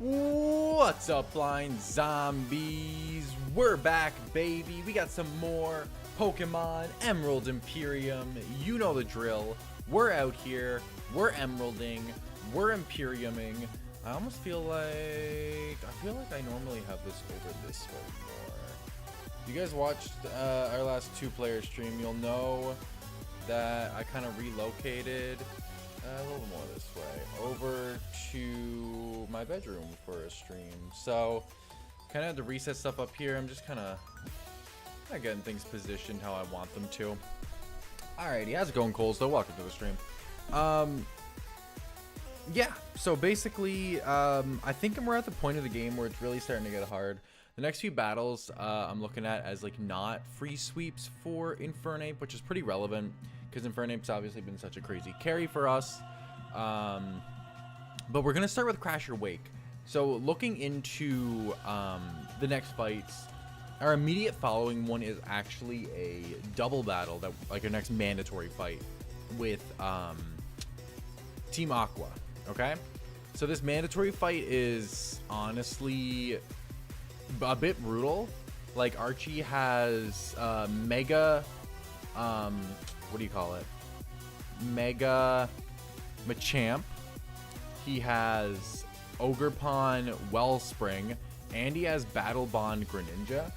What's up, blind zombies? We're back, baby. We got some more Pokemon Emerald Imperium. You know the drill. We're out here. We're emeralding. We're Imperiuming. I almost feel like I normally have this over this way more. You guys watched our last two-player stream. You'll know that I kind of relocated a little more this way over to my bedroom for a stream, so kind of had to reset stuff up here. I'm just kind of getting things positioned how I want them to. Alrighty, how's it going, Coles? Though, welcome to the stream. Yeah, so basically I think we're at the point of the game where it's really starting to get hard. The next few battles I'm looking at as like not free sweeps for Infernape, which is pretty relevant because Infernape's obviously been such a crazy carry for us. But we're gonna start with Crasher Wake. So looking into the next fights, our immediate following one is actually a double battle, that like our next mandatory fight with Team Aqua. Okay, so this mandatory fight is honestly a bit brutal. Like Archie has mega what do you call it, mega Machamp. He has Ogerpon Wellspring, and he has Battle Bond Greninja.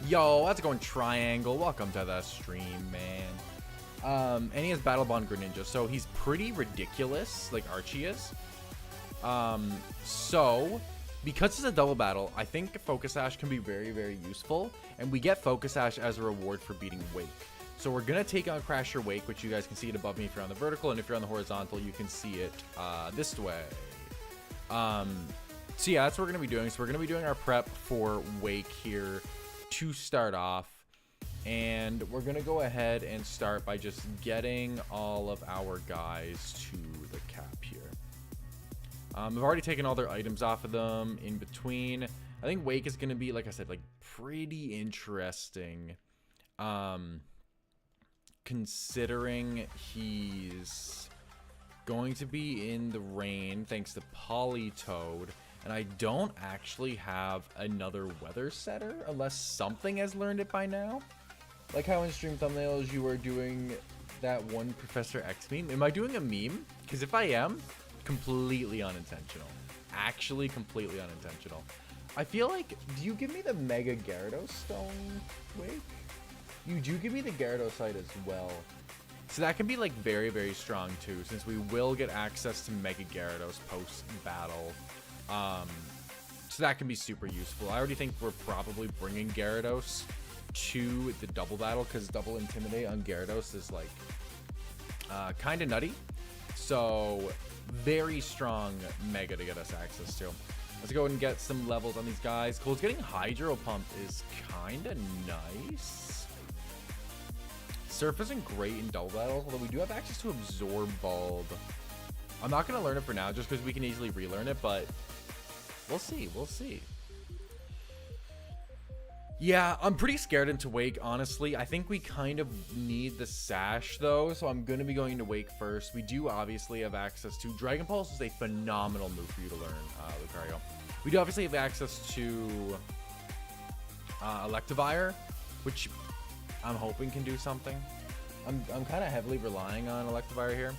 Yo, that's going Triangle. Welcome to the stream, man. And he has Battle Bond Greninja, so he's pretty ridiculous, like Archie is. So because it's a double battle, I think Focus Sash can be very, very useful, and we get Focus Sash as a reward for beating Wake. So we're gonna take on Crasher Wake, which you guys can see it above me if you're on the vertical, and if you're on the horizontal, you can see it this way. So yeah, that's what we're gonna be doing. So we're gonna be doing our prep for Wake here to start off, and we're gonna go ahead and start by just getting all of our guys to the cap here. I've already taken all their items off of them in between. I think Wake is gonna be, like I said, like pretty interesting. Considering he's going to be in the rain thanks to Politoed, and I don't actually have another weather setter unless something has learned it by now. Like how in stream thumbnails you were doing that one Professor X meme. Am I doing a meme? Because if I am, completely unintentional. Actually completely unintentional. I feel like, do you give me the Mega Gyarados Stone, Wake? You do give me the Gyarados as well. So that can be like very, very strong too, since we will get access to Mega Gyarados post-battle. So that can be super useful. I already think we're probably bringing Gyarados to the double battle, because double Intimidate on Gyarados is like kind of nutty. So very strong Mega to get us access to. Let's go ahead and get some levels on these guys. Cole's getting Hydro Pump is kind of nice. Surf isn't great in double battles, although we do have access to Absorb Bulb. I'm not going to learn it for now just because we can easily relearn it, but we'll see. We'll see. Yeah, I'm pretty scared into Wake, honestly. I think we kind of need the Sash, though, so I'm going to be going to Wake first. We do obviously have access to Dragon Pulse is a phenomenal move for you to learn, Lucario. We do obviously have access to Electivire, which I'm hoping can do something. I'm kind of heavily relying on Electivire here.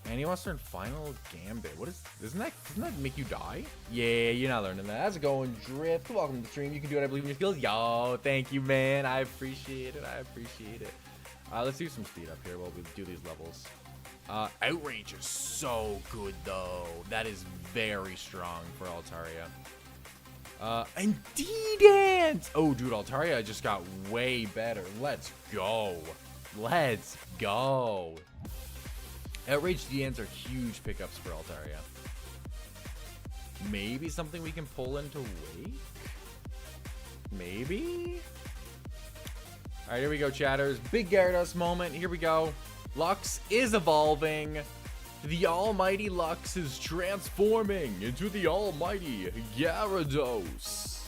And he wants to learn Final Gambit. What is, doesn't that make you die? Yeah, you're not learning that. How's it going, Drift? Welcome to the stream. You can do it, I believe in your skills. Yo, thank you, man. I appreciate it. I appreciate it. Let's do some speed up here while we do these levels. Outrage is so good, though. That is very strong for Altaria. And D-Dance! Oh, dude, Altaria just got way better. Let's go. Let's go. Outrage D-Dance are huge pickups for Altaria. Maybe something we can pull into Wake? Maybe? Alright, here we go, chatters. Big Gyarados moment. Here we go. Lux is evolving. The almighty Lux is transforming into the almighty Gyarados.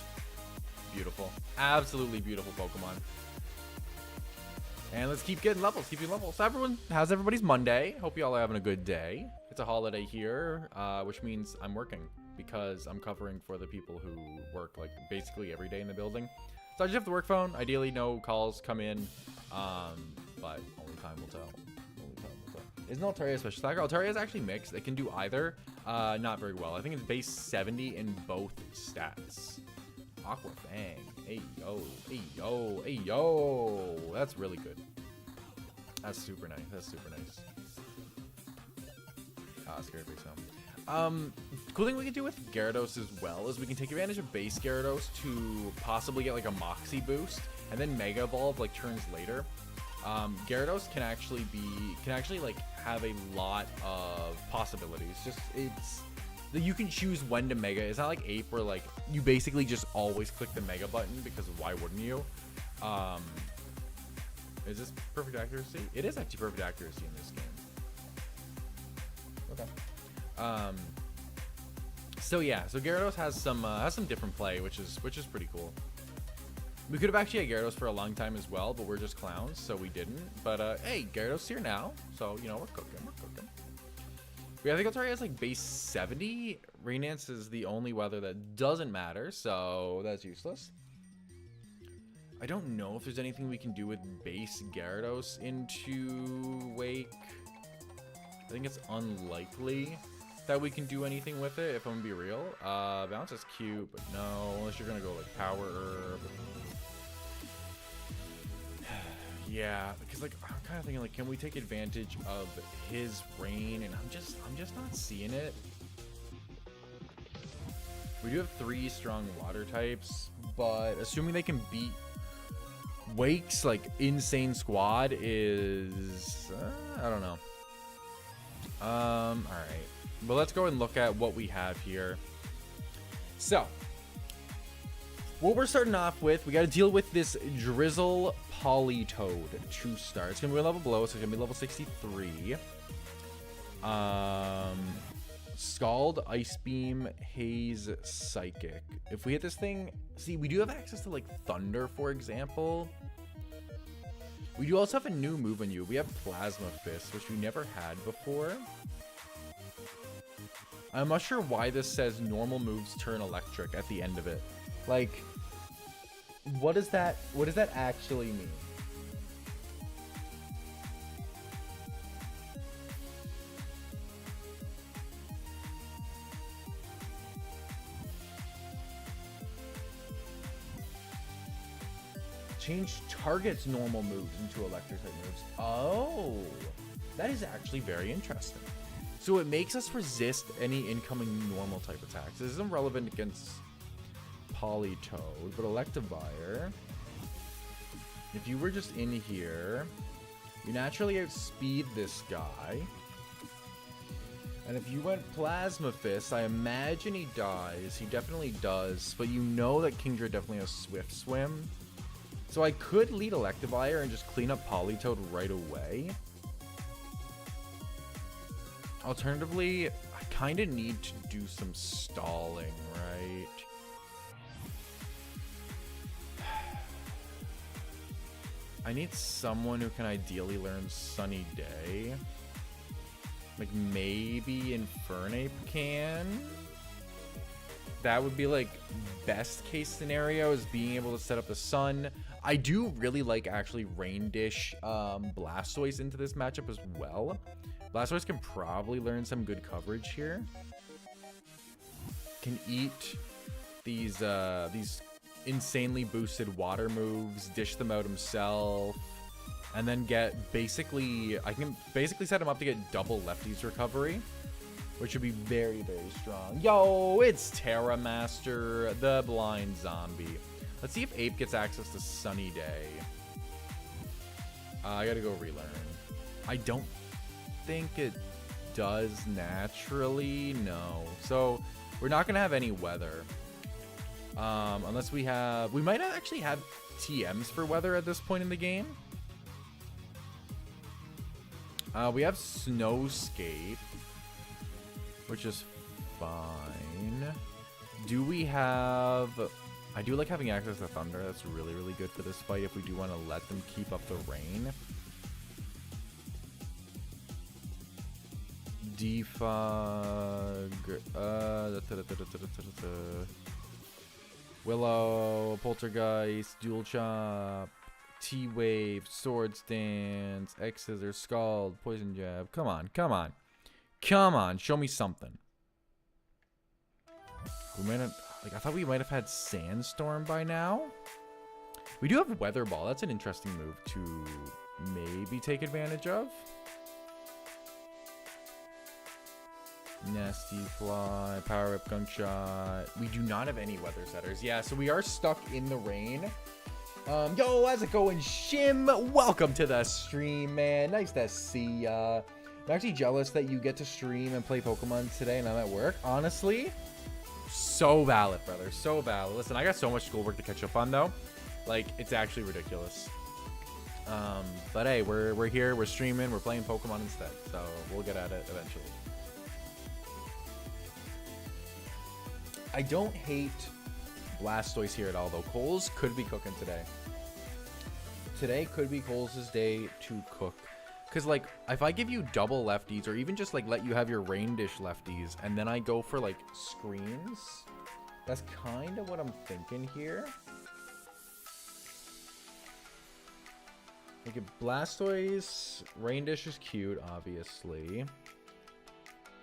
Beautiful. Absolutely beautiful Pokemon. And let's keep getting levels, So everyone, how's everybody's Monday? Hope you all are having a good day. It's a holiday here, which means I'm working because I'm covering for the people who work like basically every day in the building. So I just have the work phone. Ideally, no calls come in, but only time will tell. Isn't Altaria special attacker? Altaria is actually mixed. It can do either. Not very well. I think it's base 70 in both stats. Aqua Fang. Hey yo, hey yo, hey yo. That's really good. That's super nice. That's super nice. Scared face home. Cool thing we can do with Gyarados as well is we can take advantage of base Gyarados to possibly get like a Moxie boost and then Mega Evolve like turns later. Gyarados can actually like have a lot of possibilities. Just you can choose when to Mega. It's not like Ape where like you basically just always click the Mega button because why wouldn't you? Is this perfect accuracy? It is actually perfect accuracy in this game. Okay. So yeah, so Gyarados has some different play, which is pretty cool. We could have actually had Gyarados for a long time as well, but we're just clowns, so we didn't. But hey, Gyarados here now, so you know we're cooking. Yeah, I think Altaria has like base 70. Rain Dance is the only weather that doesn't matter, so that's useless. I don't know if there's anything we can do with base Gyarados into Wake. I think it's unlikely that we can do anything with it, if I'm gonna be real. Bounce is cute, but no, unless you're gonna go like Power Herb. Yeah, because like I'm kind of thinking like, can we take advantage of his rain? And I'm just not seeing it. We do have 3 strong water types, but assuming they can beat Wake's like insane squad is I don't know. All right, but let's go and look at what we have here. So what we're starting off with, we got to deal with this Drizzle Politoed to start. It's gonna be a level below, so it's gonna be level 63. Scald, Ice Beam, Haze, Psychic. If we hit this thing, see, we do have access to like Thunder, for example. We do also have a new move on you. We have Plasma Fist, which we never had before. I'm not sure why this says normal moves turn electric at the end of it. Like, what does that actually mean? Change target's normal moves into electric type moves. Oh, that is actually very interesting. So it makes us resist any incoming normal type attacks. This isn't relevant against Politoed, but Electivire, if you were just in here, you naturally outspeed this guy. And if you went Plasma Fist, I imagine he dies. He definitely does, but you know that Kingdra definitely has Swift Swim. So I could lead Electivire and just clean up Politoed right away. Alternatively, I kind of need to do some stalling, right? I need someone who can ideally learn Sunny Day. Like maybe Infernape can? That would be like best case scenario is being able to set up the sun. I do really like actually Rain Dish Blastoise into this matchup as well. Blastoise can probably learn some good coverage here. Can eat these insanely boosted water moves, dish them out himself, and then get I can basically set him up to get double lefties recovery, which would be very, very strong. Yo, it's Terra Master, the blind zombie. Let's see if Ape gets access to Sunny Day. I gotta go relearn. I don't think it does naturally, no. So we're not gonna have any weather. Unless we might actually have TMs for weather at this point in the game. We have Snowscape, which is fine. Do we have... I do like having access to Thunder. That's really, really good for this fight if we do want to let them keep up the rain. Defog. Willow, Poltergeist, Dual Chop, T-Wave, Sword Stance, X-Scissor, Scald, Poison Jab. Come on, come on. Come on, show me something. We might have, like, I thought we might have had Sandstorm by now. We do have Weather Ball. That's an interesting move to maybe take advantage of. Nasty Fly, Power Whip, Gunk Shot. We do not have any weather setters. Yeah, so we are stuck in the rain. Yo, how's it going, Shim? Welcome to the stream, man. Nice to see ya. I'm actually jealous that you get to stream and play Pokemon today and I'm at work. Honestly, so valid, brother. So valid. Listen, I got so much schoolwork to catch up on, though. Like, it's actually ridiculous. But hey, we're here, we're streaming, we're playing Pokemon instead. So we'll get at it eventually. I don't hate Blastoise here at all, though. Coles could be cooking today. Today could be Coles' day to cook. Because, like, if I give you double lefties, or even just, like, let you have your Rain Dish lefties, and then I go for, like, screens, that's kind of what I'm thinking here. Like, Blastoise, Rain Dish is cute, obviously.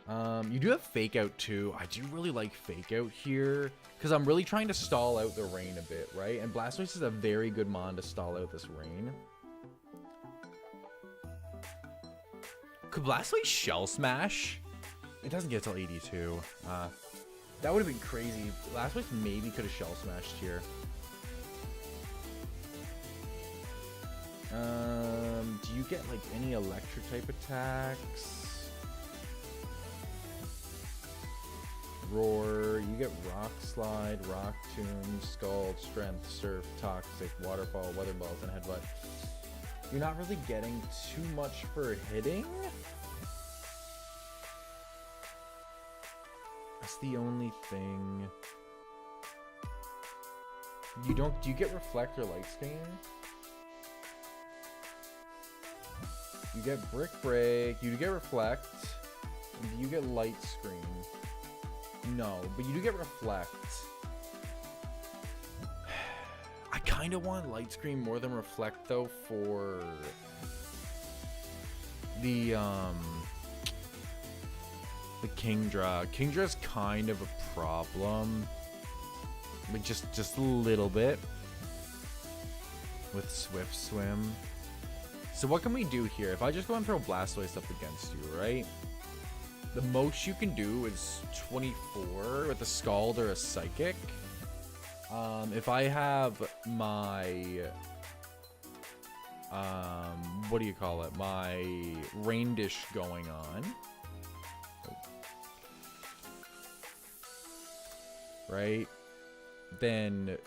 You do have Fake Out, too. I do really like Fake Out here, because I'm really trying to stall out the rain a bit, right? And Blastoise is a very good mon to stall out this rain. Could Blastoise Shell Smash? It doesn't get till 82. That would have been crazy. Blastoise maybe could have Shell Smashed here. Do you get like any electric type attacks? Roar. You get Rock Slide, Rock Tomb, Scald, Strength, Surf, Toxic, Waterfall, Weather Balls, and Headbutt. You're not really getting too much for hitting. That's the only thing. Do you get Reflect or Light Screen? You get Brick Break, you do get Reflect, do you get Light Screen? No, but you do get Reflect. I kind of want Light Screen more than Reflect, though, for the Kingdra. Kingdra's kind of a problem, but just a little bit with Swift Swim. So what can we do here? If I just go and throw Blastoise up against you, right? The most you can do is 24 with a Scald or a Psychic. If I have my, what do you call it? My Rain Dish going on. Right? Then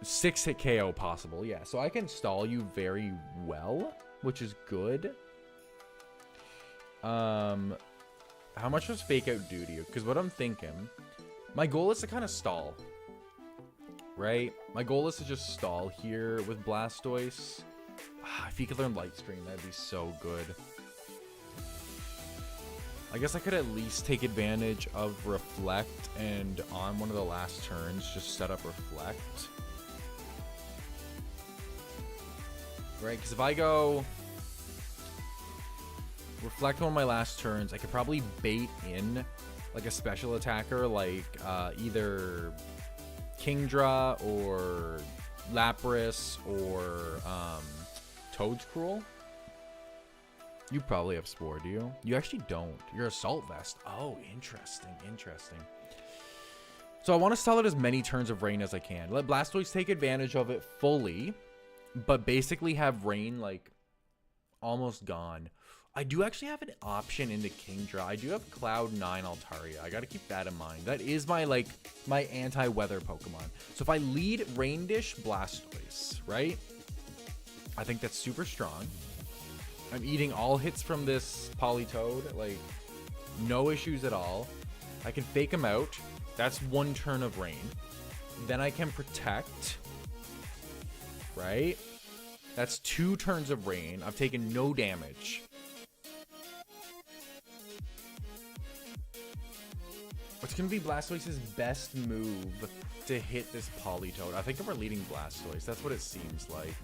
6-hit KO possible. Yeah, so I can stall you very well, which is good. How much does Fake Out do to you? Because what I'm thinking, my goal is to kind of stall. Right? My goal is to just stall here with Blastoise. If you could learn Light Screen, that'd be so good. I guess I could at least take advantage of Reflect and on one of the last turns, just set up Reflect. Right? Because if I go Reflect one of my last turns, I could probably bait in like a special attacker like either Kingdra or Lapras or Toadstool. You probably have Spore, do you? You actually don't. You're Assault Vest. Oh, interesting, interesting. So I want to stall out as many turns of Rain as I can. Let Blastoise take advantage of it fully, but basically have Rain like almost gone. I do actually have an option into Kingdra. I do have Cloud 9 Altaria. I got to keep that in mind. That is my my anti-weather Pokemon. So if I lead Rain Dish Blastoise, right? I think that's super strong. I'm eating all hits from this Politoed, like no issues at all. I can fake him out. That's one turn of rain, Then I can protect. Right? That's 2 turns of rain. I've taken no damage. What's going to be Blastoise's best move to hit this Politoed? I think we're leading Blastoise. That's what it seems like.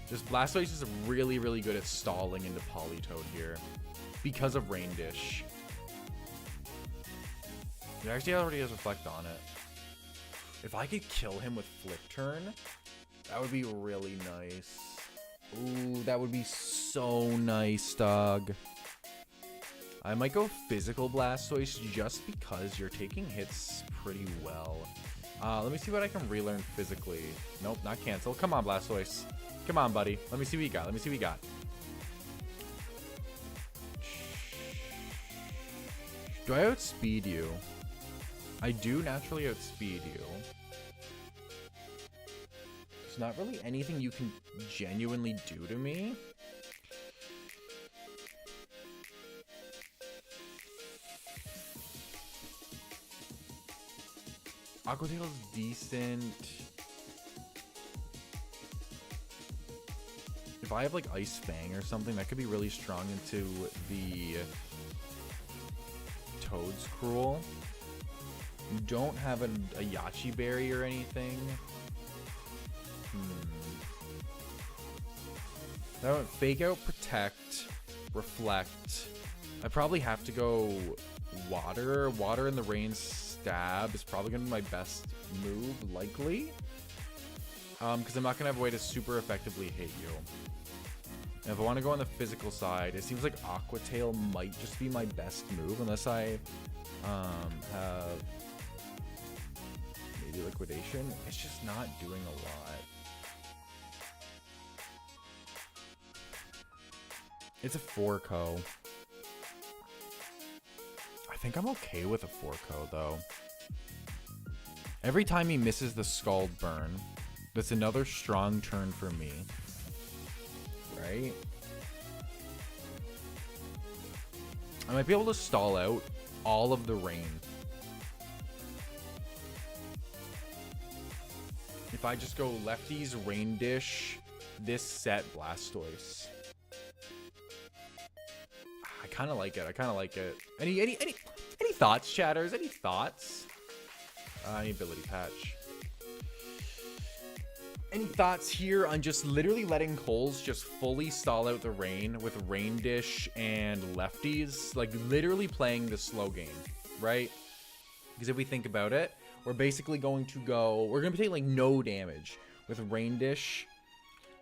Just Blastoise is really, really good at stalling into Politoed here because of Rain Dish. It actually already has Reflect on it. If I could kill him with Flip Turn, that would be really nice. Ooh, that would be so nice, dog. I might go Physical Blastoise just because you're taking hits pretty well. Let me see what I can relearn physically. Nope, not cancel. Come on, Blastoise. Come on, buddy. Let me see what you got. Let me see what you got. Do I outspeed you? I do naturally outspeed you. There's not really anything you can genuinely do to me. Aqua Tail's decent. If I have like Ice Fang or something, that could be really strong into the Toad's Cruel. You don't have a Yachi Berry or anything. That would Fake Out, Protect, Reflect. I probably have to go Water. Water in the Rain Stab is probably going to be my best move, likely. Because I'm not going to have a way to super effectively hit you. And if I want to go on the physical side, it seems like Aqua Tail might just be my best move, unless I have maybe Liquidation. It's just not doing a lot. It's a 4-co. I think I'm okay with a 4-co, though. Every time he misses the Scald Burn, that's another strong turn for me. Right? I might be able to stall out all of the rain. If I just go lefties, Rain Dish, this set Blastoise. I kind of like it. I kind of like it. Any thoughts, chatters? Any thoughts? Any ability patch. Any thoughts here on just literally letting Coles just fully stall out the rain with Rain Dish and lefties? Like literally playing the slow game, right? Because if we think about it, we're basically going to go, we're going to take like no damage with Rain Dish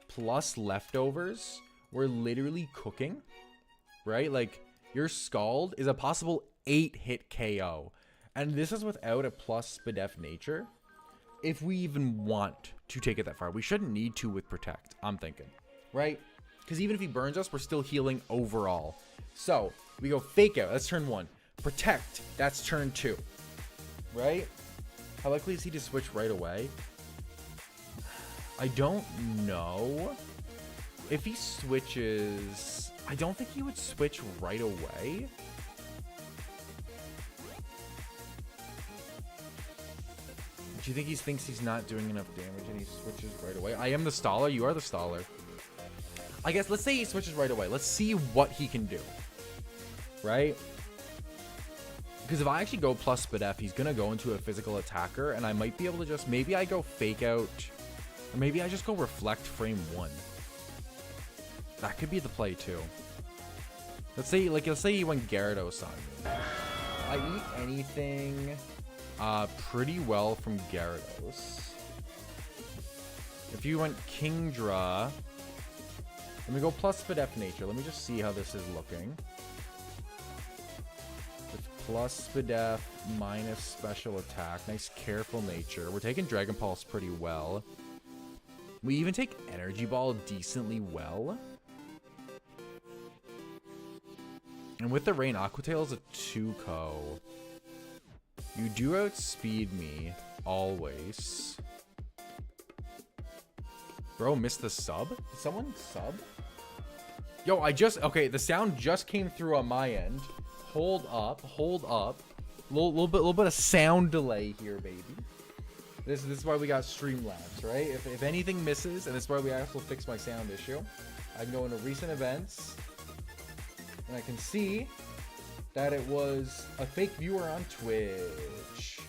plus leftovers. We're literally cooking, right? Like your Scald is a possible 8-hit KO. And this is without a plus Spadef nature. If we even want to take it that far, we shouldn't need to with Protect, I'm thinking, right? Because even if he burns us, we're still healing overall. So we go Fake Out, that's turn 1. Protect, that's turn 2, right? How likely is he to switch right away? I don't know. If he switches, I don't think he would switch right away. Do you think he thinks he's not doing enough damage and he switches right away? I am the staller. You are the staller. I guess let's say he switches right away. Let's see what he can do. Right? Because if I actually go plus Spadef, he's going to go into a physical attacker. And I might be able to just... Maybe I go Fake Out. Or maybe I just go Reflect frame 1. That could be the play too. Let's say you went Gyarados on me. I eat anything... pretty well from Gyarados. If you went Kingdra, let me go plus Spadef nature. Let me just see how this is looking. With plus Spadef minus special attack. Nice careful nature. We're taking Dragon Pulse pretty well. We even take Energy Ball decently well. And with the Rain, Aqua Tail is a 2-co. You do outspeed me, always. Bro, missed the sub? Did someone sub? Yo, okay, the sound just came through on my end. Hold up. Little bit of sound delay here, baby. This is why we got Streamlabs, right? If anything misses, and this is why we also fix my sound issue, I can go into recent events, and I can see that it was a fake viewer on Twitch.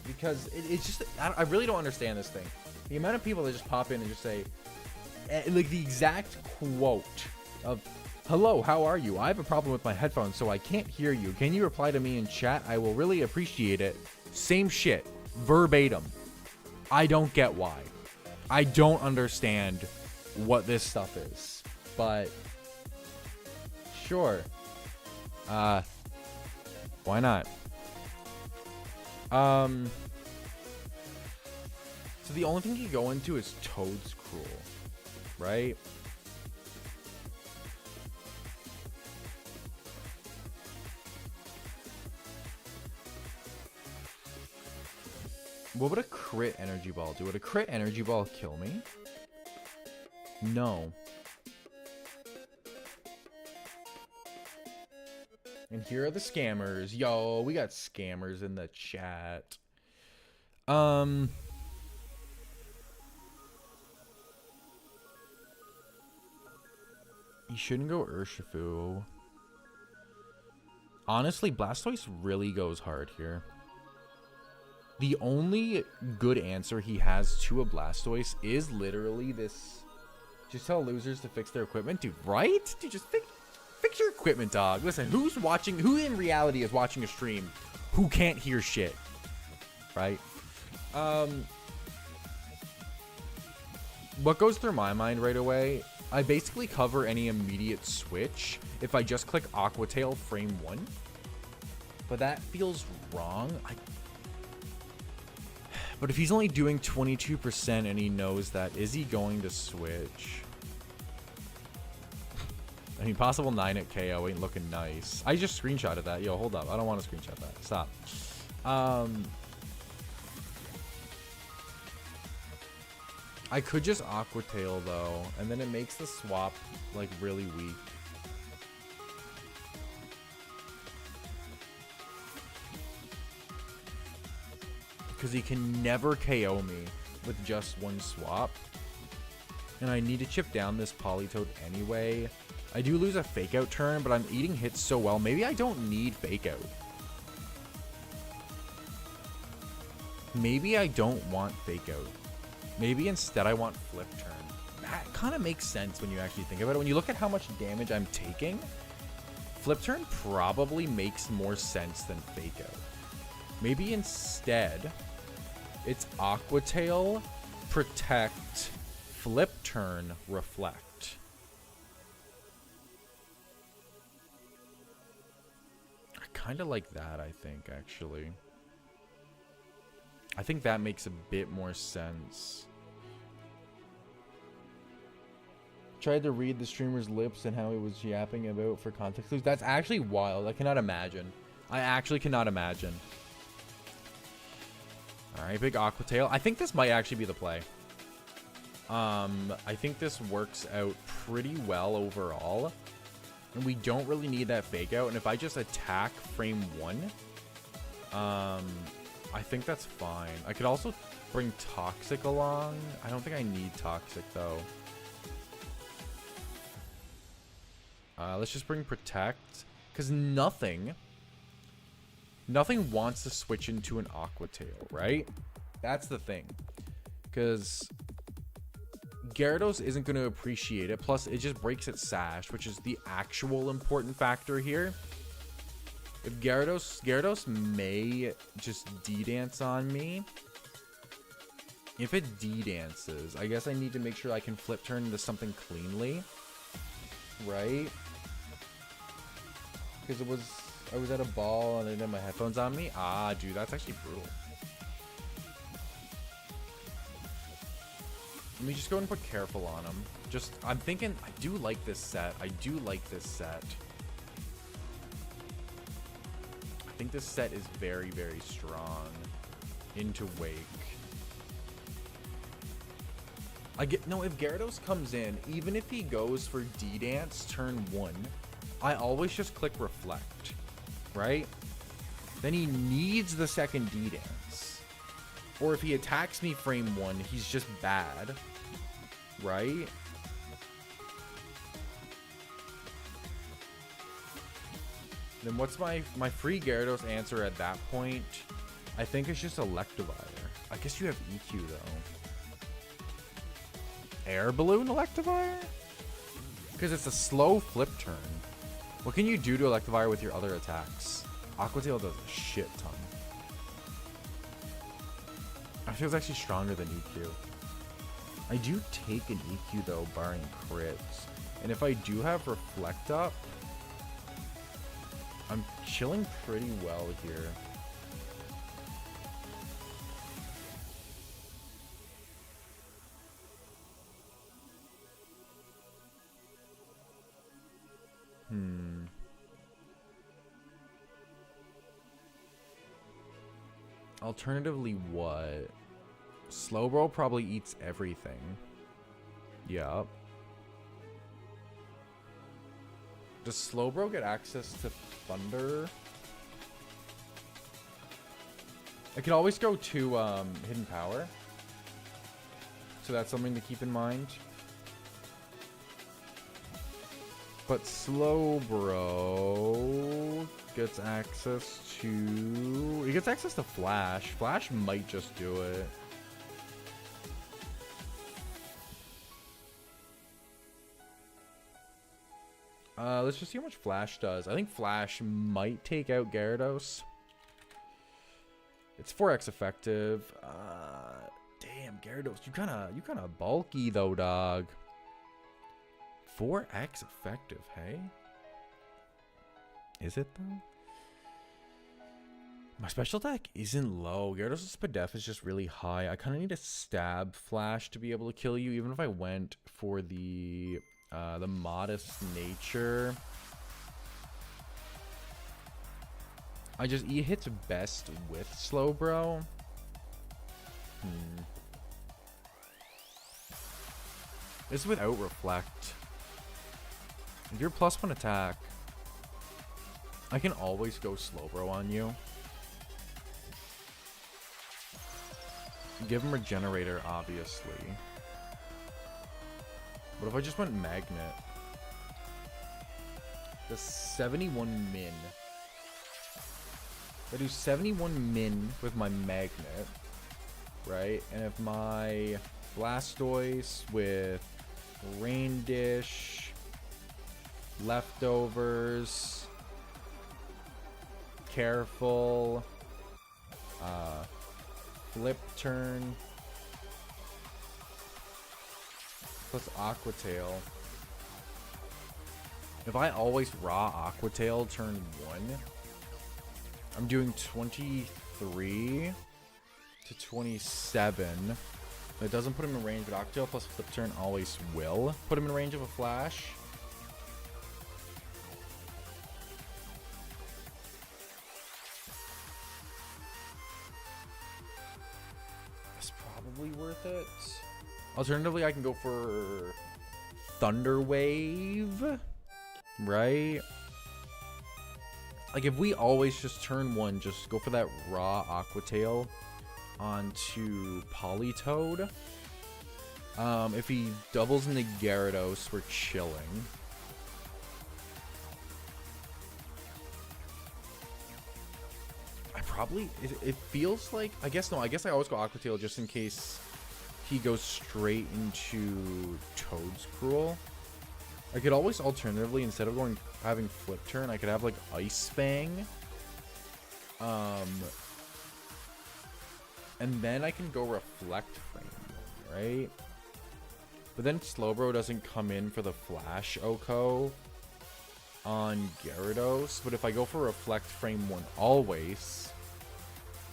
Because it's just, I really don't understand this thing. The amount of people that just pop in and just say, like the exact quote of, "Hello, how are you? I have a problem with my headphones, so I can't hear you. Can you reply to me in chat? I will really appreciate it." Same shit. Verbatim. I don't get why. I don't understand what this stuff is. But sure. Why not? So the only thing you go into is Toad's Cruel, right? What would a crit energy ball do? Would a crit energy ball kill me? No. And here are the scammers. Yo, we got scammers in the chat. You shouldn't go Urshifu. Honestly, Blastoise really goes hard here. The only good answer he has to a Blastoise is literally this. Just tell losers to fix their equipment. Dude, right? Dude, just fix your equipment, dog. Listen, who in reality is watching a stream who can't hear shit? Right? What goes through my mind right away, I basically cover any immediate switch if I just click Aqua Tail frame 1. But that feels wrong. But if he's only doing 22% and he knows that, is he going to switch? I mean, possible 9 at KO ain't looking nice. I just screenshotted that. Yo, hold up. I don't want to screenshot that. Stop. I could just Aqua Tail though, and then it makes the swap like really weak. Because he can never KO me with just one swap. And I need to chip down this Politoed anyway. I do lose a Fake Out turn, but I'm eating hits so well. Maybe I don't need Fake Out. Maybe I don't want Fake Out. Maybe instead I want Flip Turn. That kind of makes sense when you actually think about it. When you look at how much damage I'm taking, Flip Turn probably makes more sense than Fake Out. Maybe instead, it's Aqua Tail, Protect, Flip Turn, Reflect. I kind of like that, I think, actually. I think that makes a bit more sense. Tried to read the streamer's lips and how he was yapping about for context clues. That's actually wild. I cannot imagine. I actually cannot imagine. Alright, big Aqua Tail. I think this might actually be the play. I think this works out pretty well overall. And we don't really need that Fake Out. And if I just attack frame 1, I think that's fine. I could also bring Toxic along. I don't think I need Toxic, though. Let's just bring Protect. Because nothing wants to switch into an Aqua Tail, right? That's the thing. Because Gyarados isn't going to appreciate it. Plus, it just breaks its Sash, which is the actual important factor here. If Gyarados may just D-Dance on me. If it D-Dances, I guess I need to make sure I can Flip Turn into something cleanly. Right? Because I was at a ball and I didn't have my headphones on me. Ah, dude, that's actually brutal. Let me just go and put Careful on him. I'm thinking, I do like this set. I think this set is very, very strong into Wake. If Gyarados comes in, even if he goes for D-Dance turn 1, I always just click Reflect, right? Then he needs the second D-Dance. Or if he attacks me frame 1, he's just bad. Right? Then what's my free Gyarados answer at that point? I think it's just Electivire. I guess you have EQ though. Air Balloon Electivire? Because it's a slow flip turn. What can you do to Electivire with your other attacks? Aqua Tail does a shit ton. I feel it's actually stronger than EQ. I do take an EQ though, barring crits. And if I do have Reflect up, I'm chilling pretty well here. Alternatively, what? Slowbro probably eats everything. Yup. Does Slowbro get access to Thunder? I could always go to Hidden Power. So that's something to keep in mind. But Slowbro gets access to... He gets access to Flash. Flash might just do it. Let's just see how much Flash does. I think Flash might take out Gyarados. It's 4x effective. Damn, Gyarados, you kinda bulky though, dog. 4x effective, hey? Is it though? My special attack isn't low. Gyarados' Spadef is just really high. I kind of need a stab Flash to be able to kill you, even if I went for the modest nature. He hits best with Slowbro. This is without Reflect. If you're +1 attack, I can always go Slowbro on you. Give him Regenerator, obviously. What if I just went Magnet? The 71 min. I do 71 min with my Magnet, right? And if my Blastoise with Rain Dish, Leftovers, Careful, Flip Turn, plus Aqua Tail. If I always raw Aqua Tail turn 1, I'm doing 23 to 27. It doesn't put him in range, but Aqua Tail plus Flip Turn always will put him in range of a Flash. It's probably worth it. Alternatively, I can go for Thunder Wave, right? Like, if we always just turn 1, just go for that raw Aqua Tail onto Politoed. If he doubles into Gyarados, we're chilling. It feels like, I guess I always go Aqua Tail just in case he goes straight into Toad's Cruel. I could always alternatively, instead of having Flip Turn, I could have like Ice Fang. And then I can go Reflect Frame, right? But then Slowbro doesn't come in for the Flash Oko on Gyarados. But if I go for Reflect Frame 1 always,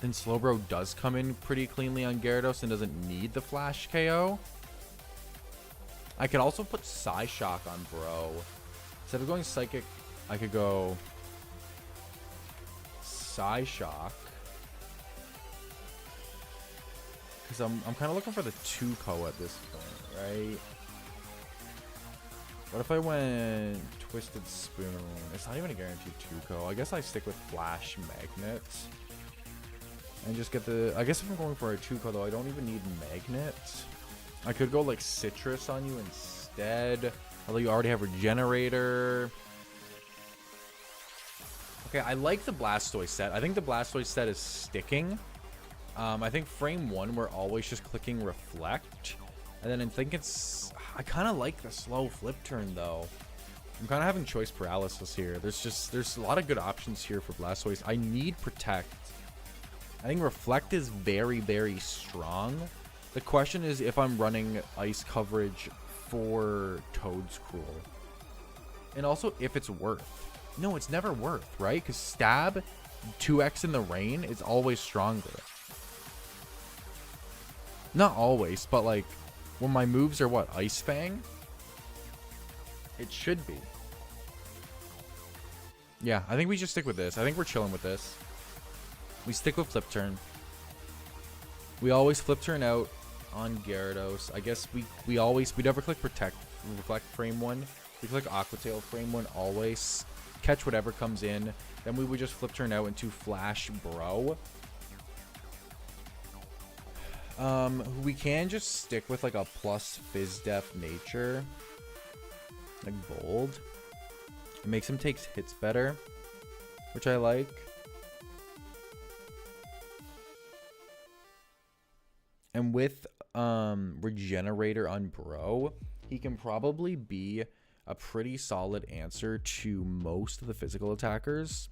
then Slowbro does come in pretty cleanly on Gyarados and doesn't need the Flash KO. I could also put Psyshock on Bro. Instead of going Psychic, I could go Psyshock. Because I'm kind of looking for the 2-ko at this point, right? What if I went Twisted Spoon? It's not even a guaranteed 2-ko. I guess I stick with Flash Magnet. And just get the... I guess if I'm going for a 2-co, though, I don't even need Magnet. I could go, like, Citrus on you instead. Although you already have Regenerator. Okay, I like the Blastoise set. I think the Blastoise set is sticking. I think frame 1, we're always just clicking Reflect. And then I think it's... I kind of like the slow flip turn, though. I'm kind of having choice paralysis here. There's a lot of good options here for Blastoise. I need Protect. I think Reflect is very, very strong. The question is if I'm running ice coverage for Toad's Cruel. And also if it's worth. No, it's never worth, right? Because Stab 2x in the rain is always stronger. Not always, but like when my moves are what? Ice Fang? It should be. Yeah, I think we just stick with this. I think we're chilling with this. We stick with Flip Turn. We always Flip Turn out on Gyarados. I guess we never click Reflect frame 1. We click Aqua Tail frame 1 always. Catch whatever comes in. Then we would just Flip Turn out into Flash Bro. We can just stick with like a plus Fizz Def nature. Like Bold. It makes him take hits better, which I like. And with Regenerator on Bro, he can probably be a pretty solid answer to most of the physical attackers,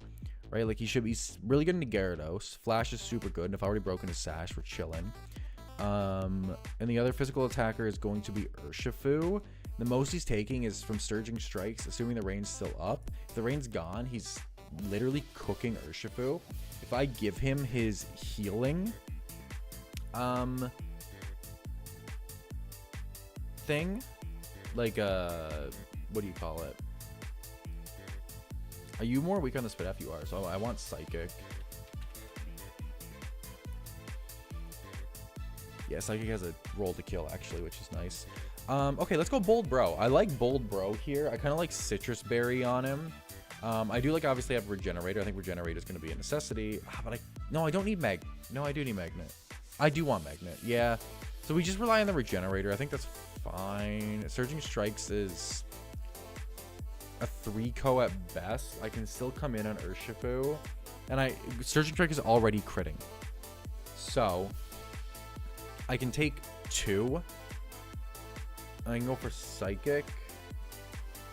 right? Like he should be really good into Gyarados. Flash is super good, and if I already broken his Sash, we're chilling. And the other physical attacker is going to be Urshifu. The most he's taking is from Surging Strikes, assuming the rain's still up. If the rain's gone, he's literally cooking Urshifu. If I give him his healing thing, like what do you call it? Are you more weak on the Spit F? You are, so I want Psychic. Yeah, Psychic has a roll to kill actually, which is nice. Okay, let's go Bold Bro. I like Bold Bro here. I kind of like Citrus Berry on him. I do like obviously have Regenerator. I think Regenerator is going to be a necessity. But I don't need No, I do need Magnet. I do want Magnet. Yeah. So we just rely on the Regenerator. I think that's fine. Surging Strikes is a 3-co at best. I can still come in on Urshifu. And Surging Strike is already critting. So I can take 2. I can go for Psychic.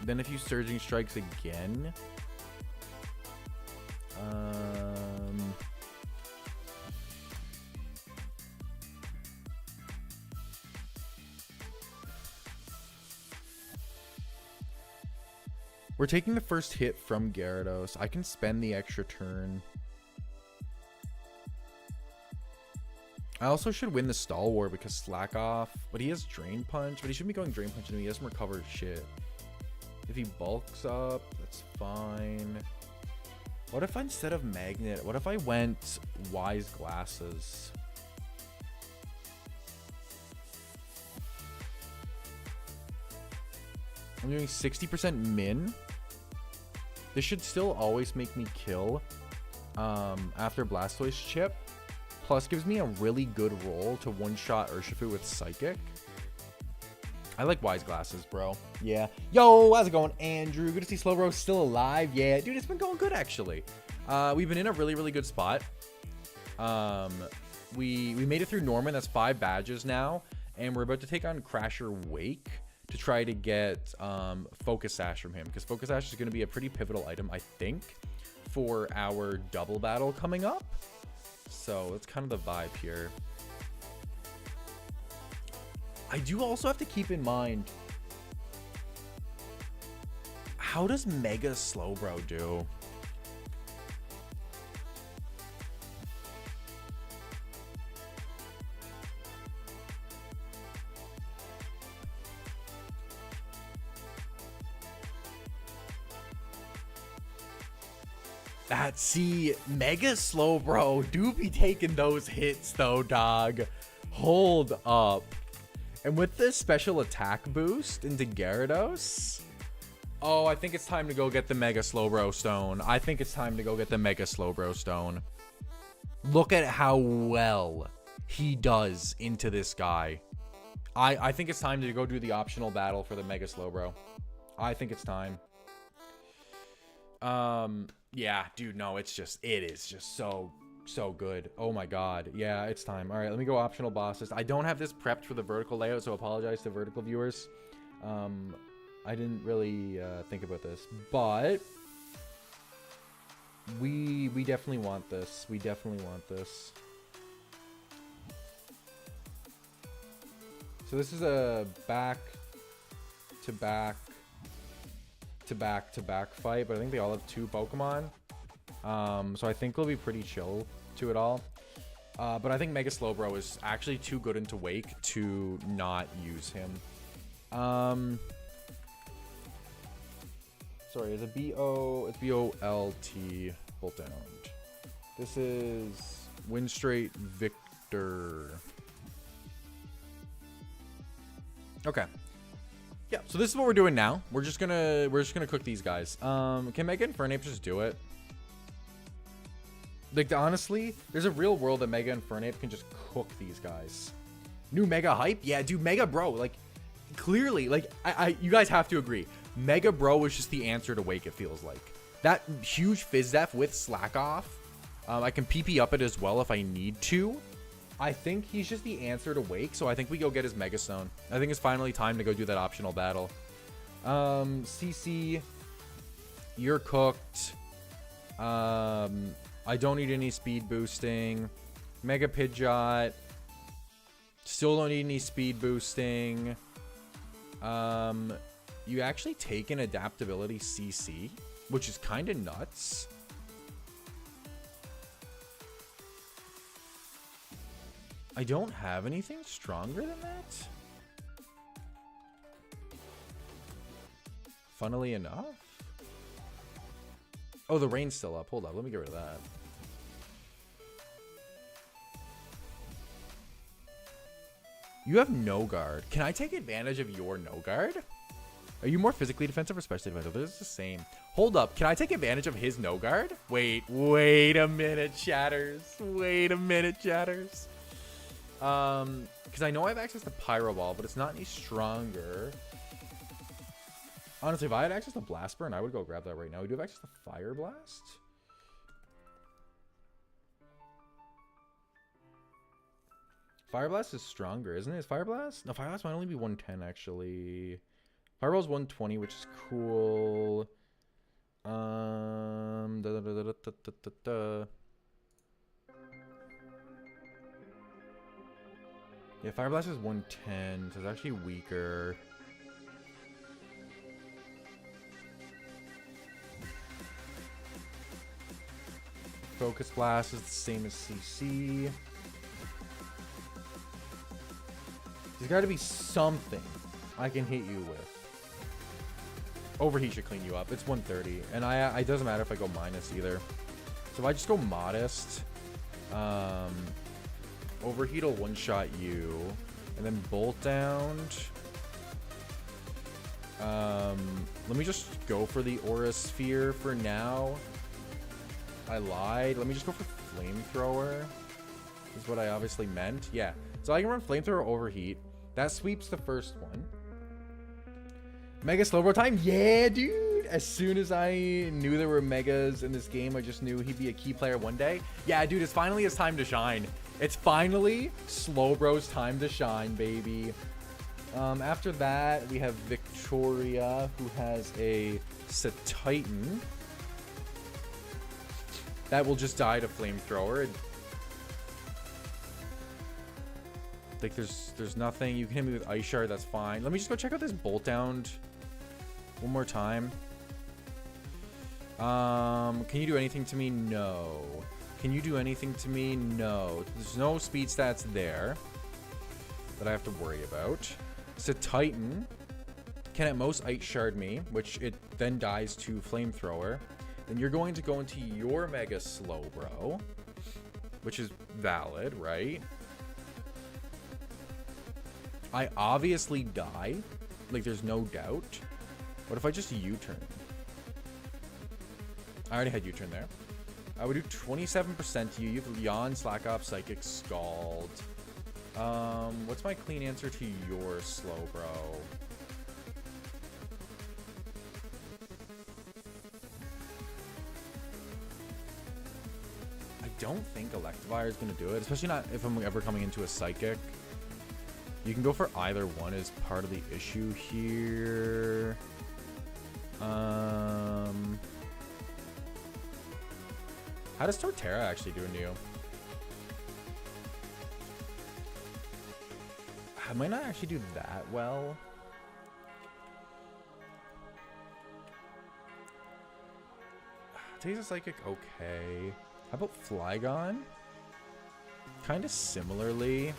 Then if you Surging Strikes again. We're taking the first hit from Gyarados. I can spend the extra turn. I also should win the Stall War because Slack Off. But he has Drain Punch. But he shouldn't be going Drain Punch and he doesn't recover shit. If he bulks up, that's fine. What if instead of Magnet, what if I went Wise Glasses? I'm doing 60% min. This should still always make me kill after Blastoise chip. Plus gives me a really good roll to one-shot Urshifu with Psychic. I like Wise Glasses, bro. Yeah. Yo, how's it going, Andrew? Good to see Slowbro still alive. Yeah, dude, it's been going good, actually. We've been in a really, really good spot. We made it through Norman. That's 5 badges now. And we're about to take on Crasher Wake to try to get Focus Sash from him. Because Focus Sash is going to be a pretty pivotal item, I think, for our double battle coming up. So that's kind of the vibe here. I do also have to keep in mind, how does Mega Slowbro do? See, Mega Slowbro do be taking those hits though, dog. Hold up. And with this special attack boost into Gyarados, oh, I think it's time to go get the Mega Slowbro Stone. I think it's time to go get the Mega Slowbro Stone. Look at how well he does into this guy. I think it's time to go do the optional battle for the Mega Slowbro. I think it's time. Yeah, dude, no, it is just so good. Oh my god. Yeah, it's time. All right, let me go optional bosses. I don't have this prepped for the vertical layout, so apologize to vertical viewers. I didn't really think about this, but we definitely want this. We definitely want this. So this is a back to back fight, but I think they all have 2 Pokemon. So I think we'll be pretty chill to it all. But I think Mega Slowbro is actually too good into Wake to not use him. Sorry, it's B-O-L-T Bolt Down. This is Wind Straight Victor. Okay. Yeah, so this is what we're doing now. We're just gonna cook these guys. Can Mega Infernape just do it? Like, honestly, there's a real world that Mega Infernape can just cook these guys. New Mega Hype? Yeah, dude, Mega Bro, like, clearly, like, you guys have to agree. Mega Bro was just the answer to Wake, it feels like. That huge Fizz Def with Slack Off. I can PP up it as well if I need to. I think he's just the answer to Wake, so I think we go get his Mega Stone. I think it's finally time to go do that optional battle. CC, you're cooked. I don't need any speed boosting. Mega Pidgeot, still don't need any speed boosting. You actually take an adaptability CC, which is kind of nuts. I don't have anything stronger than that. Funnily enough. Oh, the rain's still up. Hold up. Let me get rid of that. You have no guard. Can I take advantage of your no guard? Are you more physically defensive or specially defensive? This is the same. Hold up. Can I take advantage of his no guard? Wait a minute, chatters. Wait a minute, chatters. Because I know I have access to Pyro Ball, but it's not any stronger. Honestly, if I had access to Blast Burn, I would go grab that right now. We do have access to Fire Blast. Fire Blast is stronger, isn't it? Is Fire Blast? No, Fire Blast might only be 110, actually. Fireball's 120, which is cool. Yeah, Fire Blast is 110, so it's actually weaker. Focus Blast is the same as CC. There's got to be something I can hit you with. Overheat should clean you up. It's 130, and it doesn't matter if I go minus either. So if I just go modest, Overheat will one-shot you, and then Bolt Down. Let me just go for the Aura Sphere for now. I lied. Let me just go for Flamethrower. Is what I obviously meant. Yeah. So I can run Flamethrower, Overheat. That sweeps the first one. Mega Slowbro time? Yeah, dude. As soon as I knew there were Megas in this game, I just knew he'd be a key player one day. Yeah, dude, it's finally his time to shine. It's finally Slowbro's time to shine, baby. After that, we have Victoria, who has a Titan. That will just die to Flamethrower. Like, there's nothing. You can hit me with Ice Shard, that's fine. Let me just go check out this Bolt Down one more time. Can you do anything to me? No. Can you do anything to me? No. There's no speed stats there that I have to worry about. Titan can at most Ice Shard me, which it then dies to Flamethrower. Then you're going to go into your Mega Slowbro, which is valid, right? I obviously die. Like, there's no doubt. What if I just U-turn? I already had U-turn there. I would do 27% to you. You have Yawn, Slack Off, Psychic, Scald. What's my clean answer to your Slowbro? I don't think Electivire is going to do it, especially not if I'm ever coming into a Psychic. You can go for either one as part of the issue here. How does Torterra actually do in you? I might not actually do that well. Takes a Psychic, okay. How about Flygon? Kind of similarly.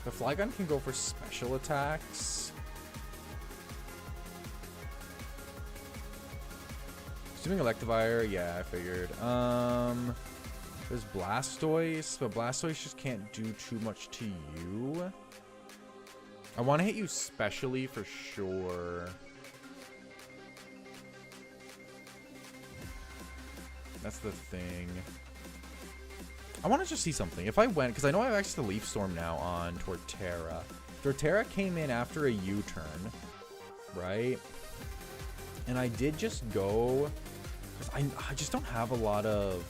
The Flygon can go for special attacks. Assuming Electivire, yeah, I figured. There's Blastoise, but Blastoise just can't do too much to you. I want to hit you specially for sure. That's the thing. I want to just see something. If I went, because I know I have access to Leaf Storm now on Torterra. Torterra came in after a U-turn, right? And I did just go, because I just don't have a lot of...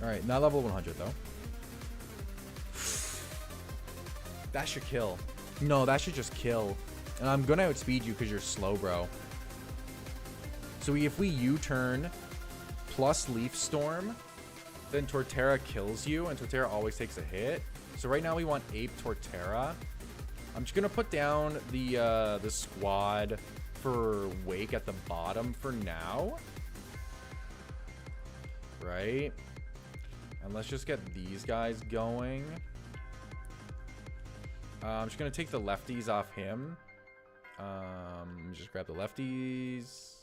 Alright, not level 100 though. That should kill. No, that should just kill. And I'm gonna outspeed you because you're slow, bro. So if we U-turn plus Leaf Storm, then Torterra kills you, and Torterra always takes a hit. So right now we want Ape Torterra. I'm just gonna put down the squad for Wake at the bottom for now. Right? And let's just get these guys going. I'm just gonna take the lefties off him. Just grab the lefties.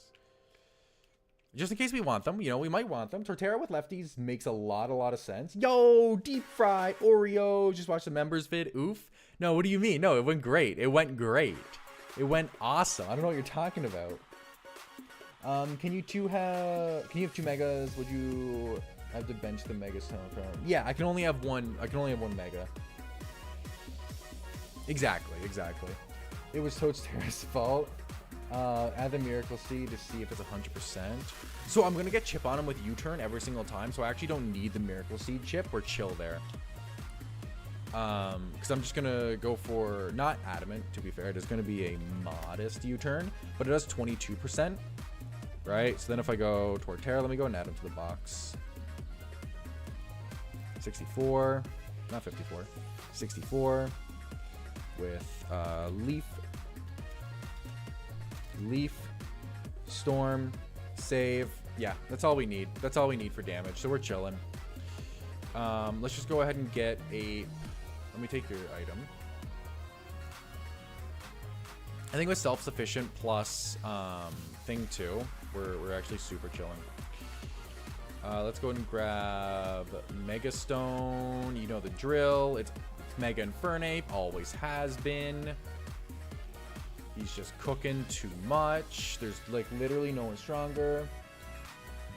Just in case we want them, you know, we might want them. Torterra with lefties makes a lot of sense. Yo, Deep Fry, Oreo, just watch the members vid. Oof. No, what do you mean? No, it went great. It went great. It went awesome. I don't know what you're talking about. Can you have 2 megas? Would you have to bench the mega stone? Yeah, I can only have one. I can only have 1 mega. Exactly. It was Torterra's fault. Add the Miracle Seed to see if it's 100%. So I'm gonna get chip on him with U-turn every single time, so I actually don't need the Miracle Seed chip. We're chill there. Because I'm just gonna go for, not adamant, to be fair, it is gonna be a modest U-turn, but it does 22%, right? So then if I go Torterra, let me go and add him to the box. 64, not 54, 64 with Leaf Storm, save. Yeah, that's all we need. That's all we need for damage, so we're chilling. Let's just go ahead and get a... Let me take your item. I think with self-sufficient plus thing 2, we're actually super chilling. Let's go ahead and grab Mega Stone. You know the drill. It's Mega Infernape, always has been. He's just cooking too much. There's like literally no one stronger.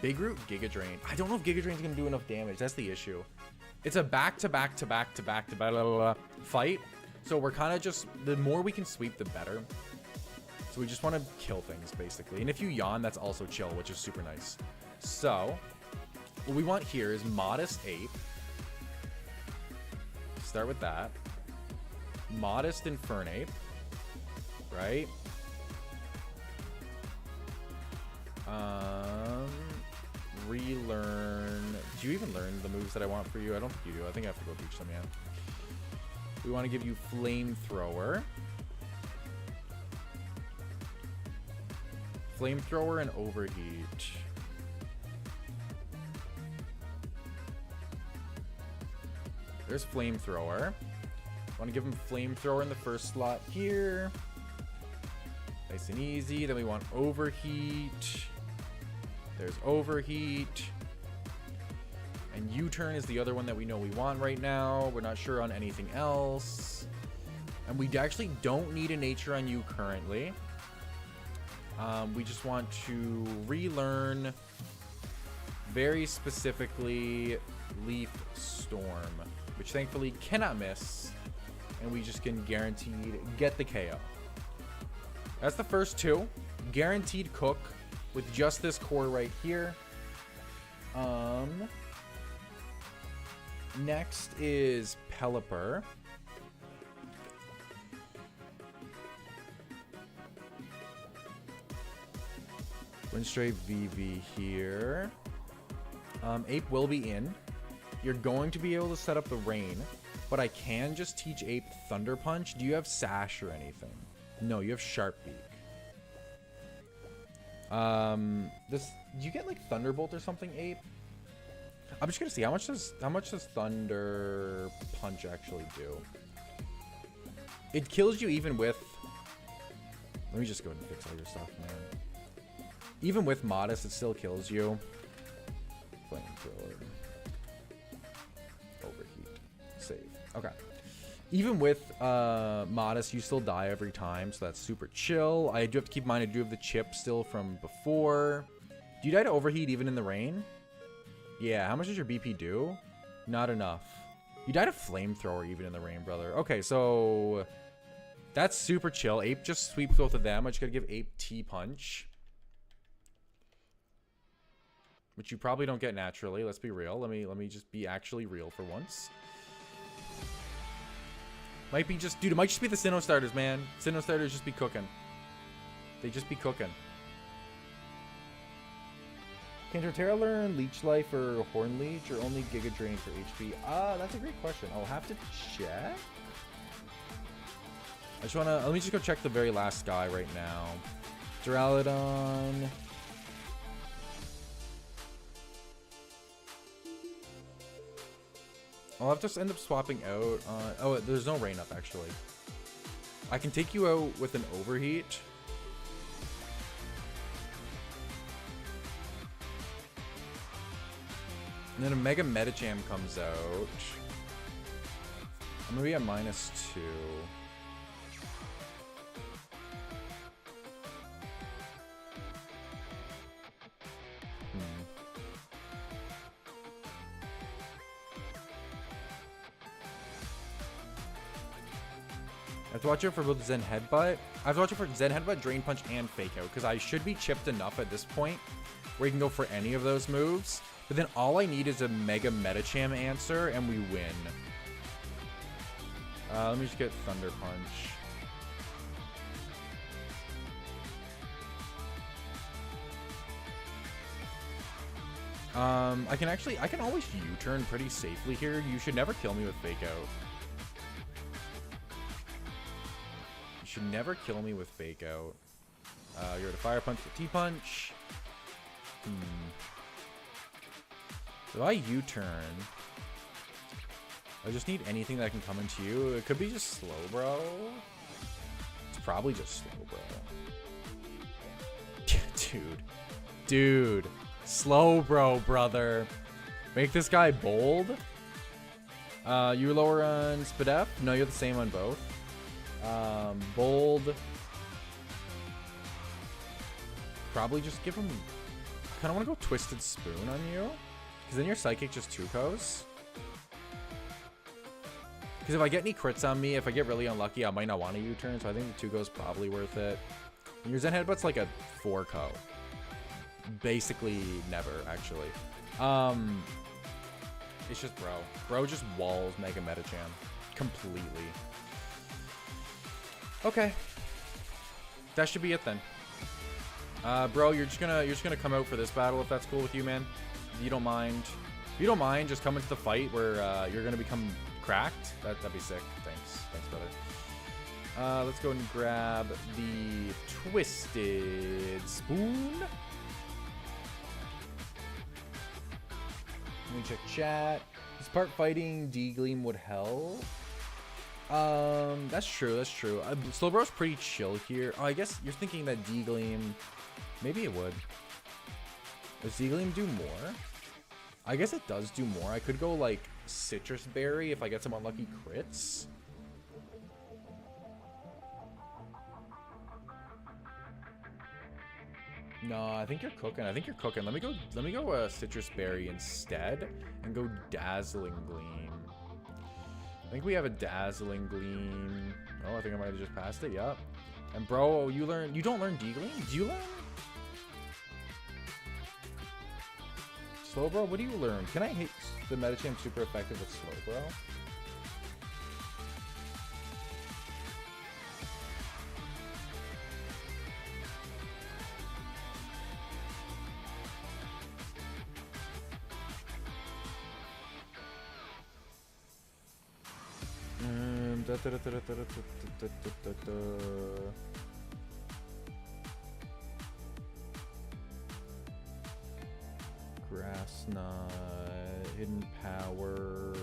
Big Root, Giga Drain. I don't know if Giga Drain's gonna do enough damage. That's the issue. It's a back-to-back fight. So we're kind of just, the more we can sweep, the better. So we just want to kill things, basically. And if you yawn, that's also chill, which is super nice. So what we want here is Modest Ape. Start with that. Modest Infernape. Right? Relearn. Do you even learn the moves that I want for you? I don't think you do. I think I have to go teach them, yeah. We want to give you Flamethrower. Flamethrower and Overheat. There's Flamethrower. Want to give him Flamethrower in the first slot here. Nice and easy. Then we want Overheat. There's Overheat. And U-turn is the other one that we know we want right now. We're not sure on anything else. And we actually don't need a nature on you currently. We just want to relearn very specifically Leaf Storm, which thankfully cannot miss, and we just can guaranteed get the KO. That's the first two. Guaranteed cook with just this core right here. Next is Pelipper. Windstray VV here. Ape will be in. You're going to be able to set up the rain, but I can just teach Ape Thunder Punch. Do you have Sash or anything? No, you have Sharp Beak. Do you get like Thunderbolt or something, Ape? I'm just gonna see how much does Thunder Punch actually do? It kills you even with. Let me just go ahead and fix all your stuff, man. Even with Modest, it still kills you. Flamethrower. Overheat. Save. Okay. Even with Modest, you still die every time, so that's super chill. I do have to keep in mind I do have the chip still from before. Do you die to Overheat even in the rain? Yeah, how much does your BP do? Not enough. You died of Flamethrower even in the rain, brother. Okay, so that's super chill. Ape just sweeps both of them. I just gotta give Ape T-Punch, which you probably don't get naturally. Let's be real. Let me just be actually real for once. Might be just, dude, it might just be the Sinnoh starters, man. Sinnoh starters just be cooking. They just be cooking. Can Torterra learn Leech Life or Horn Leech, or only Giga Drain for HP? That's a great question. I'll have to check. I just wanna, let me just go check the very last guy right now. Duraludon. I'll have to end up swapping out. Oh, there's no rain up actually. I can take you out with an Overheat. And then a Mega Medicham comes out. I'm gonna be at -2. I have to watch it for both Zen Headbutt. I have to watch it for Zen Headbutt, Drain Punch, and Fake Out, because I should be chipped enough at this point where you can go for any of those moves. But then all I need is a Mega Medicham answer, and we win. Let me just get Thunder Punch. I can always U-turn pretty safely here. You should never kill me with Fake Out. You should never kill me with Fake Out. You're at a Fire Punch for T-Punch. So if I U-turn, I just need anything that can come into you. It could be just slow, bro. It's probably just slow, bro. Dude. Slow, bro, brother. Make this guy bold. You lower on Spadef? No, you're the same on both. Bold. Probably just give him... I kind of want to go Twisted Spoon on you, because then your Psychic just 2-Kos. Because if I get any crits on me, if I get really unlucky, I might not want to U-turn, so I think the 2-Kos probably worth it. And your Zen Headbutt's like a 4-Ko. Basically never, actually. It's just bro just walls Mega Medicham completely. Okay, that should be it then. Bro, you're just gonna come out for this battle if that's cool with you, man. If you don't mind, just come into the fight where you're gonna become cracked. That'd be sick. Thanks, brother. Let's go and grab the Twisted Spoon. Let me check chat. This part fighting D-Gleam would help. That's true. Slowbro's pretty chill here. Oh, I guess you're thinking that D-Gleam, maybe it would. Does D-Gleam do more? I guess it does do more. I could go like Citrus Berry if I get some unlucky crits. No, I think you're cooking. I think you're cooking. Let me go Citrus Berry instead and go Dazzling Gleam. I think we have a Dazzling Gleam. Oh, I think I might have just passed it. Yep. And bro, you don't learn D-Gleam? Do you learn? Slowbro, what do you learn? Can I hit the Metachamp super effective with Slowbro? Grass Knot, Hidden Power.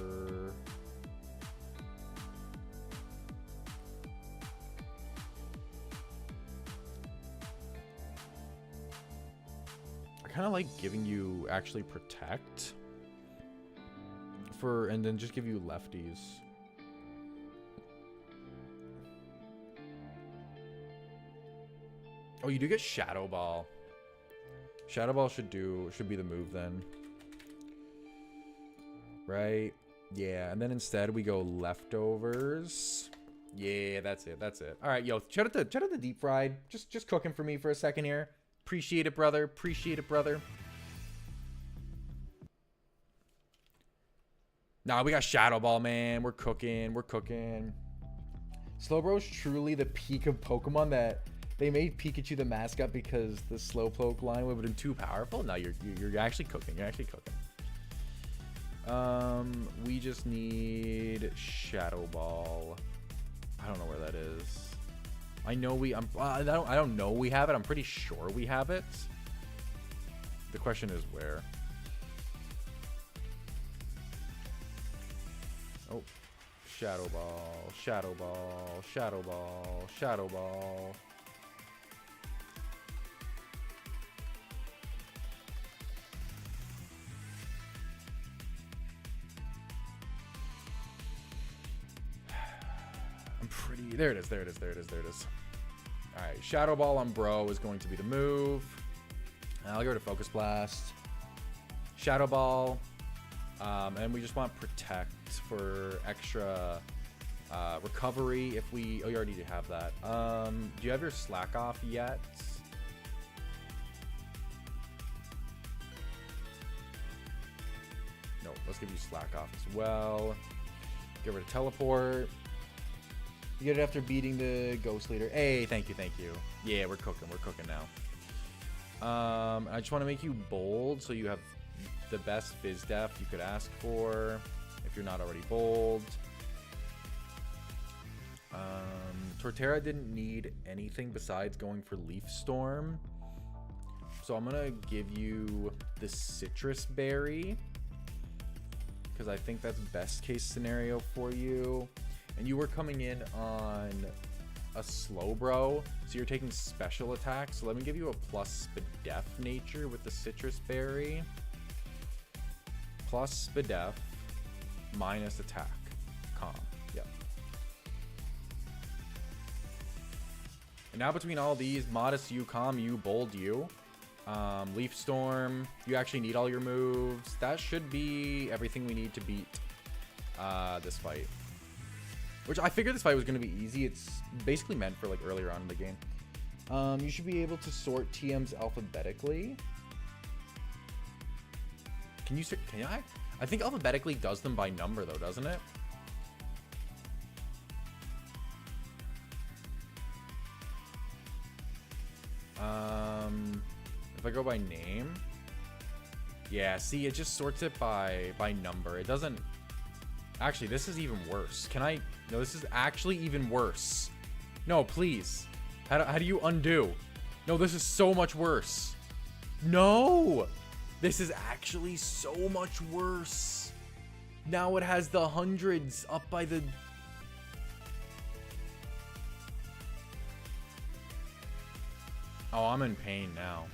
I kind of like giving you actually Protect and then just give you lefties. Oh, you do get Shadow Ball. Shadow Ball should be the move then. Right? Yeah, and then instead we go Leftovers. Yeah, that's it. That's it. All right, yo, shout out to Deep Fried. Just cooking for me for a second here. Appreciate it, brother. Appreciate it, brother. Nah, we got Shadow Ball, man. We're cooking. We're cooking. Slowbro's truly the peak of Pokemon that they made Pikachu the mascot because the Slowpoke line would have been too powerful. No, you're actually cooking. You're actually cooking. We just need Shadow Ball. I don't know where that is. I know I don't know we have it. I'm pretty sure we have it. The question is where. Oh, Shadow Ball, Shadow Ball, Shadow Ball, Shadow Ball. There it is, there it is, there it is, there it is. Alright, Shadow Ball on Bro is going to be the move. I'll go to Focus Blast. Shadow Ball. And we just want Protect for extra recovery if we... Oh, you already have that. Do you have your Slack Off yet? No, let's give you Slack Off as well. Get rid of Teleport. You get it after beating the Ghost Leader. Hey, thank you, thank you. Yeah, we're cooking now. I just want to make you bold so you have the best Fizz Def you could ask for if you're not already bold. Torterra didn't need anything besides going for Leaf Storm. So I'm going to give you the Citrus Berry because I think that's best case scenario for you. And you were coming in on a Slowbro, so you're taking special attacks. So let me give you a plus Spadef nature with the Citrus Berry. Plus Spadef, minus attack. Calm. Yep. And now between all these, Modest you, Calm you, Bold you, Leaf Storm, you actually need all your moves. That should be everything we need to beat this fight. Which I figured this fight was going to be easy. It's basically meant for like earlier on in the game. You should be able to sort TMs alphabetically. Can I? I think alphabetically does them by number though, doesn't it? If I go by name. Yeah, see, it just sorts it by number. It doesn't. Actually, this is even worse. Can I? No, this is actually even worse. No, please. How do you undo? No, this is so much worse. No! This is actually so much worse. Now it has the hundreds up by the... Oh, I'm in pain now.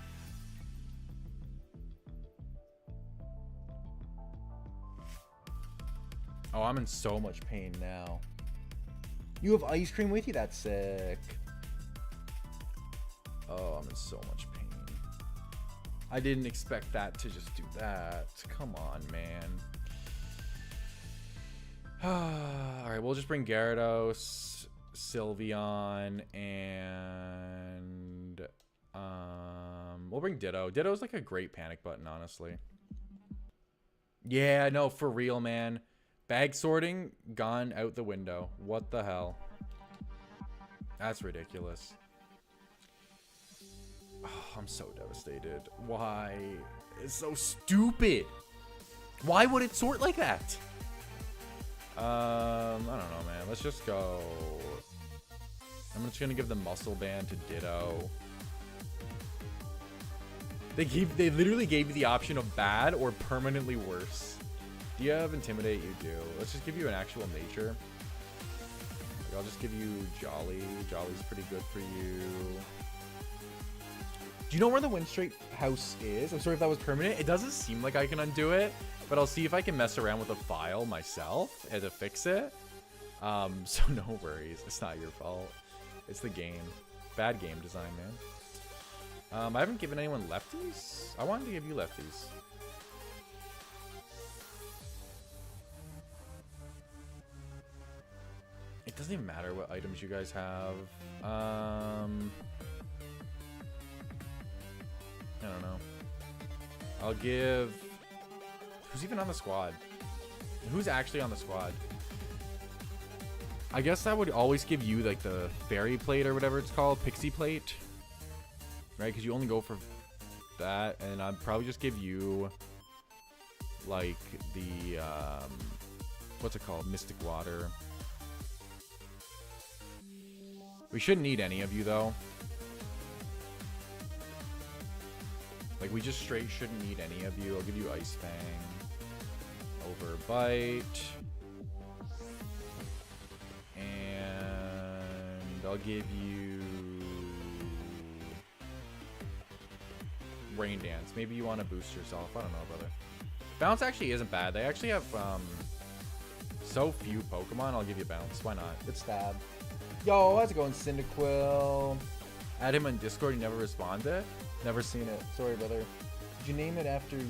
Oh, I'm in so much pain now. You have ice cream with you? That's sick. Oh, I'm in so much pain. I didn't expect that to just do that. Come on, man. Alright, we'll just bring Gyarados, Sylveon, and we'll bring Ditto. Ditto's like a great panic button, honestly. Yeah, no, for real, man. Bag sorting gone out the window. What the hell? That's ridiculous. Oh, I'm so devastated. Why? It's so stupid. Why would it sort like that? I don't know, man. Let's just go. I'm just gonna give the muscle band to Ditto. They literally gave you the option of bad or permanently worse. Do you have Intimidate? You do. Let's just give you an actual nature. I'll just give you Jolly. Jolly's pretty good for you. Do you know where the Wind Straight house is? I'm sorry if that was permanent. It doesn't seem like I can undo it, but I'll see if I can mess around with a file myself and to fix it. So no worries. It's not your fault. It's the game. Bad game design, man. I haven't given anyone lefties. I wanted to give you lefties. It doesn't even matter what items you guys have. I don't know. I'll give... Who's even on the squad? Who's actually on the squad? I guess I would always give you like the fairy plate or whatever it's called. Pixie plate. Right? Because you only go for that. And I'd probably just give you like the... what's it called? Mystic water. We shouldn't need any of you though. Like, we just straight shouldn't need any of you. I'll give you Ice Fang. Overbite. And I'll give you Rain Dance. Maybe you want to boost yourself. I don't know, brother. Bounce actually isn't bad. They actually have so few Pokemon. I'll give you Bounce. Why not? Good stab. Yo, how's it going, Cyndaquil? Add him on Discord. He never responded. Never seen it. Sorry, brother. Did you name it after you?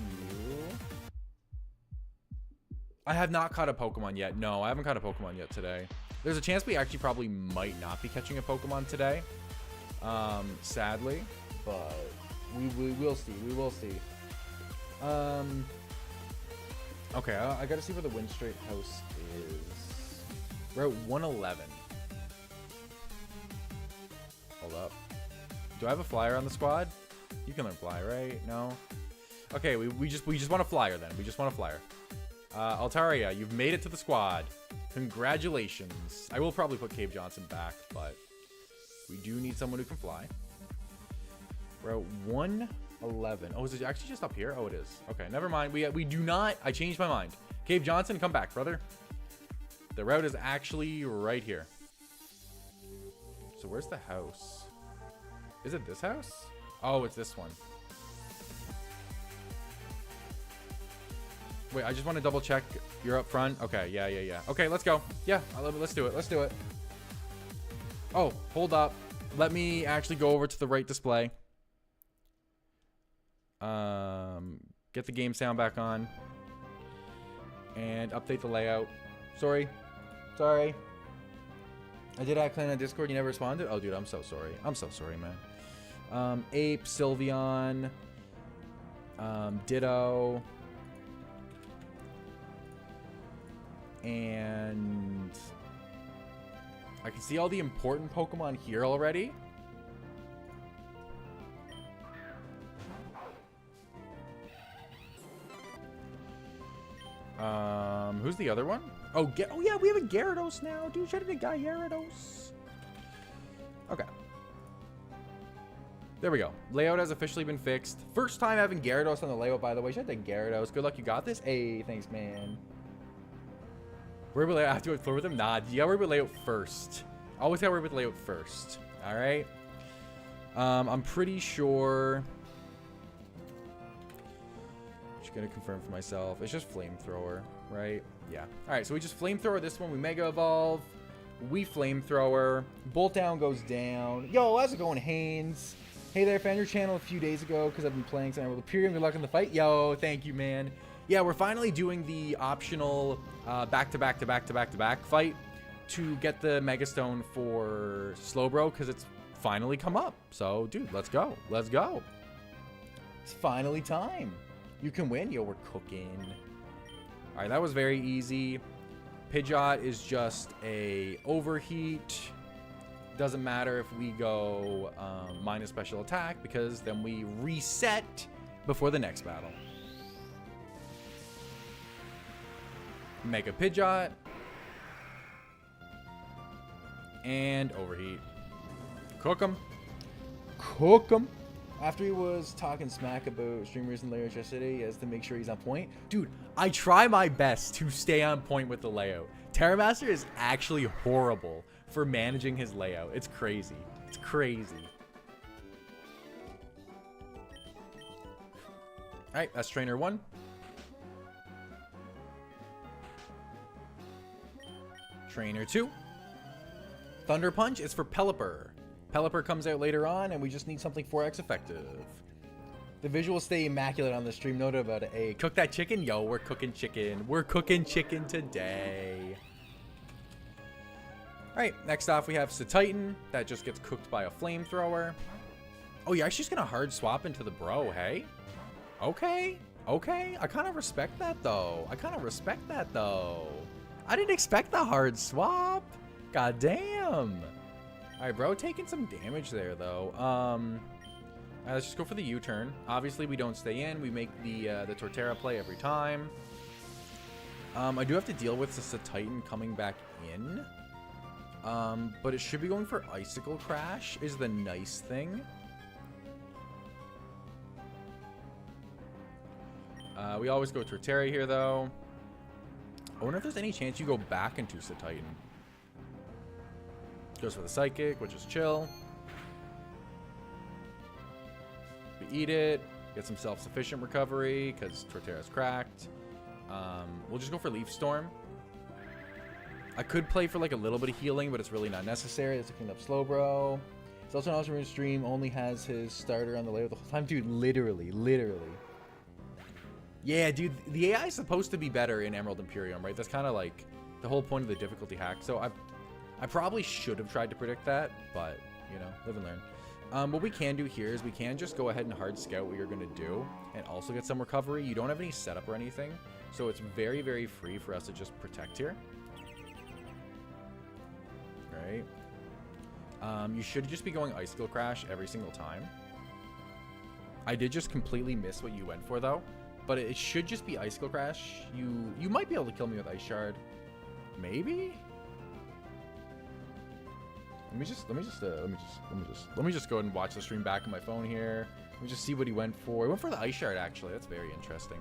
I have not caught a Pokemon yet. No, I haven't caught a Pokemon yet today. There's a chance we actually probably might not be catching a Pokemon today. Sadly. But we will see. We will see. Okay, I gotta see where the Wind Straight house is. We're at 111. Hold up. Do I have a flyer on the squad? You can learn fly, right? No? Okay, we just want a flyer then. We just want a flyer. Altaria, you've made it to the squad. Congratulations. I will probably put Cave Johnson back, but we do need someone who can fly. We're at 111. Oh, is it actually just up here? Oh, it is. Okay, never mind. We do not. I changed my mind. Cave Johnson, come back, brother. The route is actually right here. So where's the house? Is it this house? Oh, it's this one. Wait, I just want to double check. You're up front. Okay, yeah. Okay, let's go. Yeah, let's do it. Let's do it. Oh, hold up. Let me actually go over to the right display. Get the game sound back on. And update the layout. Sorry. I did add Clan on Discord. You never responded? Oh, dude, I'm so sorry. I'm so sorry, man. Ape, Sylveon, Ditto, and I can see all the important Pokemon here already. Who's the other one? Oh yeah, we have a Gyarados now, dude. Should have been Gyarados. Okay. There we go. Layout has officially been fixed. First time having Gyarados on the layout, by the way. Shout out to Gyarados. Good luck, you got this. Hey, thanks, man. Worry about layout after you explore with him? Nah, you gotta worry about layout first. Always gotta worry about layout first. Alright? I'm pretty sure... Just gonna confirm for myself. It's just Flamethrower, right? Yeah. Alright, so we just Flamethrower this one. We Mega Evolve. We Flamethrower. Bolt Down goes down. Yo, how's it going, Haynes? Hey there, found your channel a few days ago because I've been playing some Emerald Imperium. Good luck in the fight. Yo, thank you, man. Yeah, we're finally doing the optional back-to-back fight to get the Megastone for Slowbro because it's finally come up. So, dude, let's go. Let's go. It's finally time. You can win. Yo, we're cooking. All right, that was very easy. Pidgeot is just a overheat. Doesn't matter if we go minus special attack because then we reset before the next battle. Mega Pidgeot. And overheat. Cook him. Cook him. After he was talking smack about streamers and layouts yesterday, he has to make sure he's on point. Dude, I try my best to stay on point with the layout. Terramaster is actually horrible for managing his layout. It's crazy. It's crazy. Alright, that's trainer 1. Trainer 2. Thunder Punch is for Pelipper. Pelipper comes out later on, and we just need something 4x effective. The visuals stay immaculate on the stream. No doubt about it. Hey, cook that chicken? Yo, we're cooking chicken. We're cooking chicken today. Alright, next off we have Satitan. That just gets cooked by a flamethrower. Oh, you're actually just going to hard swap into the bro, hey? Okay. Okay. I kind of respect that, though. I didn't expect the hard swap. God damn. Alright, bro, taking some damage there, though. Let's just go for the U-turn. Obviously, we don't stay in. We make the Torterra play every time. I do have to deal with the Satitan coming back in. But it should be going for Icicle Crash is the nice thing. We always go Torterra here, though. I wonder if there's any chance you go back into Satitan. Goes for the Psychic, which is chill. We eat it. Get some self-sufficient recovery, because Torterra's cracked. We'll just go for Leaf Storm. I could play for like a little bit of healing, but it's really not necessary. It's a clean up Slowbro. It's also an awesome stream. Only has his starter on the layout the whole time. Dude, literally. Yeah, dude, the AI is supposed to be better in Emerald Imperium, right? That's kind of like the whole point of the difficulty hack. So I probably should have tried to predict that, but, you know, live and learn. What we can do here is we can just go ahead and hard scout what you're going to do and also get some recovery. You don't have any setup or anything, so it's very, very free for us to just protect here. Right? You should just be going Icicle Crash every single time. I did just completely miss what you went for, though. But it should just be Icicle Crash. You might be able to kill me with Ice Shard. Maybe? Let me just go ahead and watch the stream back on my phone here. Let me just see what he went for. He went for the Ice Shard, actually. That's very interesting.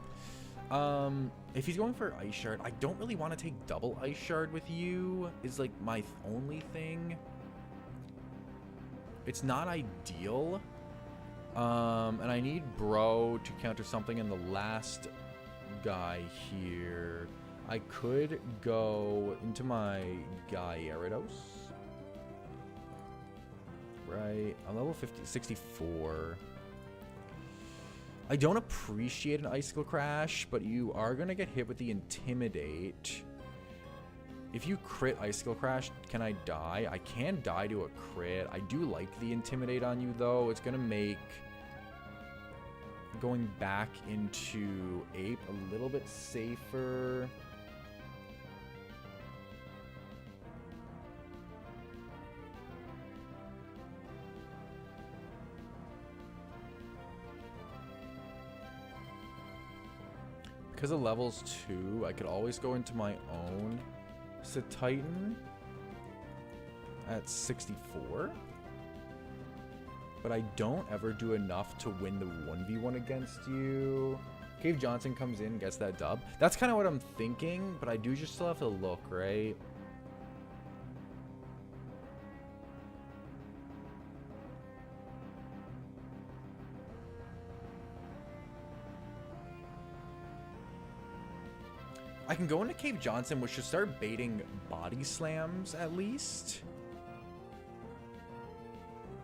If he's going for Ice Shard, I don't really want to take double Ice Shard with you. Is like my only thing. It's not ideal. And I need Bro to counter something in the last guy here. I could go into my Gyarados. Right, I'm level 64. I don't appreciate an Icicle Crash, but you are going to get hit with the Intimidate. If you crit Icicle Crash, can I die? I can die to a crit. I do like the Intimidate on you, though. It's going to make going back into Ape a little bit safer. Because of levels 2, I could always go into my own Satitan at 64. But I don't ever do enough to win the 1v1 against you. Cave Johnson comes in and gets that dub. That's kind of what I'm thinking, but I do just still have to look, right? I can go into Cave Johnson, which should start baiting body slams at least.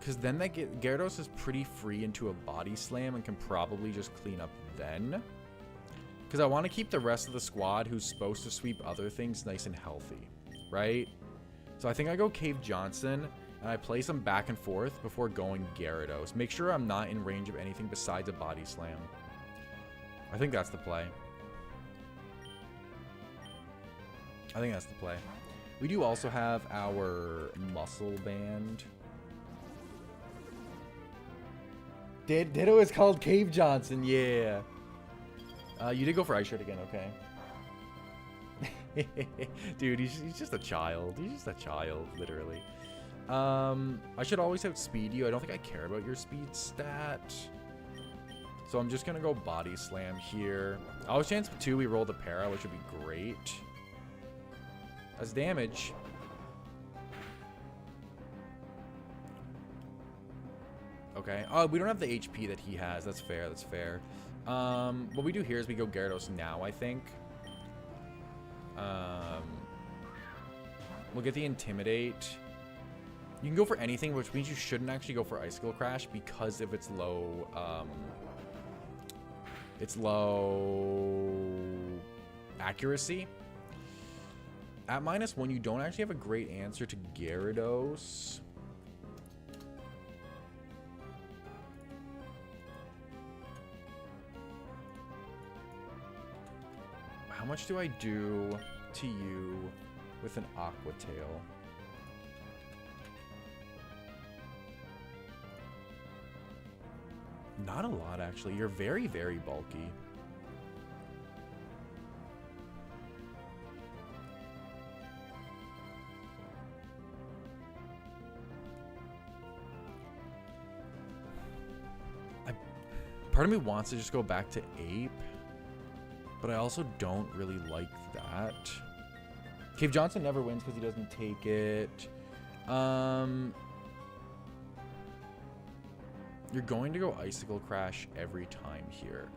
Because then that Gyarados is pretty free into a body slam and can probably just clean up then. Because I want to keep the rest of the squad who's supposed to sweep other things nice and healthy, right? So I think I go Cave Johnson, and I place them back and forth before going Gyarados. Make sure I'm not in range of anything besides a body slam. I think that's the play. I think that's the play. We do also have our Muscle Band. Ditto is called Cave Johnson, yeah. You did go for Ice Shard again, okay. Dude, he's just a child. He's just a child, literally. I should always outspeed you. I don't think I care about your speed stat. So I'm just going to go Body Slam here. Always chance 2, we roll the para, which would be great. That's damage. Okay. Oh, we don't have the HP that he has. That's fair. That's fair. What we do here is we go Gyarados now, I think. We'll get the Intimidate. You can go for anything, which means you shouldn't actually go for Icicle Crash because if it's low, accuracy. At -1, you don't actually have a great answer to Gyarados. How much do I do to you with an Aqua Tail? Not a lot, actually. You're very, very bulky. Part of me wants to just go back to Ape, but I also don't really like that. Cave Johnson never wins because he doesn't take it. You're going to go Icicle Crash every time here.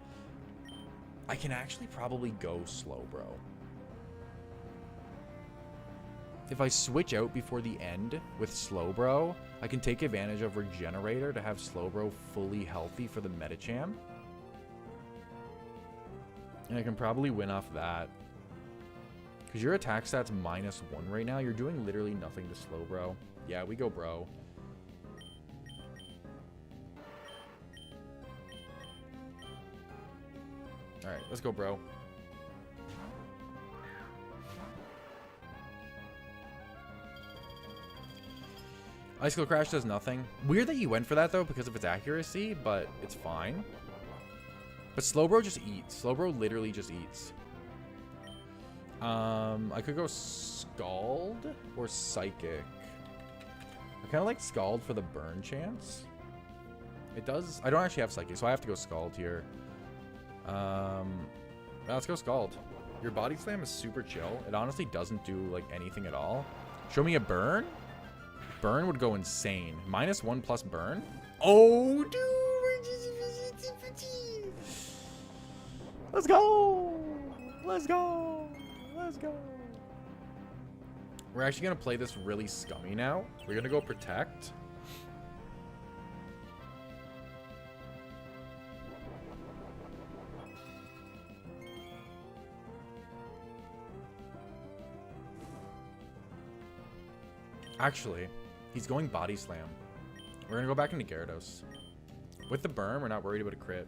I can actually probably go Slowbro. If I switch out before the end with Slowbro, I can take advantage of Regenerator to have Slowbro fully healthy for the Medicham. And I can probably win off that. Because your attack stat's -1 right now. You're doing literally nothing to Slowbro. Yeah, we go bro. Alright, let's go bro. Icicle Crash does nothing. Weird that you went for that, though, because of its accuracy, but it's fine. But Slowbro just eats. Slowbro literally just eats. I could go Scald or Psychic. I kind of like Scald for the burn chance. It does... I don't actually have Psychic, so I have to go Scald here. Let's go Scald. Your Body Slam is super chill. It honestly doesn't do, like, anything at all. Show me a burn? Burn would go insane. -1 plus burn? Oh, dude! Let's go! Let's go! Let's go! We're actually going to play this really scummy now. We're going to go Protect. Actually, he's going Body Slam. We're going to go back into Gyarados. With the burn, we're not worried about a crit.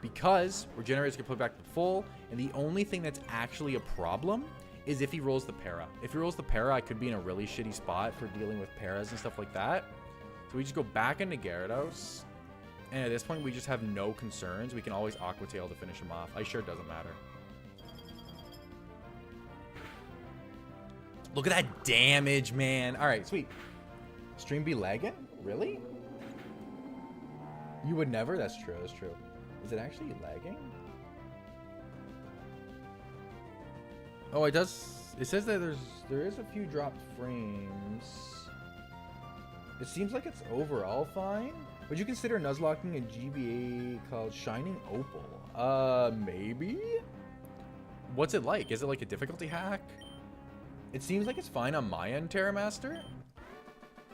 Because Regenerator's going to put back to full, and the only thing that's actually a problem is if he rolls the para. If he rolls the para, I could be in a really shitty spot for dealing with paras and stuff like that. So we just go back into Gyarados, and at this point, we just have no concerns. We can always Aqua Tail to finish him off. Ice Shard doesn't matter. Look at that damage, man. All right, sweet. Stream be lagging? Really? You would never? That's true. That's true. Is it actually lagging? Oh, it does. It says that there is a few dropped frames. It seems like it's overall fine. Would you consider Nuzlocking a GBA called Shining Opal? Maybe? What's it like? Is it like a difficulty hack? It seems like it's fine on my end, Terramaster.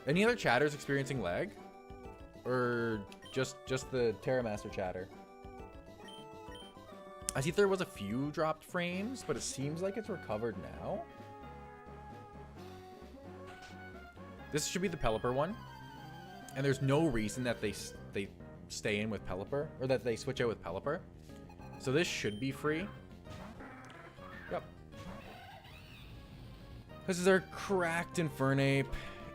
Any other chatters experiencing lag? Or just the Terramaster chatter? I see there was a few dropped frames, but it seems like it's recovered now. This should be the Pelipper one. And there's no reason that they stay in with Pelipper, or that they switch out with Pelipper. So this should be free. Yep. This is our cracked Infernape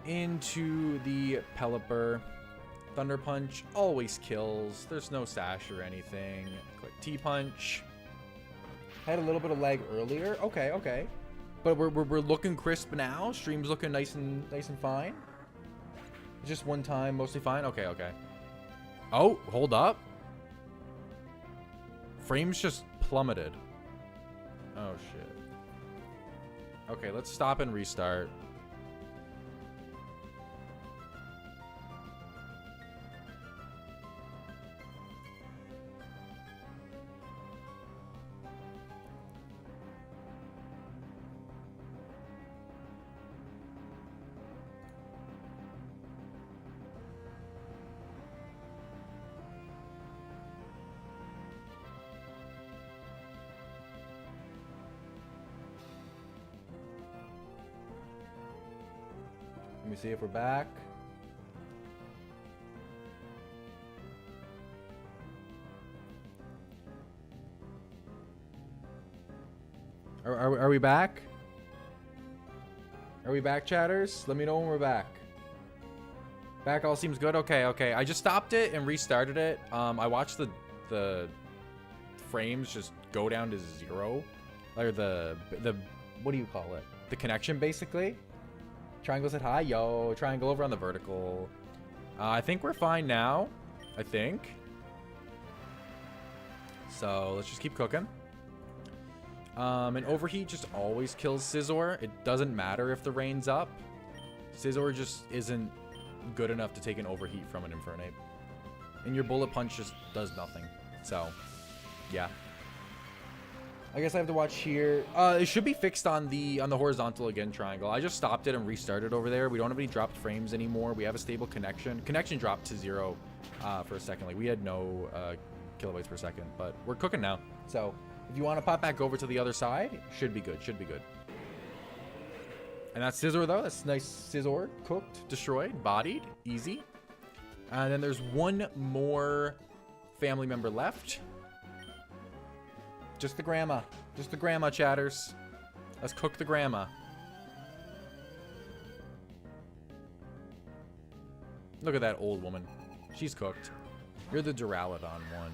into the Pelipper. Thunder Punch always kills. There's no sash or anything. Quick T-Punch. Had a little bit of lag earlier. Okay, okay. But we're looking crisp now. Stream's looking nice and fine. Just one time, mostly fine. Okay, okay. Oh, hold up. Frames just plummeted. Oh shit. Okay, let's stop and restart. Let me see if we're back. Are we back? Are we back, chatters? Let me know when we're back. Back all seems good. Okay, okay. I just stopped it and restarted it. I watched the frames just go down to 0, or the what do you call it? The connection, basically. Triangle said hi. Yo, triangle over on the vertical. I think we're fine now. I think. So let's just keep cooking. And Overheat just always kills Scizor. It doesn't matter if the rain's up. Scizor just isn't good enough to take an Overheat from an Infernape. And your Bullet Punch just does nothing. So, yeah. I guess I have to watch here. It should be fixed on the horizontal again triangle. I just stopped it and restarted over there. We don't have any dropped frames anymore. We have a stable connection. Connection dropped to 0 for a second. Like we had no kilobytes per second, but we're cooking now. So if you want to pop back over to the other side, should be good. Should be good. And that's Scizor though. That's nice Scizor. Cooked, destroyed, bodied, easy. And then there's one more family member left. Just the grandma. Just the grandma, chatters. Let's cook the grandma. Look at that old woman. She's cooked. You're the Duraludon one.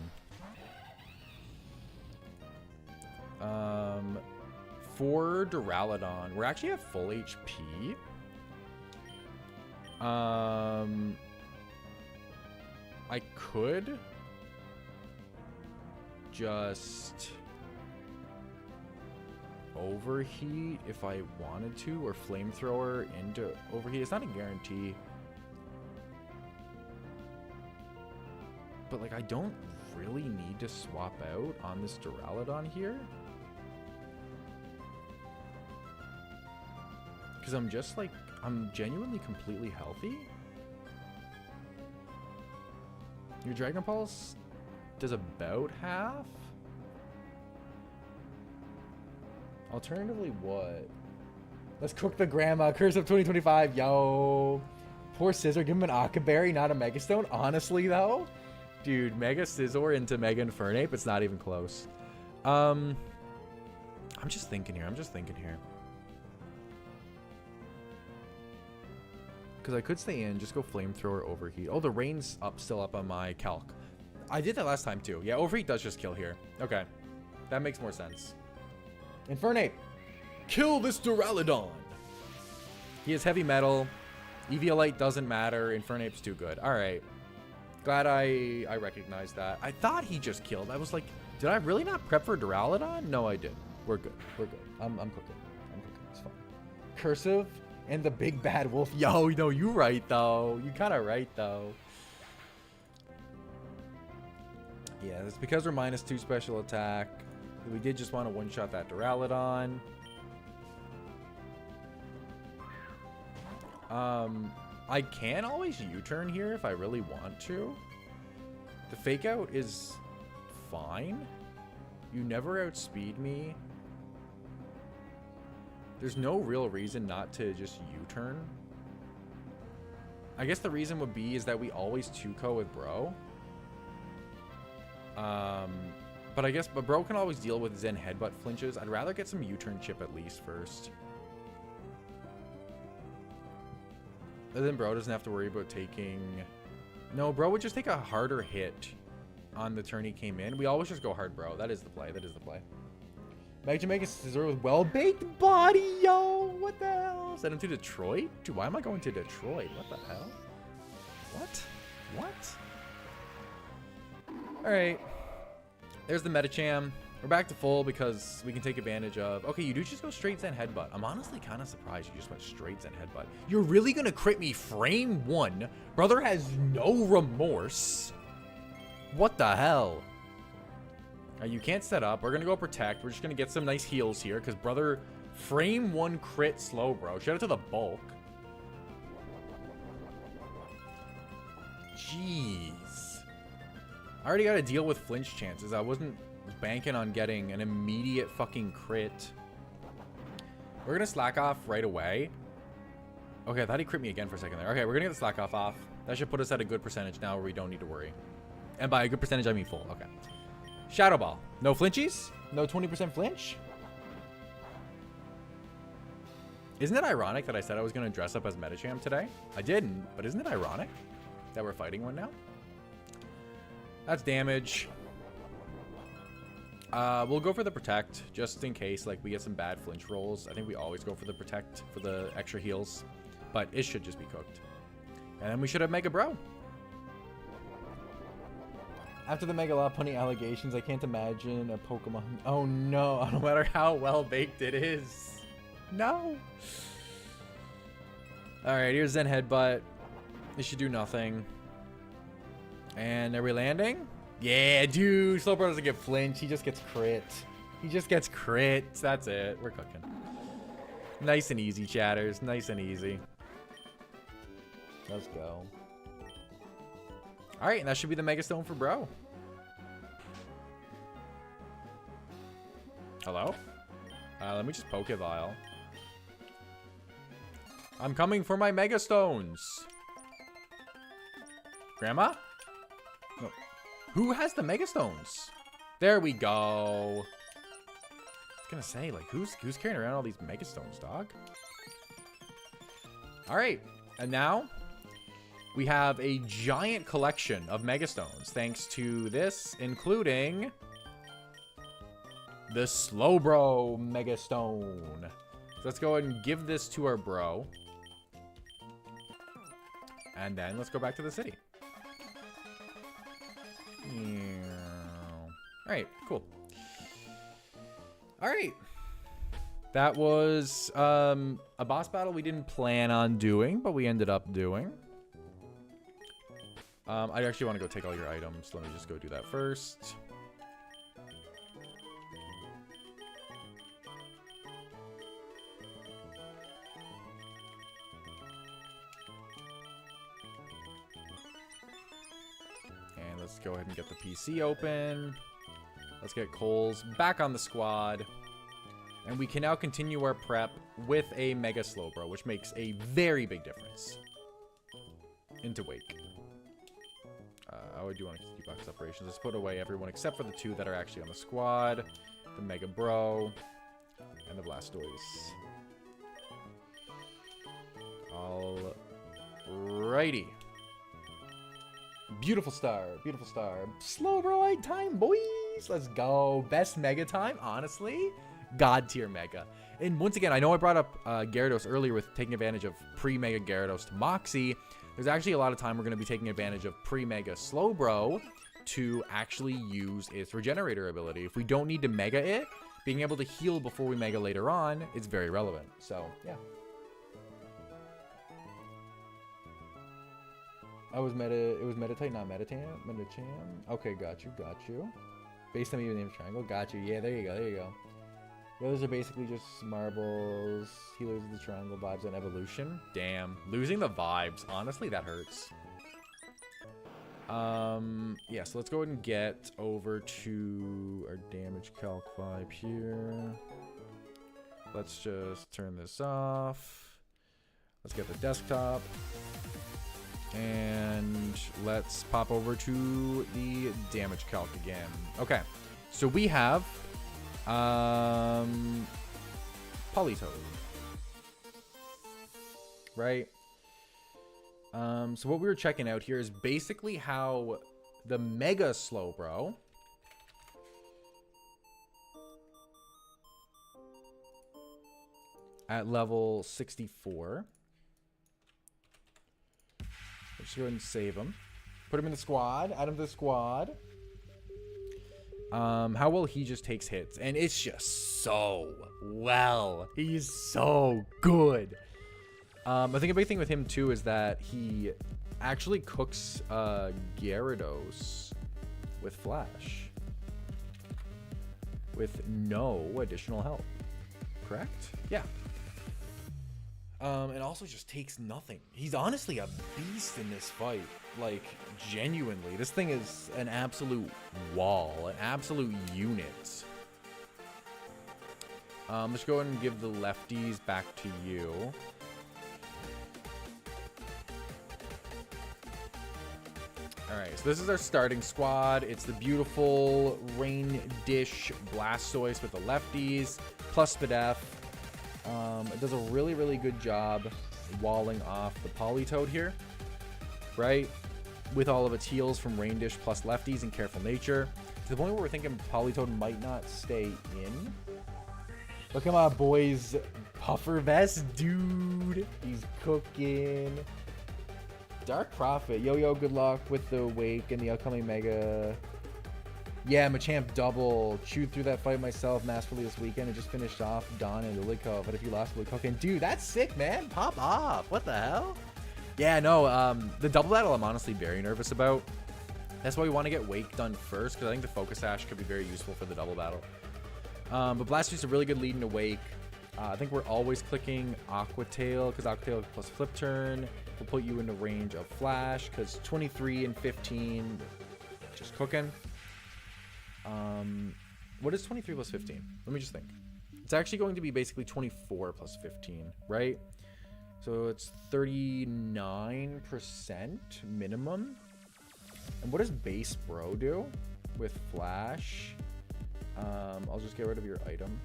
For Duraludon, we're actually at full HP. I could just Overheat if I wanted to, or Flamethrower into Overheat. It's not a guarantee, but like I don't really need to swap out on this Duraludon here, because I'm just like, I'm genuinely completely healthy. Your Dragon Pulse does about half. Alternatively, what? Let's cook the grandma. Curse of 2025. Yo. Poor Scizor. Give him an Akaberry, not a Megastone. Honestly, though. Dude, Mega Scizor into Mega Infernape. It's not even close. I'm just thinking here. Because I could stay in. Just go Flamethrower, Overheat. Oh, the rain's still up on my calc. I did that last time, too. Yeah, Overheat does just kill here. Okay. That makes more sense. Infernape, kill this Duraludon. He has heavy metal. Eviolite doesn't matter. Infernape's too good. All right. Glad I recognized that. I thought he just killed. I was like, did I really not prep for Duraludon? No, I did. We're good. We're good. I'm cooking. I'm cooking. It's fine. Cursive and the big bad wolf. Yo, no, you right though. You kind of right though. Yeah, it's because we're -2 special attack. We did just want to one-shot that Duraludon. I can always U-turn here if I really want to. The fake out is fine. You never outspeed me. There's no real reason not to just U-turn. I guess the reason would be is that we always 2-co with bro. But I guess bro can always deal with Zen headbutt flinches. I'd rather get some U-turn chip at least first. And then bro doesn't have to worry about taking... No, bro would just take a harder hit on the turn he came in. We always just go hard, bro. That is the play. That is the play. Mag Jamaica Scissor with well-baked body, yo! What the hell? Send him to Detroit? Dude, why am I going to Detroit? What the hell? What? What? Alright. There's the Metacham. We're back to full because we can take advantage of... Okay, you do just go straight Zen Headbutt. I'm honestly kind of surprised you just went straight Zen Headbutt. You're really going to crit me frame 1? Brother has no remorse. What the hell? You can't set up. We're going to go protect. We're just going to get some nice heals here because brother frame 1 crit slow, bro. Shout out to the bulk. Jeez. I already got to deal with flinch chances. I wasn't banking on getting an immediate fucking crit. We're going to slack off right away. Okay, I thought he crit me again for a second there. Okay, we're going to get the slack off. That should put us at a good percentage now where we don't need to worry. And by a good percentage, I mean full. Okay. Shadow Ball. No flinchies? No 20% flinch? Isn't it ironic that I said I was going to dress up as Metacham today? I didn't, but isn't it ironic that we're fighting one now? That's damage. We'll go for the protect just in case like we get some bad flinch rolls. I think we always go for the protect for the extra heals, but it should just be cooked. And then we should have Mega Bro. After the Mega Lopunny allegations, I can't imagine a Pokemon. Oh no, no matter how well baked it is. No. Alright, here's Zen Headbutt. This should do nothing. And are we landing? Yeah, dude. Slowbro doesn't get flinch. He just gets crit. He just gets crit. That's it. We're cooking. Nice and easy, chatters. Nice and easy. Let's go. Alright, and that should be the Mega Stone for bro. Hello? Let me just Pokevile. I'm coming for my Mega Stones. Grandma? No. Who has the Mega Stones? There we go. I was gonna say, like, who's carrying around all these Mega Stones, dog? Alright, and now we have a giant collection of Mega Stones, thanks to this, including the Slowbro Mega Stone. So let's go ahead and give this to our bro. And then let's go back to the city. Alright, cool. Alright. That was a boss battle we didn't plan on doing, but we ended up doing. I actually want to go take all your items. Let me just go do that first. And let's go ahead and get the PC open. Let's get Coles back on the squad. And we can now continue our prep with a Mega Slowbro, which makes a very big difference into Wake. I do want to keep box operations. Let's put away everyone except for the 2 that are actually on the squad. The Mega Bro and the Blastoise. Alrighty. Beautiful star. Beautiful star. Slowbro time, boys. Let's go. Best Mega time, honestly. God tier Mega. And once again, I know I brought up Gyarados earlier with taking advantage of pre-Mega Gyarados to Moxie. There's actually a lot of time we're going to be taking advantage of pre-Mega Slowbro to actually use its Regenerator ability. If we don't need to Mega it, being able to heal before we Mega later on is very relevant. So, yeah. It was Meditate, not Metacham. Okay, got you. Based on your name triangle, got you. Yeah, there you go. The others are basically just marbles, healers of the triangle, vibes, and evolution. Damn. Losing the vibes. Honestly, that hurts. Yeah, so let's go ahead and get over to our damage calc vibe here. Let's just turn this off. Let's get the desktop. And let's pop over to the damage calc again. Okay, so we have Politoed, right? So what we were checking out here is basically how the Mega Slowbro at level 64. Let's go ahead and save him. Put him in the squad. Add him to the squad. How well he just takes hits. And it's just so well. He's so good. I think a big thing with him too is that he actually cooks Gyarados with Flash. With no additional help. Correct? Yeah. And also just takes nothing. He's honestly a beast in this fight. Like, genuinely. This thing is an absolute wall. An absolute unit. Let's go ahead and give the lefties back to you. Alright, so this is our starting squad. It's the beautiful Rain Dish Blastoise with the lefties. Plus Spadef. It does a really, really good job walling off the Politoed here, right? With all of its heals from Rain Dish plus lefties and Careful Nature. To the point where we're thinking Politoed might not stay in. Look at my boy's puffer vest, dude. He's cooking. Dark Prophet. Yo, good luck with the Wake and the upcoming Mega. Yeah, Machamp double. Chewed through that fight myself masterfully this weekend and just finished off Dawn and Liliko. But if you lost Liliko, and dude, that's sick, man. Pop off. What the hell? Yeah, no, the double battle I'm honestly very nervous about. That's why we want to get Wake done first, because I think the Focus Sash could be very useful for the double battle. But Blastoise is a really good lead into Wake. I think we're always clicking Aqua Tail, because Aqua Tail plus Flip Turn will put you into range of Flash, because 23 and 15, just cooking. What is 23 plus 15? Let me just think. It's actually going to be basically 24 plus 15, right? So it's 39% minimum. And what does Base Bro do with Flash? I'll just get rid of your item.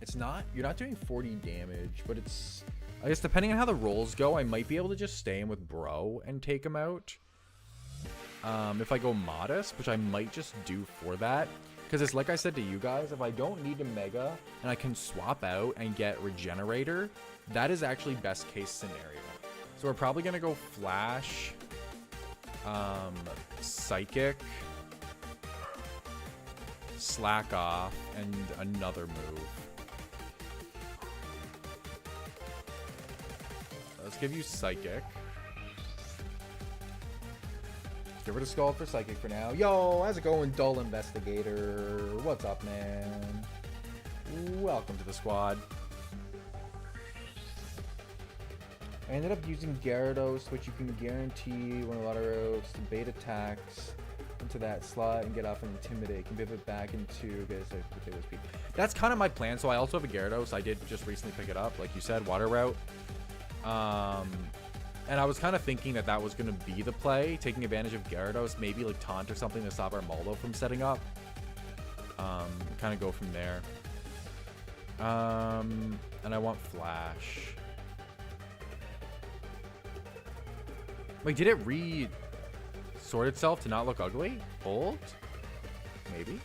It's not, you're not doing 40 damage, but it's, I guess depending on how the rolls go, I might be able to just stay in with Bro and take him out. If I go modest, which I might just do for that, because it's like I said to you guys, if I don't need a Mega and I can swap out and get Regenerator, that is actually best case scenario. So we're probably gonna go Flash, Psychic, Slack Off, and another move. Let's give you Psychic. Get rid of Skull for Psychic for now. Yo, how's it going, Dull Investigator? What's up, man? Welcome to the squad. I ended up using Gyarados, which you can guarantee when a lot of routes to bait attacks into that slot and get off and Intimidate. Can pivot back into potato speed. That's kind of my plan. So I also have a Gyarados. I did just recently pick it up, like you said, Water Route. And I was kind of thinking that that was going to be the play, taking advantage of Gyarados, maybe like Taunt or something to stop Armaldo from setting up. Kind of go from there. And I want Flash. Wait, did it re-sort itself to not look ugly? Bold? Maybe.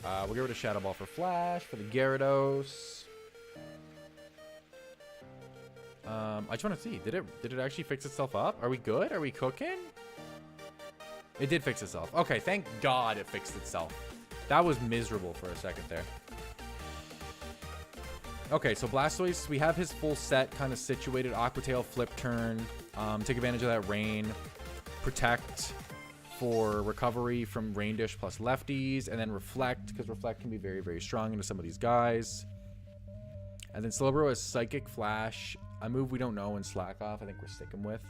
We'll get rid of Shadow Ball for Flash, for the Gyarados. I just want to see, did it actually fix itself up? Are we good? Are we cooking? It did fix itself. Okay, thank God it fixed itself. That was miserable for a second there. Okay, so Blastoise, we have his full set kind of situated. Aqua Tail, Flip Turn, take advantage of that rain, Protect, for recovery from rain dish plus lefties, and then reflect, because reflect can be very, very strong into some of these guys. And then Slowbro has Psychic Flash, a move we don't know, and Slack Off I think we're sticking with.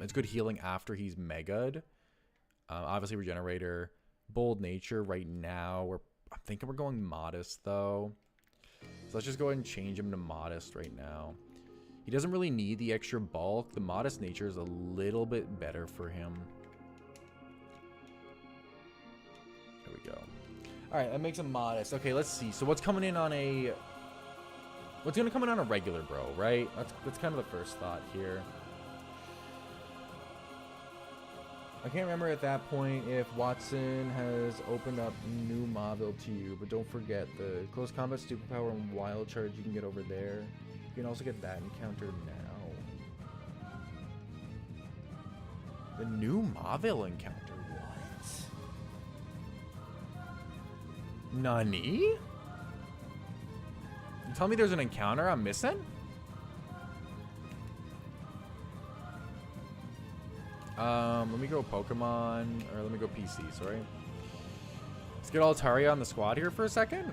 It's good healing after he's Mega'd. Obviously Regenerator. Bold Nature right now. I'm thinking we're going Modest though. So let's just go ahead and change him to Modest right now. He doesn't really need the extra bulk. The Modest Nature is a little bit better for him. There we go. Alright, that makes him Modest. Okay, let's see. So what's coming in on a... What's going to come in on a regular bro, right? That's kind of the first thought here. I can't remember at that point if Watson has opened up New Mauville to you, but don't forget the close combat superpower and wild charge you can get over there. You can also get that encounter now. The New Mauville encounter, what? Nani? You tell me there's an encounter I'm missing? Let me go Pokemon, or let me go PC, sorry. Let's get Altaria on the squad here for a second.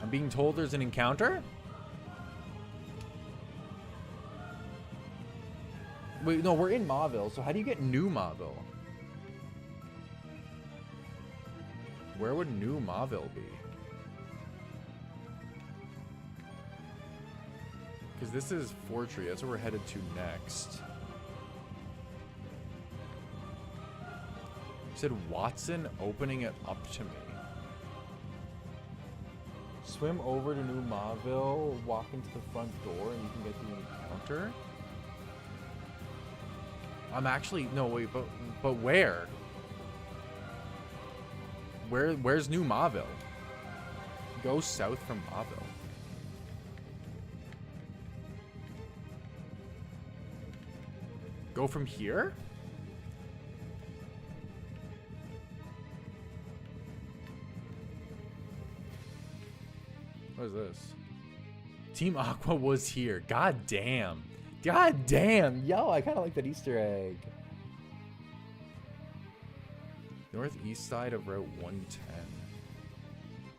I'm being told there's an encounter. Wait, no, we're in Mauville, so how do you get New Mauville? Where would New Mauville be? Because this is Fortree, that's where we're headed to next. Said Watson opening it up to me. Swim over to New Mauville, walk into the front door, and you can get the encounter. I'm actually no wait, but where? Where's New Mauville? Go south from Mauville. Go from here? What is this? Team Aqua was here. God damn. God damn. Yo, I kind of like that Easter egg. Northeast side of Route 110.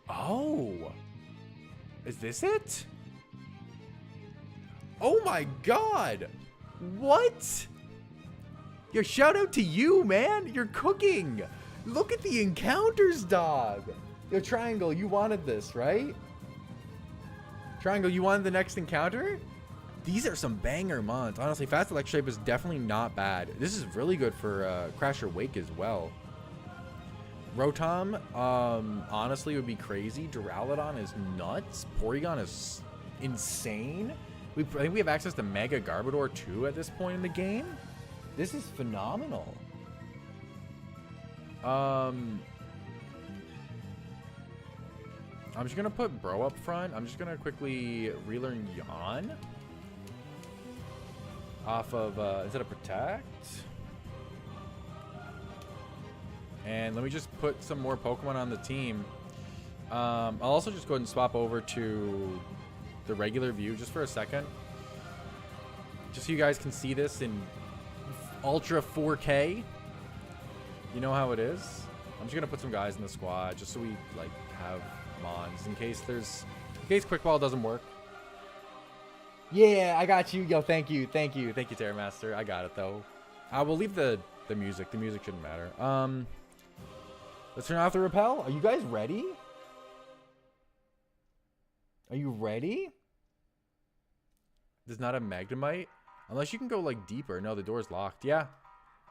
Oh. Is this it? Oh my god. What? Yo, shout out to you, man. You're cooking. Look at the encounters, dog. Yo, Triangle, you wanted this, right? Triangle, you wanted the next encounter? These are some banger mons. Honestly, Fast Electric Shape is definitely not bad. This is really good for Crasher Wake as well. Rotom, honestly, would be crazy. Duraludon is nuts. Porygon is insane. I think we have access to Mega Garbodor too at this point in the game. This is phenomenal. I'm just gonna put Bro up front. I'm just gonna quickly relearn Yawn off of instead of Protect. And let me just put some more Pokemon on the team. I'll also just go ahead and swap over to the regular view just for a second, just so you guys can see this in Ultra 4K. You know how it is. I'm just gonna put some guys in the squad just so we like have mons in case Quick Ball doesn't work. Yeah, I got you. Yo, thank you, Terramaster. I got it though. We'll leave the music. The music shouldn't matter. Let's turn off the repel. Are you guys ready? Are you ready? There's not a Magnemite unless you can go like deeper. No, the door's locked. Yeah.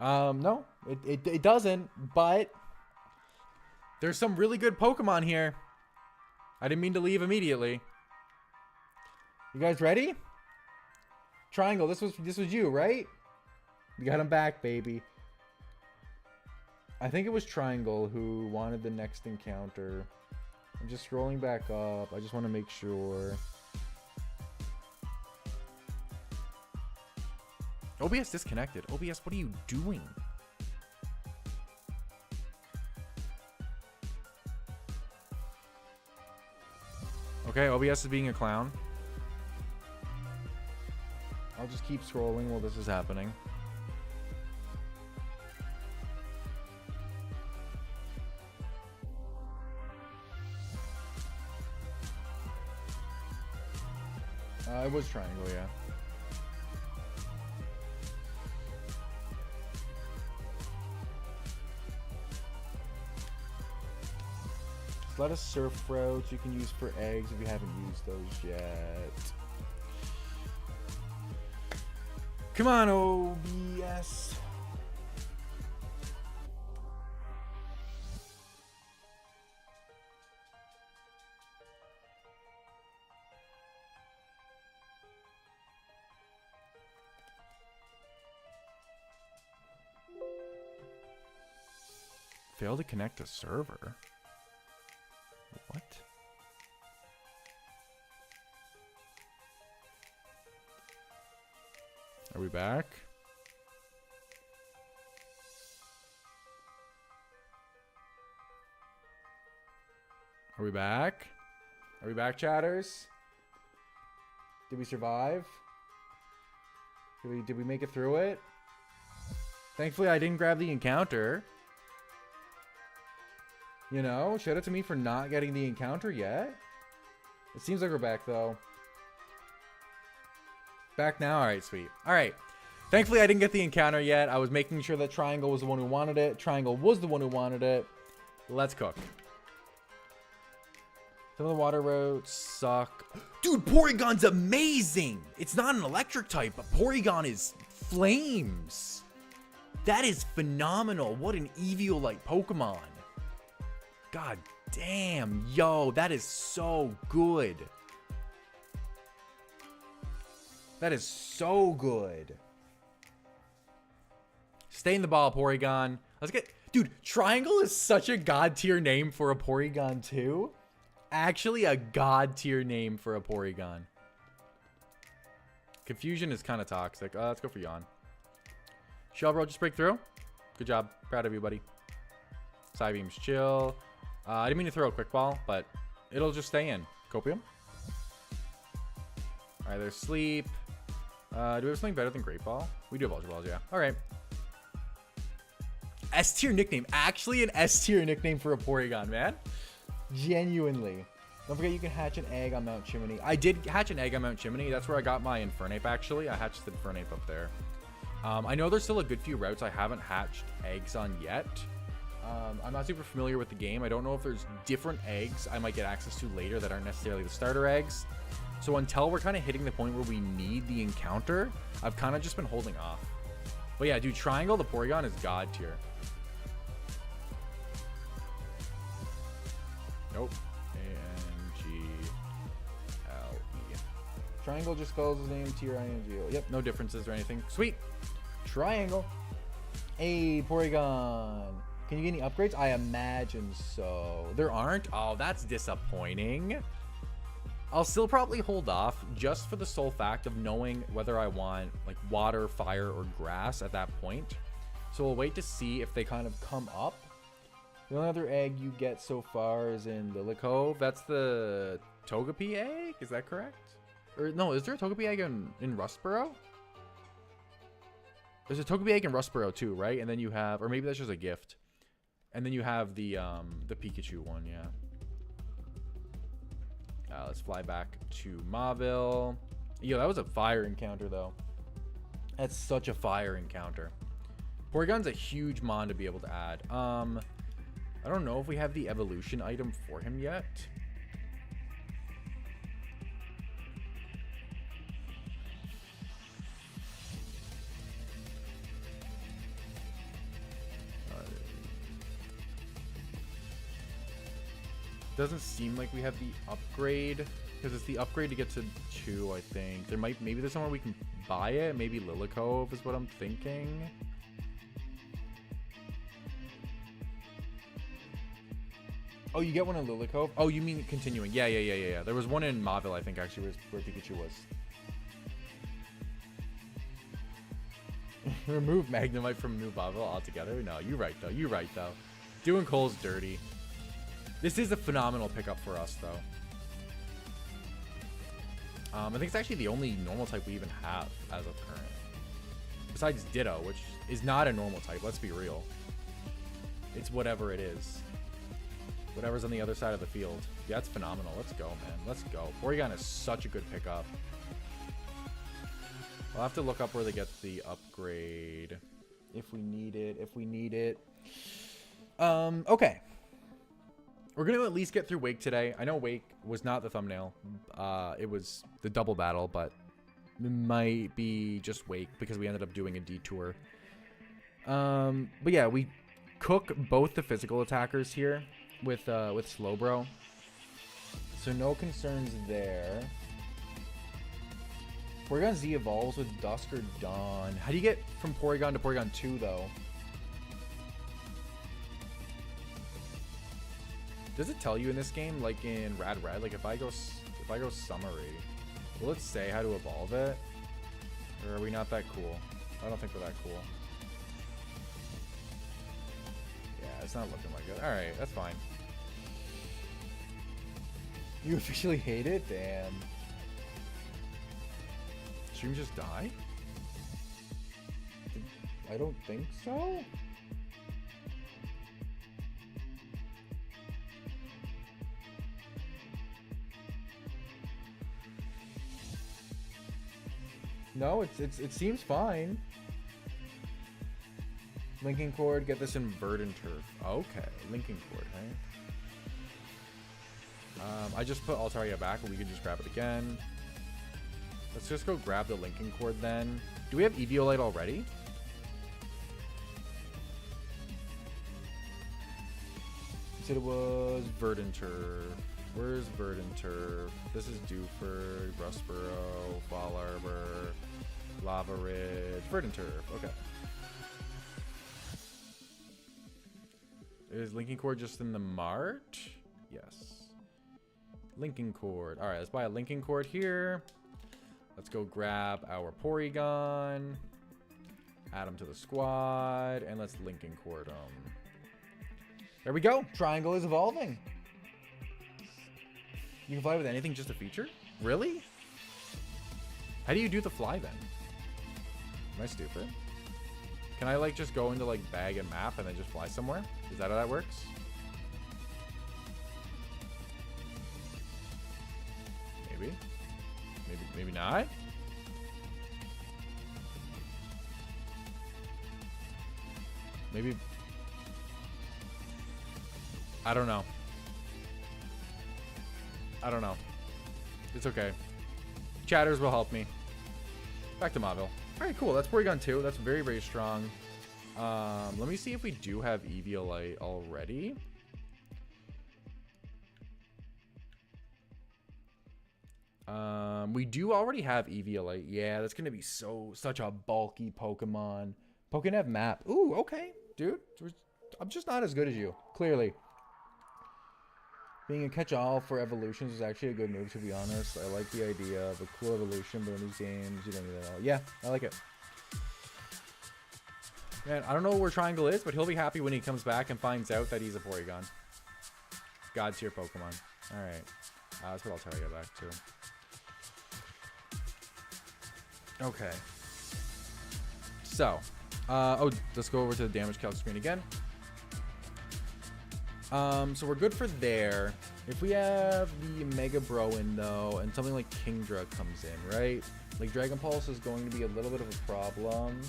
No, it doesn't. But there's some really good Pokemon here. I didn't mean to leave immediately. You guys ready? Triangle, this was you, right? We got him back, baby. I think it was Triangle who wanted the next encounter. I'm just scrolling back up. I just want to make sure. OBS disconnected. OBS, what are you doing? Okay, OBS is being a clown. I'll just keep scrolling while this is happening. It was triangle, yeah. Just let us surf routes you can use for eggs if you haven't used those yet. Come on, OBS. Failed to connect a server. What? Are we back? Are we back? Are we back, chatters? Did we survive? Did we make it through it? Thankfully, I didn't grab the encounter. You know, shout out to me for not getting the encounter yet. It seems like we're back, though. Back now? Alright, sweet. Alright. Thankfully, I didn't get the encounter yet. I was making sure that Triangle was the one who wanted it. Triangle was the one who wanted it. Let's cook. Some of the water routes suck. Dude, Porygon's amazing! It's not an electric type, but Porygon is flames. That is phenomenal. What an Eevee-like Pokemon. God damn, yo, that is so good. That is so good. Stay in the ball, Porygon. Let's get... Dude, Triangle is such a god tier name for a Porygon too. Actually, a god tier name for a Porygon. Confusion is kind of toxic. Let's go for Yawn. Shelbro, just break through. Good job. Proud of you, buddy. Psybeam's chill. I didn't mean to throw a quick ball, but it'll just stay in. Copium. Alright, there's Sleep. Do we have something better than Great Ball? We do have Ultra Balls, yeah. Alright. S tier nickname. Actually, an S tier nickname for a Porygon, man. Genuinely. Don't forget you can hatch an egg on Mount Chimney. I did hatch an egg on Mount Chimney. That's where I got my Infernape, actually. I hatched the Infernape up there. I know there's still a good few routes I haven't hatched eggs on yet. I'm not super familiar with the game. I don't know if there's different eggs I might get access to later that aren't necessarily the starter eggs. So until we're kind of hitting the point where we need the encounter, I've kind of just been holding off. But yeah, dude, Triangle, the Porygon is god tier. Nope. A-N-G-L-E. Triangle just spells his name T-R-I-N-G-O. Yep, no differences or anything. Sweet. Triangle. Hey, Porygon. Can you get any upgrades? I imagine so. There aren't? Oh, that's disappointing. I'll still probably hold off just for the sole fact of knowing whether I want like water, fire, or grass at that point. So we'll wait to see if they kind of come up. The only other egg you get so far is in Lilycove. That's the Togepi egg? Is that correct? Or no, is there a Togepi egg in Rustboro? There's a Togepi egg in Rustboro too, right? And then you have, or maybe that's just a gift. And then you have the Pikachu one, yeah. Let's fly back to Mauville. Yo, that was a fire encounter, though. That's such a fire encounter. Porygon's a huge mon to be able to add. I don't know if we have the evolution item for him yet. Doesn't seem like we have the upgrade because it's the upgrade to get to 2, I think. Maybe there's somewhere we can buy it. Maybe Lilycove is what I'm thinking. Oh, you get one in Lilycove? Oh, you mean continuing? Yeah. There was one in Mauville, I think, actually, where Pikachu was. Remove Magnemite from New Mauville altogether? No, you're right though. Doing Cole's dirty. This is a phenomenal pickup for us, though. I think it's actually the only normal type we even have as of current. Besides Ditto, which is not a normal type, let's be real. It's whatever it is. Whatever's on the other side of the field. Yeah, that's phenomenal. Let's go, man. Let's go. Porygon is such a good pickup. I'll have to look up where they get the upgrade. If we need it. Okay. We're going to at least get through Wake today. I know Wake was not the thumbnail. It was the double battle, but it might be just Wake because we ended up doing a detour. But yeah, we cook both the physical attackers here with Slowbro. So no concerns there. Porygon Z evolves with Dusk or Dawn. How do you get from Porygon to Porygon 2 though? Does it tell you in this game, like in Rad Red, like if I go summary, will it say how to evolve it? Or are we not that cool? I don't think we're that cool. Yeah, it's not looking like it. Alright, that's fine. You officially hate it? Damn. Stream just die? I don't think so. No, it seems fine. Linking Cord, get this in Verdant Turf. Okay, Linking Cord, right? I just put Altaria back, but we can just grab it again. Let's just go grab the Linking Cord then. Do we have Eviolite already? You said it was Verdant Turf. Where's Verdant Turf? This is Dewford, Rustboro, Fall Arbor, Lava Ridge, Verdant Turf. Okay. Is Linking Cord just in the mart? Yes. Linking Cord. Alright, let's buy a Linking Cord here. Let's go grab our Porygon. Add him to the squad. And let's Linking Cord him. There we go. Triangle is evolving. You can fly with anything, just a feature? Really? How do you do the fly then? Am I stupid? Can I like just go into like bag and map and then just fly somewhere? Is that how that works? Maybe. Maybe not? Maybe. I don't know. I don't know. It's okay. Chatters will help me. Back to Mauville. Alright, cool. That's Porygon 2. That's very, very strong. Let me see if we do have Eviolite already. We do already have Eviolite. Yeah, that's going to be such a bulky Pokemon. Pokénev map. Ooh, okay. Dude, I'm just not as good as you. Clearly. Being a catch-all for evolutions is actually a good move, to be honest. I like the idea of a cool evolution, but in these games, you don't need it all. Yeah, I like it. Man, I don't know where Triangle is, but he'll be happy when he comes back and finds out that he's a Porygon. God tier Pokemon. Alright. That's what I'll tell you back too. Okay. So. Let's go over to the damage calc screen again. So we're good for there. If we have the Mega Bro in though, and something like Kingdra comes in, right? Like Dragon Pulse is going to be a little bit of a problem.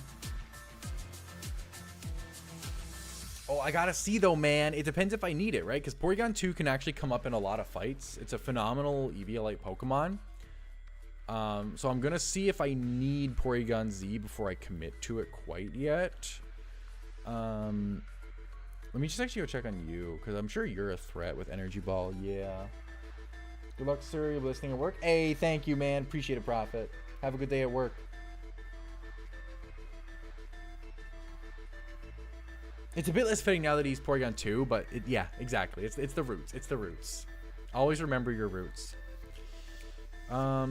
Oh, I gotta see though, man. It depends if I need it, right? Because Porygon 2 can actually come up in a lot of fights. It's a phenomenal Eviolite Pokemon. So I'm gonna see if I need Porygon Z before I commit to it quite yet. Let me just actually go check on you, because I'm sure you're a threat with Energy Ball. Yeah. Good luck, sir. You're listening at work. Hey, thank you, man. Appreciate it, Prophet. Have a good day at work. It's a bit less fitting now that he's Porygon 2, but yeah, exactly. It's the roots. It's the roots. Always remember your roots. So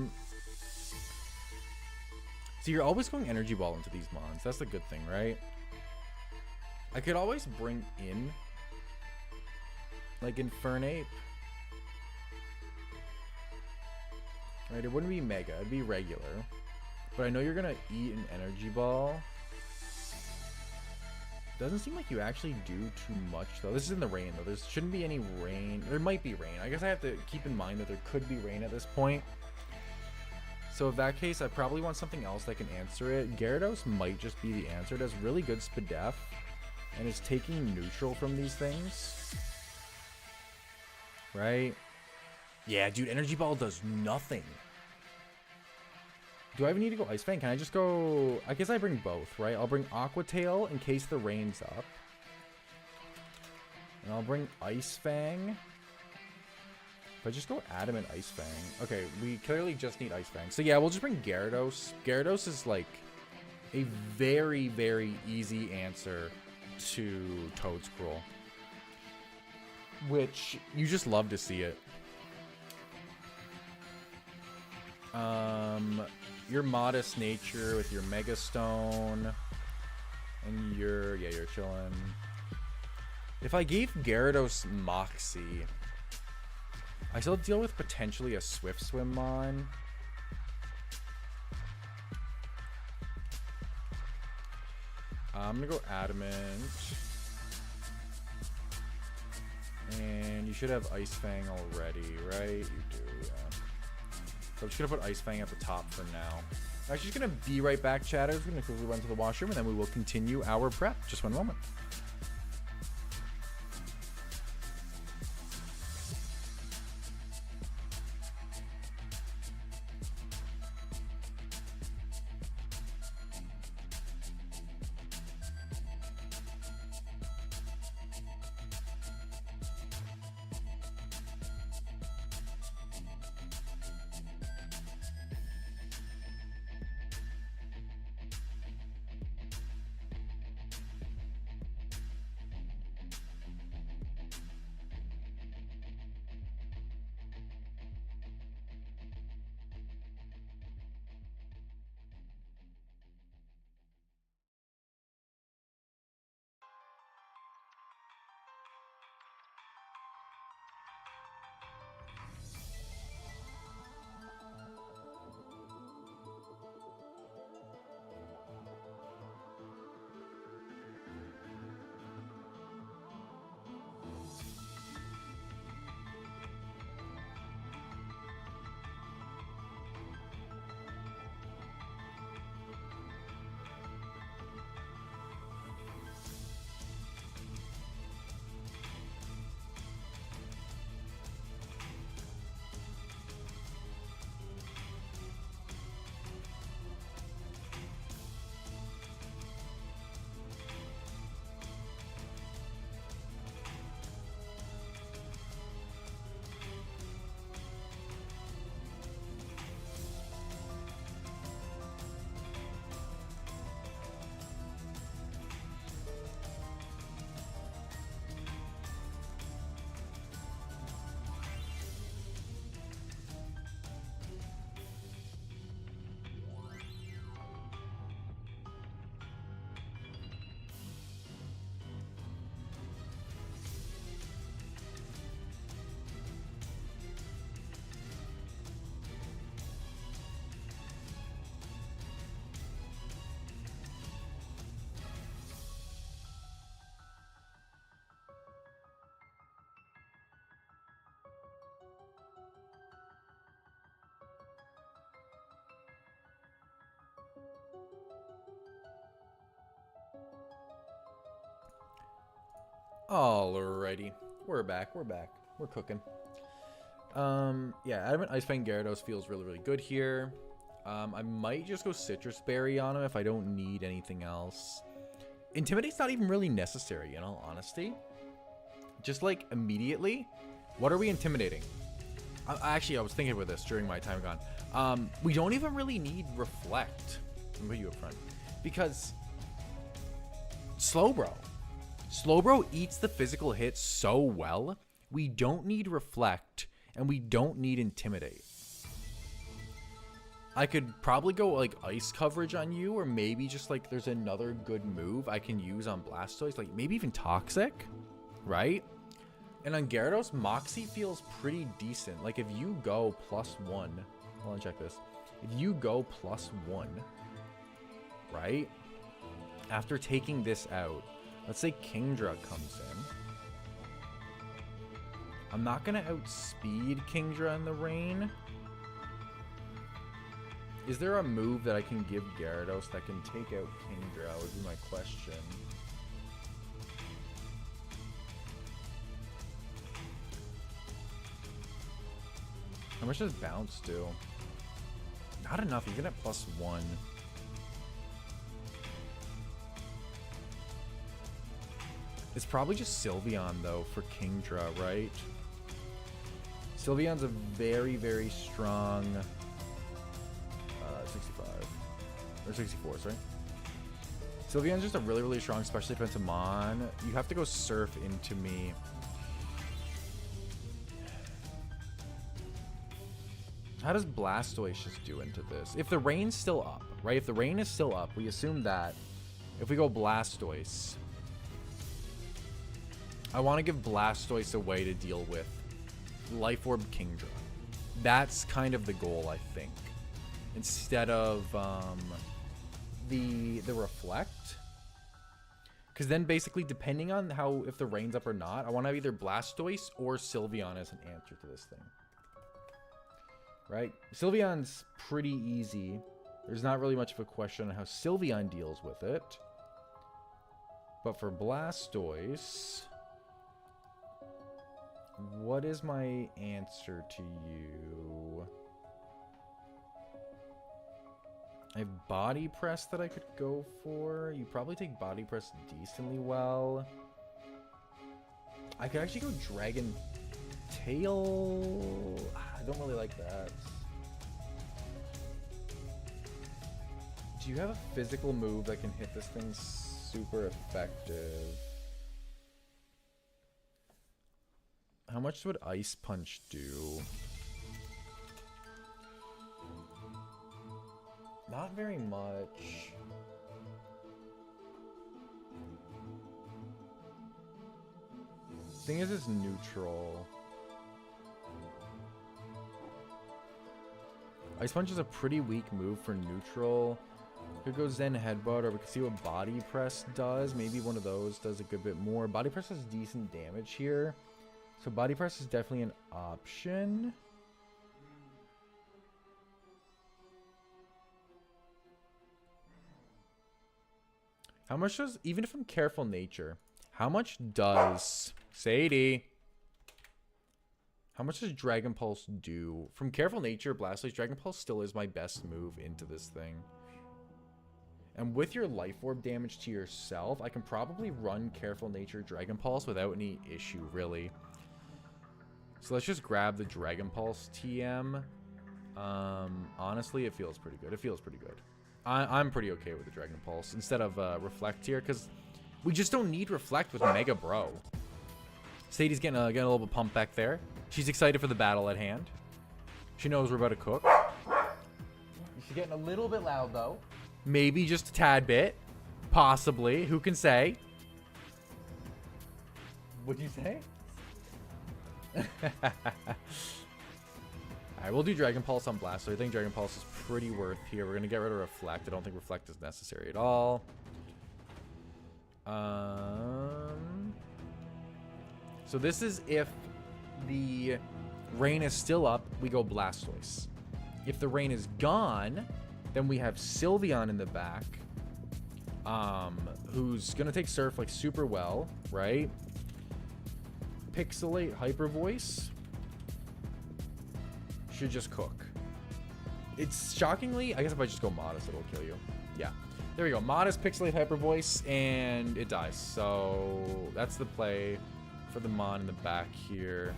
you're always going Energy Ball into these mons. That's the good thing, right? I could always bring in, like, Infernape. Right, it wouldn't be Mega. It'd be regular. But I know you're going to eat an Energy Ball. Doesn't seem like you actually do too much, though. This is in the rain, though. There shouldn't be any rain. There might be rain. I guess I have to keep in mind that there could be rain at this point. So in that case, I probably want something else that can answer it. Gyarados might just be the answer. It has really good Spadef, and is taking neutral from these things. Right? Yeah, dude, Energy Ball does nothing. Do I even need to go Ice Fang? Can I just go... I guess I bring both, right? I'll bring Aqua Tail in case the rain's up. And I'll bring Ice Fang. If I just go Adamant Ice Fang. Okay, we clearly just need Ice Fang. So yeah, we'll just bring Gyarados. Gyarados is like a very, very easy answer to Toedscruel. Which, you just love to see it. Your modest nature with your Mega Stone. And you're chilling. If I gave Gyarados Moxie, I still deal with potentially a Swift Swim Mon. I'm gonna go Adamant. And you should have Ice Fang already, right? You do, yeah. So I'm just gonna put Ice Fang at the top for now. I'm actually just gonna be right back, chatters. We're gonna quickly run to the washroom and then we will continue our prep. Just one moment. Alrighty, we're back. We're cooking. Yeah, Adamant Ice Fang Gyarados feels really, really good here. I might just go Citrus Berry on him if I don't need anything else. Intimidate's not even really necessary, in all honesty. Just like immediately, what are we intimidating? Actually, I was thinking about this during my time gone. We don't even really need Reflect. Let me put you up front, because Slowbro eats the physical hit so well. We don't need Reflect, and we don't need Intimidate. I could probably go like Ice coverage on you, or maybe just like there's another good move I can use on Blastoise, like maybe even Toxic, right? And on Gyarados, Moxie feels pretty decent. Like if you go +1, hold on, check this. If you go +1, right? After taking this out, let's say Kingdra comes in. I'm not going to outspeed Kingdra in the rain. Is there a move that I can give Gyarados that can take out Kingdra would be my question. How much does bounce do? Not enough, even at +1. It's probably just Sylveon, though, for Kingdra, right? Sylveon's a very, very strong... 65. Or 64, sorry. Sylveon's just a really, really strong special defensive mon. You have to go Surf into me. How does Blastoise just do into this? If the rain's still up, right? If the rain is still up, we assume that. If we go Blastoise... I want to give Blastoise a way to deal with Life Orb Kingdra. That's kind of the goal, I think. Instead of the Reflect. Because then basically, depending on how, if the rain's up or not, I want to have either Blastoise or Sylveon as an answer to this thing. Right? Sylveon's pretty easy. There's not really much of a question on how Sylveon deals with it. But for Blastoise... what is my answer to you? I have Body Press that I could go for. You probably take Body Press decently well. I could actually go Dragon Tail. I don't really like that. Do you have a physical move that can hit this thing super effective? How much would Ice Punch do? Not very much. Thing is, it's neutral. Ice Punch is a pretty weak move for neutral. Could go Zen Headbutt, or we could see what Body Press does. Maybe one of those does a good bit more. Body Press has decent damage here. So Body Press is definitely an option. How much does, even if I'm Careful Nature, how much does, Sadie, how much does Dragon Pulse do? From Careful Nature, Blastoise, Dragon Pulse still is my best move into this thing. And with your Life Orb damage to yourself, I can probably run Careful Nature Dragon Pulse without any issue, really. So let's just grab the Dragon Pulse TM. Honestly, it feels pretty good. It feels pretty good. I'm pretty okay with the Dragon Pulse instead of Reflect here, because we just don't need Reflect with Mega Bro. Sadie's getting a little bit pumped back there. She's excited for the battle at hand. She knows we're about to cook. She's getting a little bit loud, though. Maybe just a tad bit. Possibly. Who can say? What'd you say? Alright, we'll do Dragon Pulse on Blastoise. I think Dragon Pulse is pretty worth here. We're going to get rid of Reflect. I don't think Reflect is necessary at all. So this is if the rain is still up, we go Blastoise. If the rain is gone, then we have Sylveon in the back, who's going to take Surf like super well, right? Pixelate Hyper Voice should just cook. It's shockingly, I guess if I just go Modest, it'll kill you. Yeah, there we go. Modest, Pixelate Hyper Voice, and it dies. So that's the play for the Mon in the back here.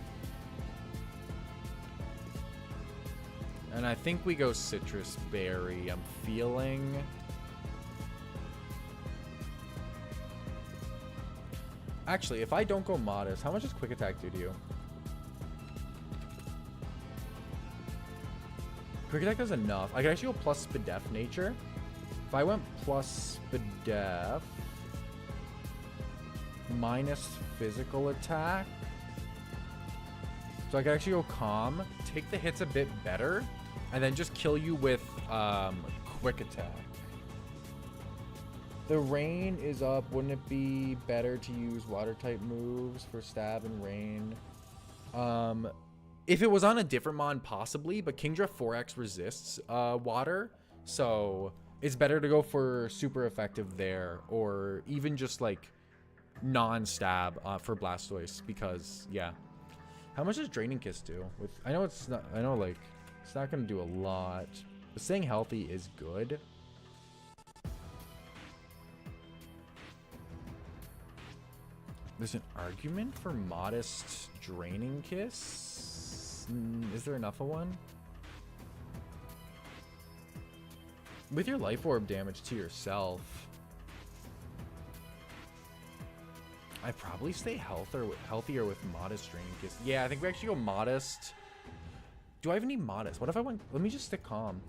And I think we go Citrus Berry. I'm feeling. Actually, if I don't go Modest, how much does Quick Attack do to you? Quick Attack does enough. I could actually go plus Spadef Nature. If I went plus Spadef minus Physical Attack, so I could actually go Calm, take the hits a bit better, and then just kill you with Quick Attack. The rain is up. Wouldn't it be better to use water type moves for stab and rain? If it was on a different mon, possibly, but Kingdra 4x resists water, so it's better to go for super effective there, or even just like non-stab for Blastoise, because yeah. How much does Draining Kiss do? I know it's not. I know like it's not gonna do a lot, but staying healthy is good. There's an argument for modest Draining Kiss. Is there enough of one? With your life orb damage to yourself, I'd probably stay healthier with modest Draining Kiss. Yeah, I think we actually go modest. Do I even need modest? What if I went? Let me just stick calm.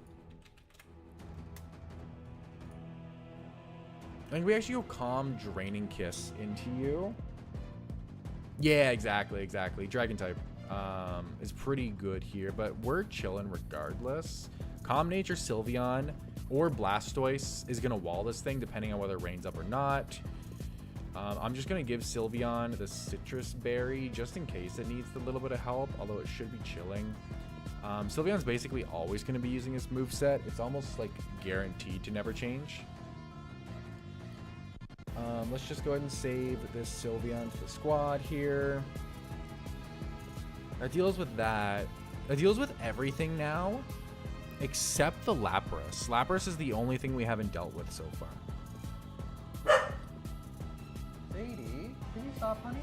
I think we actually go calm Draining Kiss into you. Yeah, exactly. Dragon type is pretty good here, but we're chilling regardless. Calm Nature Sylveon or Blastoise is gonna wall this thing depending on whether it rains up or not. I'm just gonna give Sylveon the Citrus Berry just in case it needs a little bit of help, although it should be chilling. Sylveon's basically always gonna be using his moveset. It's almost like guaranteed to never change. Let's just go ahead and save this Sylveon for the squad here. That deals with that. That deals with everything now, except the Lapras. Lapras is the only thing we haven't dealt with so far. Sadie, can you stop, honey?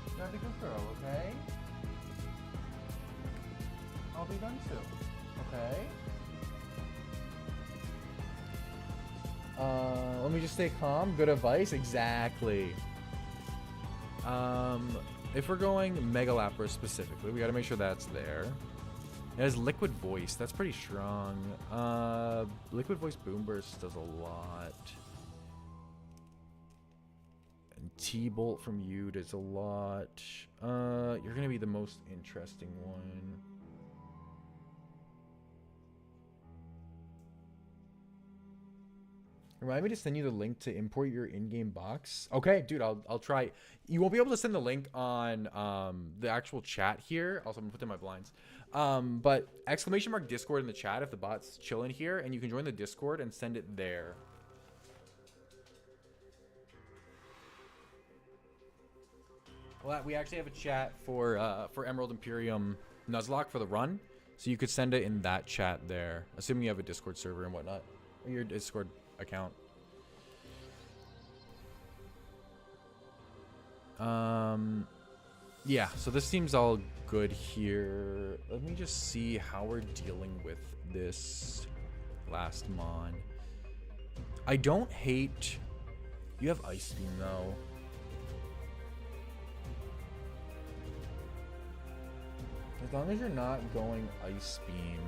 You gotta be a good girl, okay? I'll be done soon, okay? Let me just stay calm. Good advice. Exactly. If we're going Mega Lapras specifically, we got to make sure that's there. It has Liquid Voice. That's pretty strong. Liquid Voice Boom Burst does a lot. And T-Bolt from you does a lot. You're going to be the most interesting one. Remind me to send you the link to import your in-game box. Okay, dude, I'll try. You won't be able to send the link on the actual chat here. Also, I'm gonna put in my blinds. But ! Discord in the chat if the bot's chilling here, and you can join the Discord and send it there. Well, we actually have a chat for Emerald Imperium Nuzlocke for the run, so you could send it in that chat there, assuming you have a Discord server and whatnot, or your Discord account. Yeah, so this seems all good here. Let me just see how we're dealing with this last mon. I don't hate... You have Ice Beam though. As long as you're not going Ice Beam.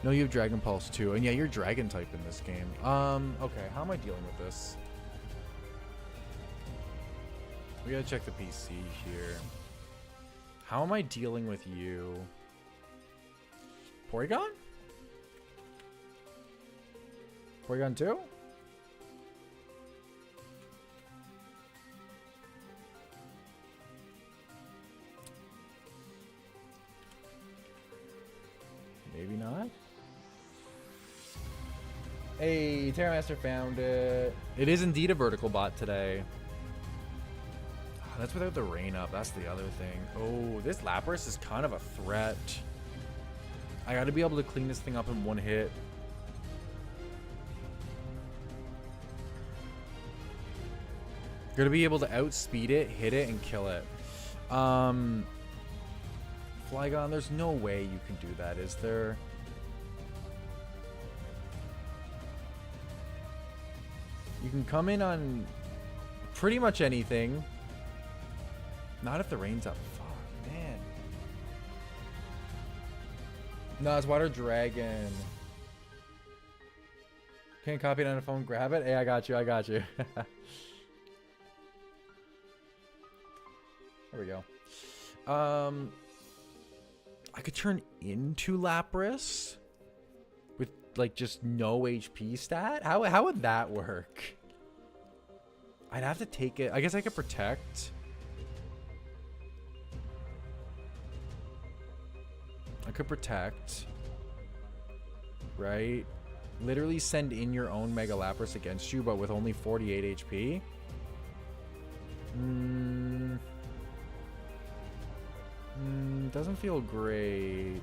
No, you have Dragon Pulse too. And yeah, you're Dragon type in this game. Okay, how am I dealing with this? We gotta check the PC here. How am I dealing with you? Porygon? Porygon 2? Maybe not. Hey, Terramaster found it. It is indeed a vertical bot today. Oh, that's without the rain up. That's the other thing. Oh, this Lapras is kind of a threat. I got to be able to clean this thing up in one hit. Gonna be able to outspeed it, hit it, and kill it. Flygon, there's no way you can do that, is there? You can come in on pretty much anything. Not if the rain's up. Fuck, man. No, it's Water Dragon. Can't copy it on a phone, grab it? Hey, I got you, I got you. There we go. I could turn into Lapras with like just no HP stat. How would that work? I'd have to take it. I guess I could protect. I could protect. Right? Literally send in your own Mega Lapras against you, but with only 48 HP. Doesn't feel great.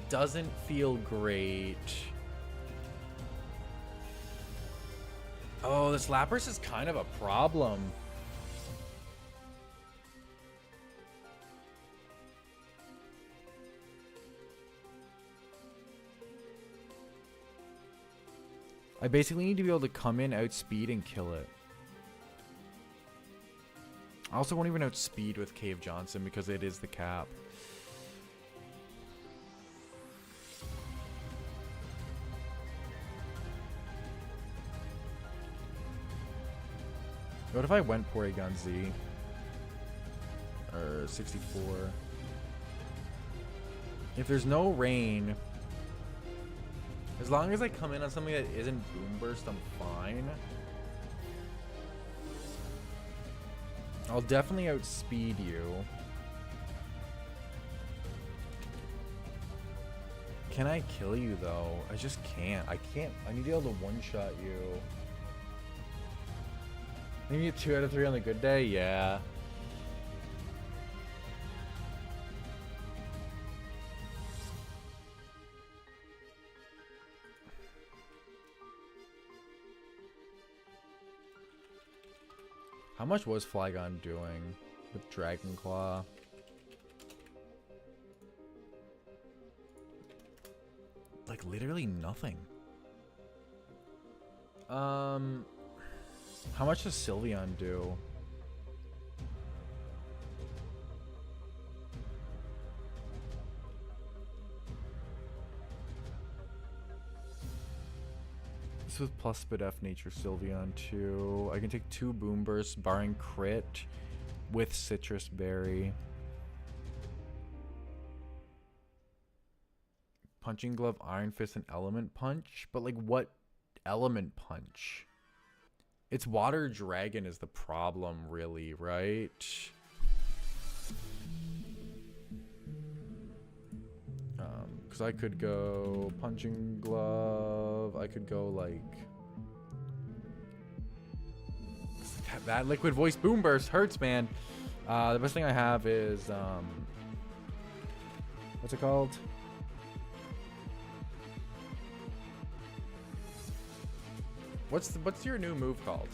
Doesn't feel great. Oh, this Lapras is kind of a problem. I basically need to be able to come in, outspeed, and kill it. I also won't even outspeed with Cave Johnson because it is the cap. What if I went Porygon Z? Or 64. If there's no rain, as long as I come in on something that isn't Boom Burst, I'm fine. I'll definitely outspeed you. Can I kill you though? I just can't. I can't. I need to be able to one-shot you. Maybe get 2 out of 3 on a good day? Yeah. How much was Flygon doing with Dragon Claw? Like literally nothing. How much does Sylveon do? This with plus Spit F Nature Sylveon too. I can take 2 Boom Bursts barring crit with Citrus Berry. Punching Glove, Iron Fist, and Element Punch? But like what Element Punch? It's Water Dragon is the problem, really, right? Because I could go Punching Glove. I could go like that Liquid Voice Boom Burst hurts, man. The best thing I have is what's it called? What's your new move called?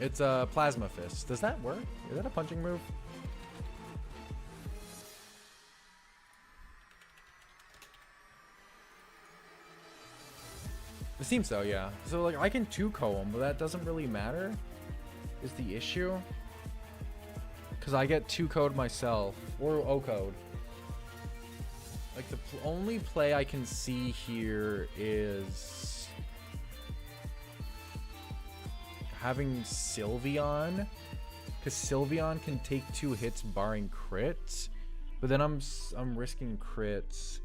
It's a Plasma Fist. Does that work? Is that a punching move? It seems so, yeah. So like I can 2-KO him, but that doesn't really matter. Is the issue? Because I get 2-KO'd myself or O-KO'd. Like the only play I can see here is having Sylveon, because Sylveon can take 2 hits barring crits, but then I'm risking crits,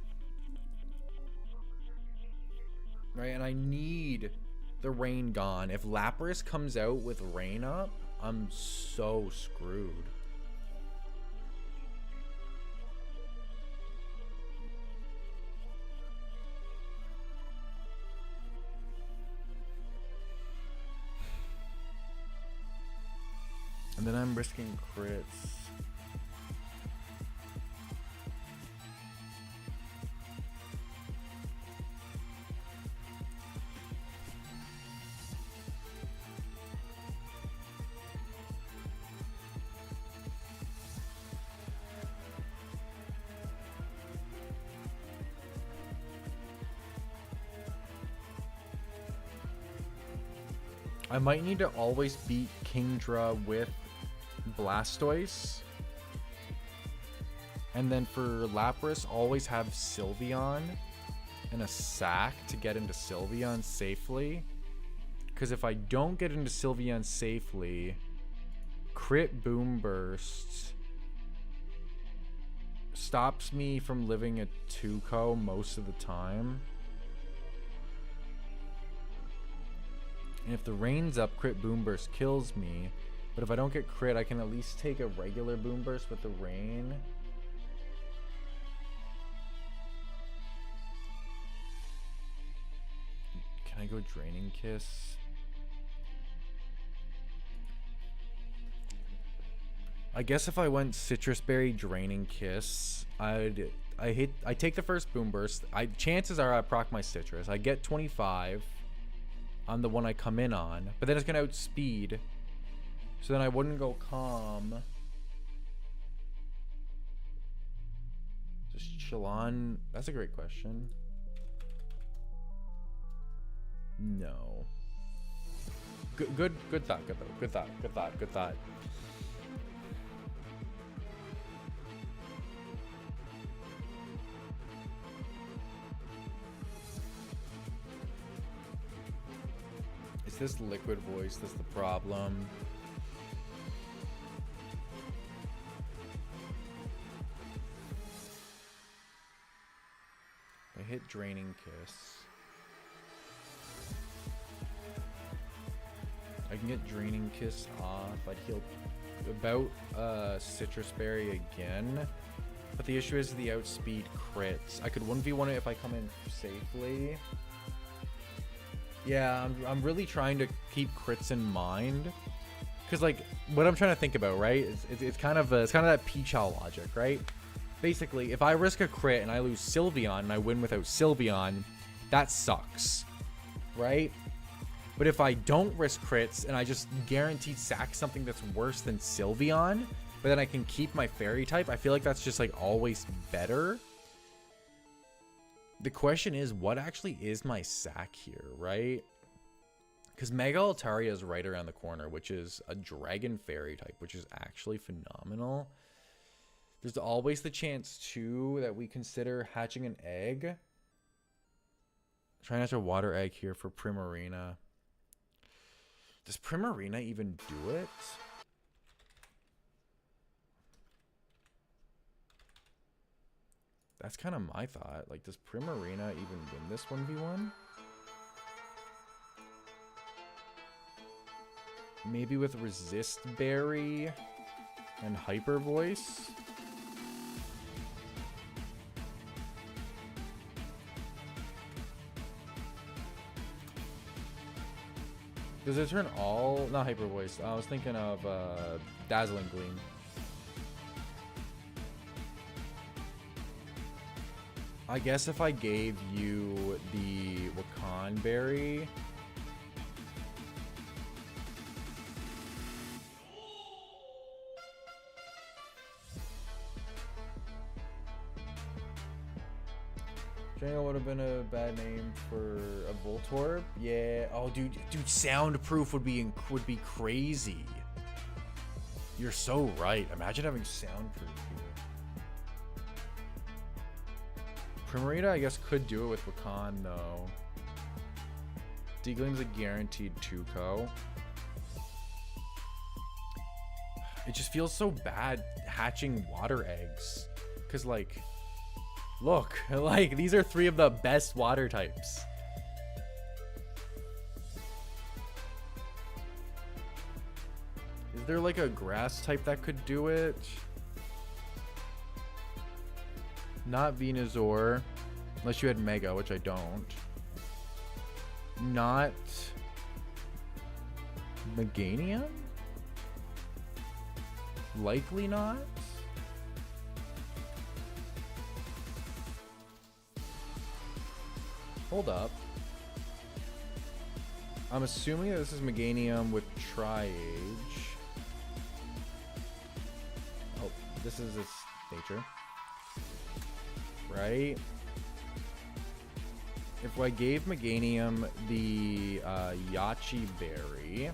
right? And I need the rain gone. If Lapras comes out with rain up, I'm so screwed. And then I'm risking crits. I might need to always beat Kingdra with Blastoise, and then for Lapras always have Sylveon and a sack to get into Sylveon safely, because if I don't get into Sylveon safely, crit Boom Burst stops me from living a 2-KO most of the time. And if the rain's up, crit boom burst kills me. But if I don't get crit, I can at least take a regular boom burst with the rain. Can I go Draining Kiss? I guess if I went Citrus Berry, Draining Kiss, I take the first boom burst. Chances are I proc my Citrus. I get 25 on the one I come in on, but then it's gonna outspeed. So then I wouldn't go Calm. Just chill on. That's a great question. No. Good thought. Good thought. Is this liquid voice that's the problem? I hit Draining Kiss. I can get Draining Kiss off. I'd heal about Citrus Berry again. But the issue is the outspeed crits. I could 1v1 it if I come in safely. Yeah, I'm really trying to keep crits in mind, because like what I'm trying to think about, right? It's kind of that Peach-Owl logic, right? Basically, if I risk a crit and I lose Sylveon and I win without Sylveon, that sucks, right? But if I don't risk crits and I just guaranteed sack something that's worse than Sylveon, but then I can keep my Fairy type, I feel like that's just like always better. The question is, what actually is my sack here, right? Because Mega Altaria is right around the corner, which is a Dragon Fairy type, which is actually phenomenal. There's always the chance, too, that we consider hatching an egg. Trying to hatch a water egg here for Primarina. Does Primarina even do it? That's kind of my thought. Like, does Primarina even win this 1v1? Maybe with Resist Berry and Hyper Voice? Does it turn all... Not Hyper Voice. I was thinking of Dazzling Gleam. I guess if I gave you the Wakan Berry... Django would have been a bad name for a Voltorb. Yeah. Oh, dude, soundproof would be crazy. You're so right. Imagine having soundproof here. Primarina, I guess, could do it with Wakan, though. D-Gleam's a guaranteed 2-co. It just feels so bad hatching water eggs. Because, like... Look, like, these are 3 of the best water types. Is there, like, a grass type that could do it? Not Venusaur. Unless you had Mega, which I don't. Not... Meganium? Likely not. Hold up. I'm assuming that this is Meganium with Tri-Age. Oh, this is its nature. Right? If I gave Meganium the Yachi Berry...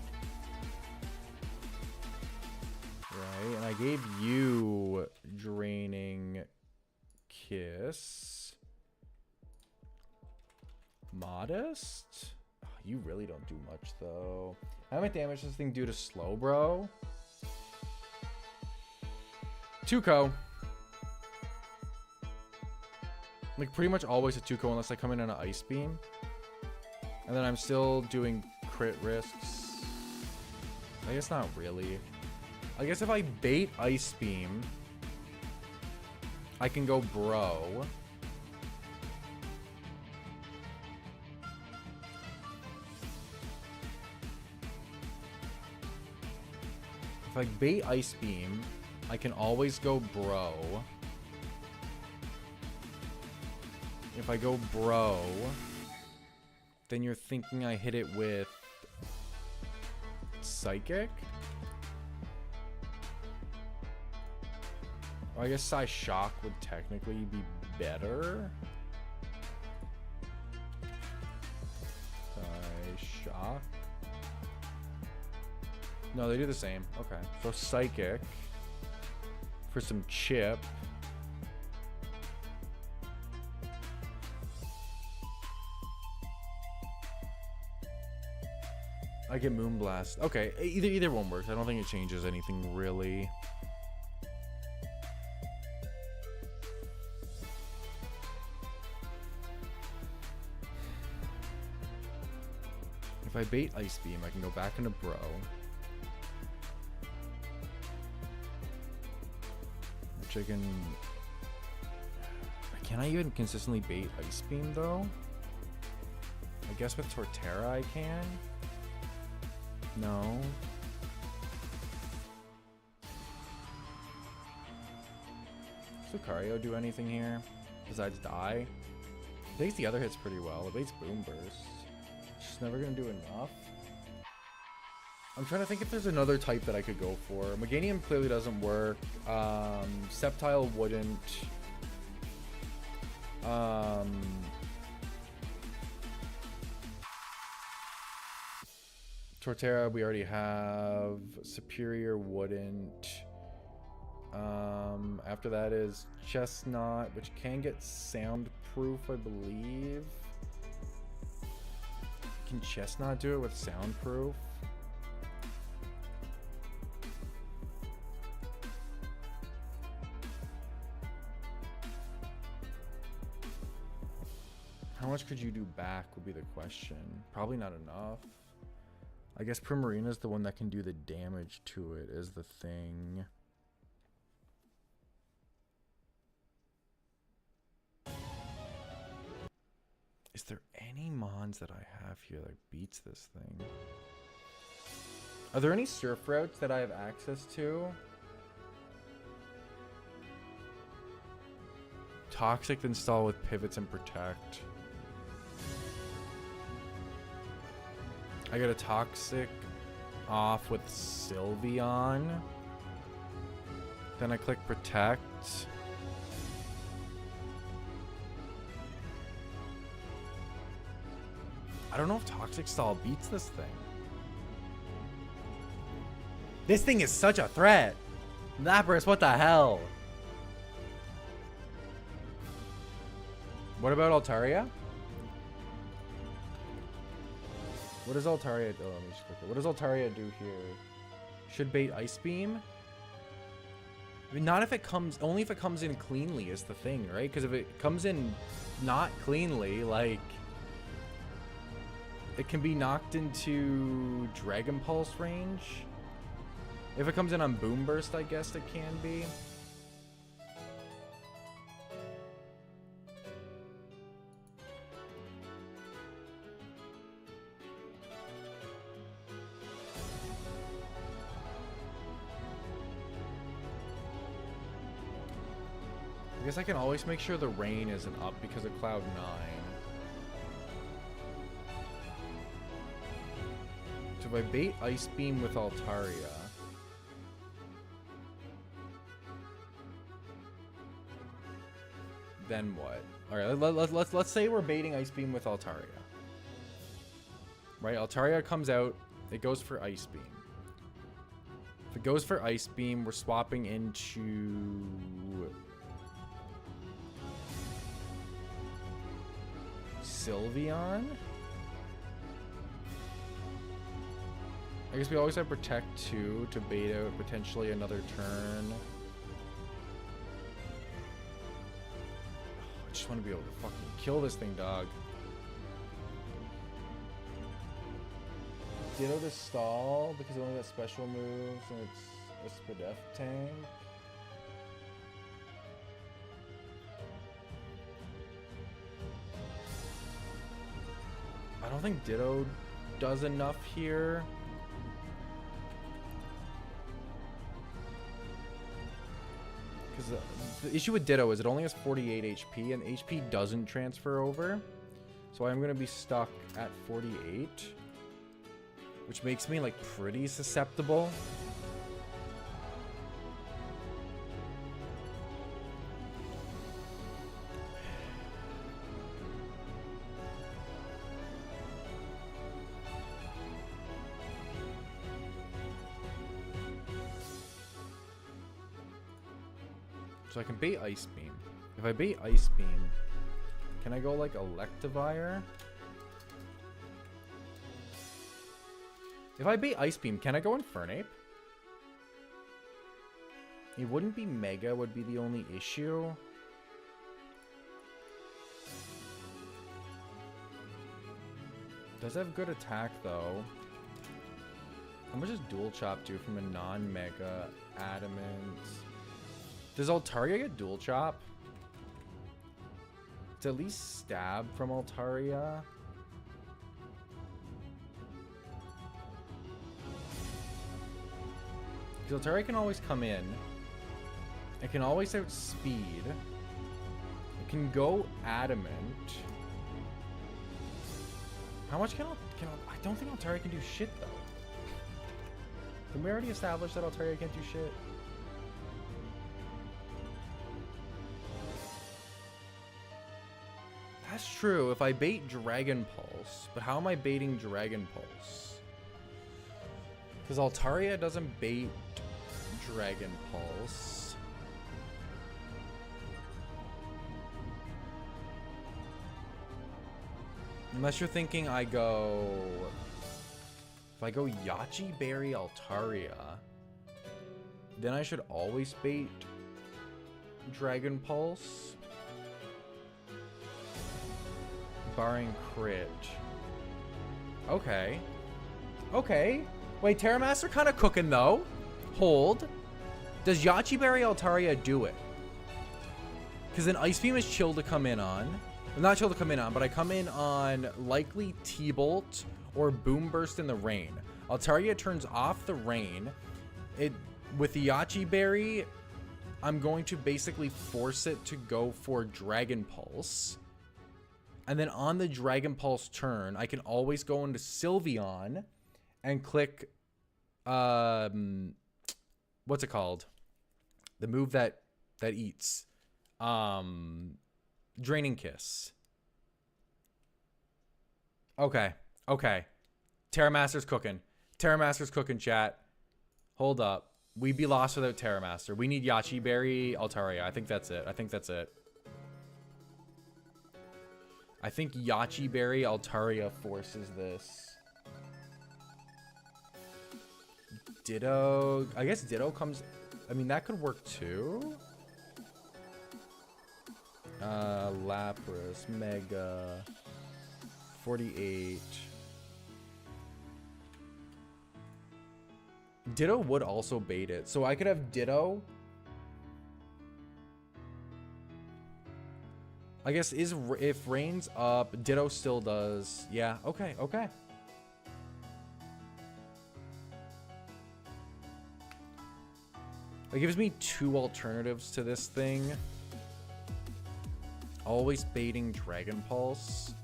Right, and I gave you Draining Kiss... Modest? Oh, you really don't do much, though. How much damage does this thing do to Slowbro? 2-co. Like, pretty much always a 2-co unless I come in on an Ice Beam. And then I'm still doing crit risks. I guess not really. I guess if I bait Ice Beam, I can go bro. If I bait Ice Beam, I can always go bro. If I go bro, then you're thinking I hit it with Psychic? Or I guess Psy Shock would technically be better. Psy Shock. No, they do the same. Okay. So Psychic for some chip. I get Moonblast. Okay, either one works. I don't think it changes anything really. If I bait Ice Beam, I can go back into Bro. Which I can... Can I even consistently bait Ice Beam though? I guess with Torterra I can. No. Does Lucario do anything here besides die? It takes the other hits pretty well. It baits Boom Burst. It's just never gonna do enough. I'm trying to think if there's another type that I could go for. Meganium clearly doesn't work. Sceptile wouldn't. Torterra we already have. Superior wouldn't. After that is Chestnut, which can get soundproof, I believe. Can Chestnut do it with soundproof? How much could you do back would be the question. Probably not enough. I guess Primarina is the one that can do the damage to it, is the thing. Is there any Mons that I have here that beats this thing? Are there any surf routes that I have access to? Toxic install with pivots and protect. I got a Toxic off with Sylveon. Then I click protect. I don't know if Toxic Stall beats this thing. This thing is such a threat. Lapras, what the hell? What about Altaria? What does Altaria do? Let me just click it. What does Altaria do here? Should bait Ice Beam? I mean, not if it comes, only if it comes in cleanly is the thing, right? Because if it comes in not cleanly, like, it can be knocked into Dragon Pulse range. If it comes in on Boom Burst, I guess it can be. I guess I can always make sure the rain isn't up because of Cloud 9. So if I bait Ice Beam with Altaria, then what? All right, let's say we're baiting Ice Beam with Altaria. Right, Altaria comes out, it goes for Ice Beam. If it goes for Ice Beam, we're swapping into Sylveon. I guess we always have Protect 2 to bait out potentially another turn. I just want to be able to fucking kill this thing, dog. Ditto to stall because it only got special moves and it's a Spadef tank. I don't think Ditto does enough here. Because the issue with Ditto is it only has 48 HP and HP doesn't transfer over. So I'm going to be stuck at 48. Which makes me like pretty susceptible. So I can bait Ice Beam. If I bait Ice Beam, can I go like Electivire? If I bait Ice Beam, can I go Infernape? It wouldn't be Mega would be the only issue. Does have good attack though. How much does Dual Chop do from a non-Mega Adamant? Does Altaria get Dual Chop? It's at least Stab from Altaria. Because Altaria can always come in. It can always outspeed. It can go Adamant. How much can I don't think Altaria can do shit though. Can we already establish that Altaria can't do shit? That's true. If I bait Dragon Pulse, but how am I baiting Dragon Pulse? Because Altaria doesn't bait Dragon Pulse. Unless you're thinking I go... If I go Yachi Berry Altaria, then I should always bait Dragon Pulse. Barring crit. Okay. Okay. Wait, Terramaster kind of cooking though. Hold. Does Yachi Berry Altaria do it? Because then Ice Beam is chill to come in on. Well, not chill to come in on, but I come in on likely T-Bolt or Boom Burst in the rain. Altaria turns off the rain. With the Yachi Berry, I'm going to basically force it to go for Dragon Pulse. And then on the Dragon Pulse turn, I can always go into Sylveon and click, what's it called? The move that eats. Draining Kiss. Okay. Okay. Terramaster's cooking. Terramaster's cooking, chat. Hold up. We'd be lost without Terramaster. We need Yachi Berry Altaria. I think that's it. I think that's it. I think Yachi Berry Altaria forces this. Ditto. I guess Ditto comes... I mean, that could work too. Lapras, Mega, 48. Ditto would also bait it. So I could have Ditto. I guess if Rain's up, Ditto still does. Yeah, okay, okay. It gives me two alternatives to this thing. Always baiting Dragon Pulse.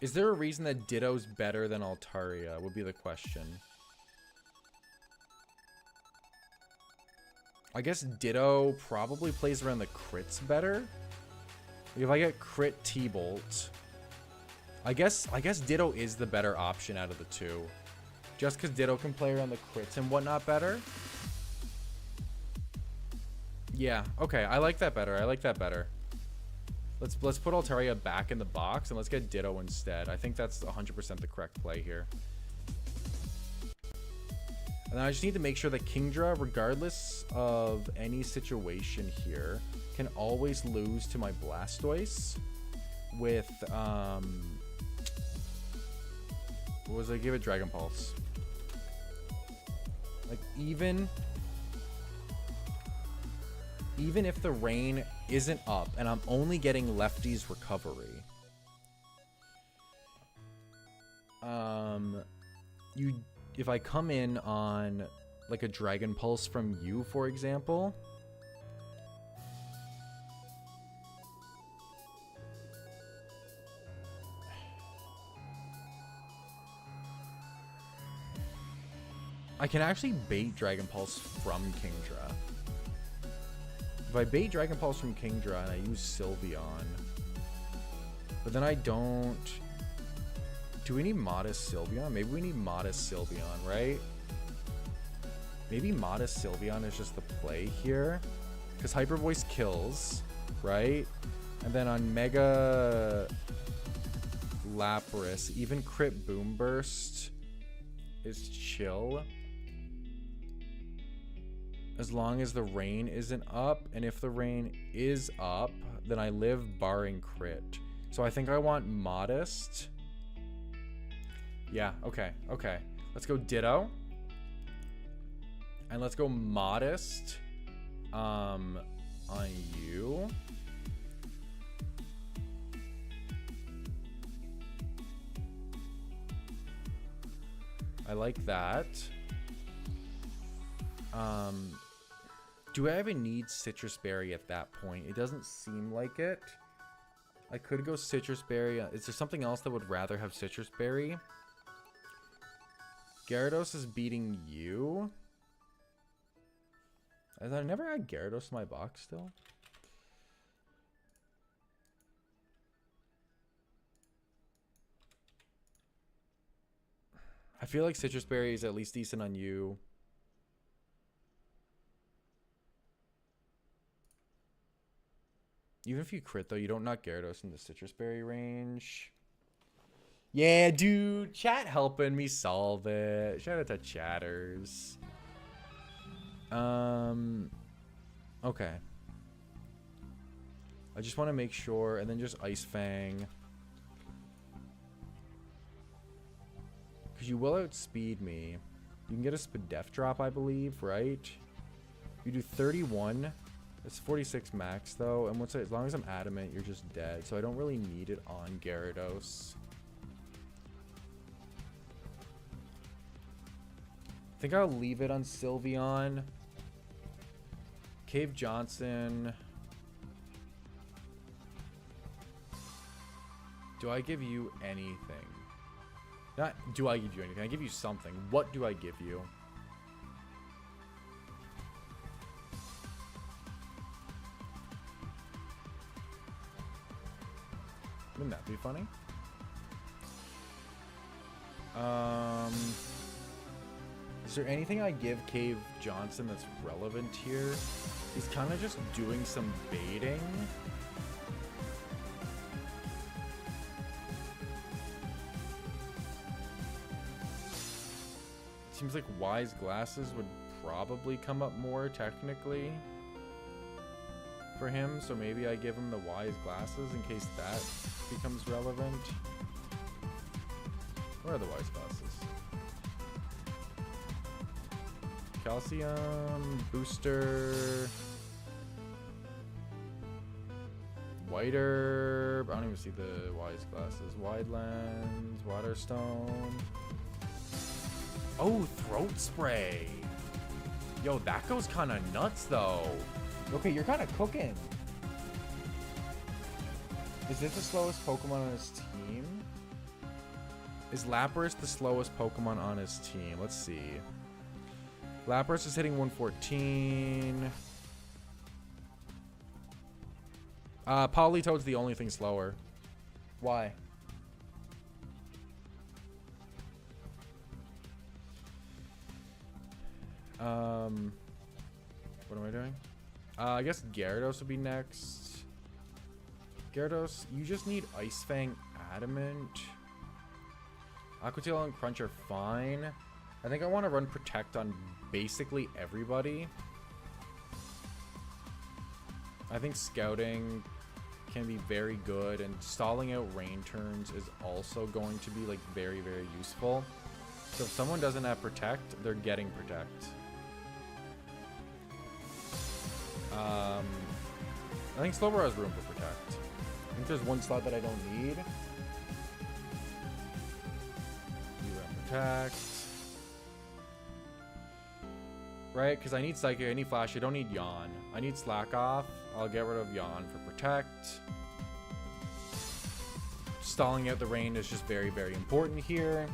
Is there a reason that Ditto's better than Altaria? Would be the question. I guess Ditto probably plays around the crits better. If I get crit T-Bolt, I guess Ditto is the better option out of the two. Just because Ditto can play around the crits and whatnot better. Yeah, okay, I like that better. I like that better. Let's put Altaria back in the box and let's get Ditto instead. I think that's 100% the correct play here. And then I just need to make sure that Kingdra, regardless of any situation here, can always lose to my Blastoise with, what was I? Give it Dragon Pulse. Like, even if the rain isn't up and I'm only getting Lefty's recovery, if I come in on like a Dragon Pulse from you, for example, I can actually bait Dragon Pulse from Kingdra. If I bait Dragon Pulse from Kingdra and I use Sylveon, but then I don't... Do we need Modest Sylveon? Maybe we need Modest Sylveon, right? Maybe Modest Sylveon is just the play here. Because Hyper Voice kills, right? And then on Mega Lapras, even Crit Boom Burst is chill. As long as the rain isn't up. And if the rain is up, then I live barring crit. So I think I want Modest. Yeah, okay, okay. Let's go Ditto. And let's go Modest on you. I like that. Do I even need Citrus Berry at that point? It doesn't seem like it. I could go Citrus Berry. Is there something else that would rather have Citrus Berry? Gyarados is beating you. I never had Gyarados in my box still. I feel like Citrus Berry is at least decent on you. Even if you crit, though, you don't knock Gyarados in the Citrus Berry range. Yeah, dude. Chat helping me solve it. Shout out to chatters. Okay. I just want to make sure. And then just Ice Fang. Because you will outspeed me. You can get a Spadef drop, I believe, right? You do 31. It's 46 max, though. And once as long as I'm adamant, you're just dead. So I don't really need it on Gyarados. I think I'll leave it on Sylveon. Cave Johnson. Do I give you anything? Not do I give you anything. I give you something. What do I give you? Wouldn't that be funny? Is there anything I give Cave Johnson that's relevant here? He's kind of just doing some baiting. Seems like Wise Glasses would probably come up more technically for him, so maybe I give him the Wise Glasses in case that becomes relevant. Where are the Wise Glasses? Calcium, Booster, White Herb. I don't even see the Wise Glasses. Wide Lens, Waterstone. Oh, Throat Spray. Yo, that goes kind of nuts, though. Okay, you're kind of cooking. Is this the slowest Pokemon on his team? Is Lapras the slowest Pokemon on his team? Let's see. Lapras is hitting 114. Politoad's the only thing slower. Why? What am I doing? I guess Gyarados would be next. Gyarados, you just need Ice Fang Adamant. Aqua Tail and Crunch are fine. I think I want to run Protect on basically everybody. I think Scouting can be very good, and stalling out rain turns is also going to be like very, very useful. So if someone doesn't have Protect, they're getting Protect. I think Slowbro has room for Protect. I think there's one slot that I don't need. You have Protect. Right? Because I need Psychic, I need Flash, I don't need Yawn. I need Slack Off. I'll get rid of Yawn for Protect. Stalling out the rain is just very, very important here.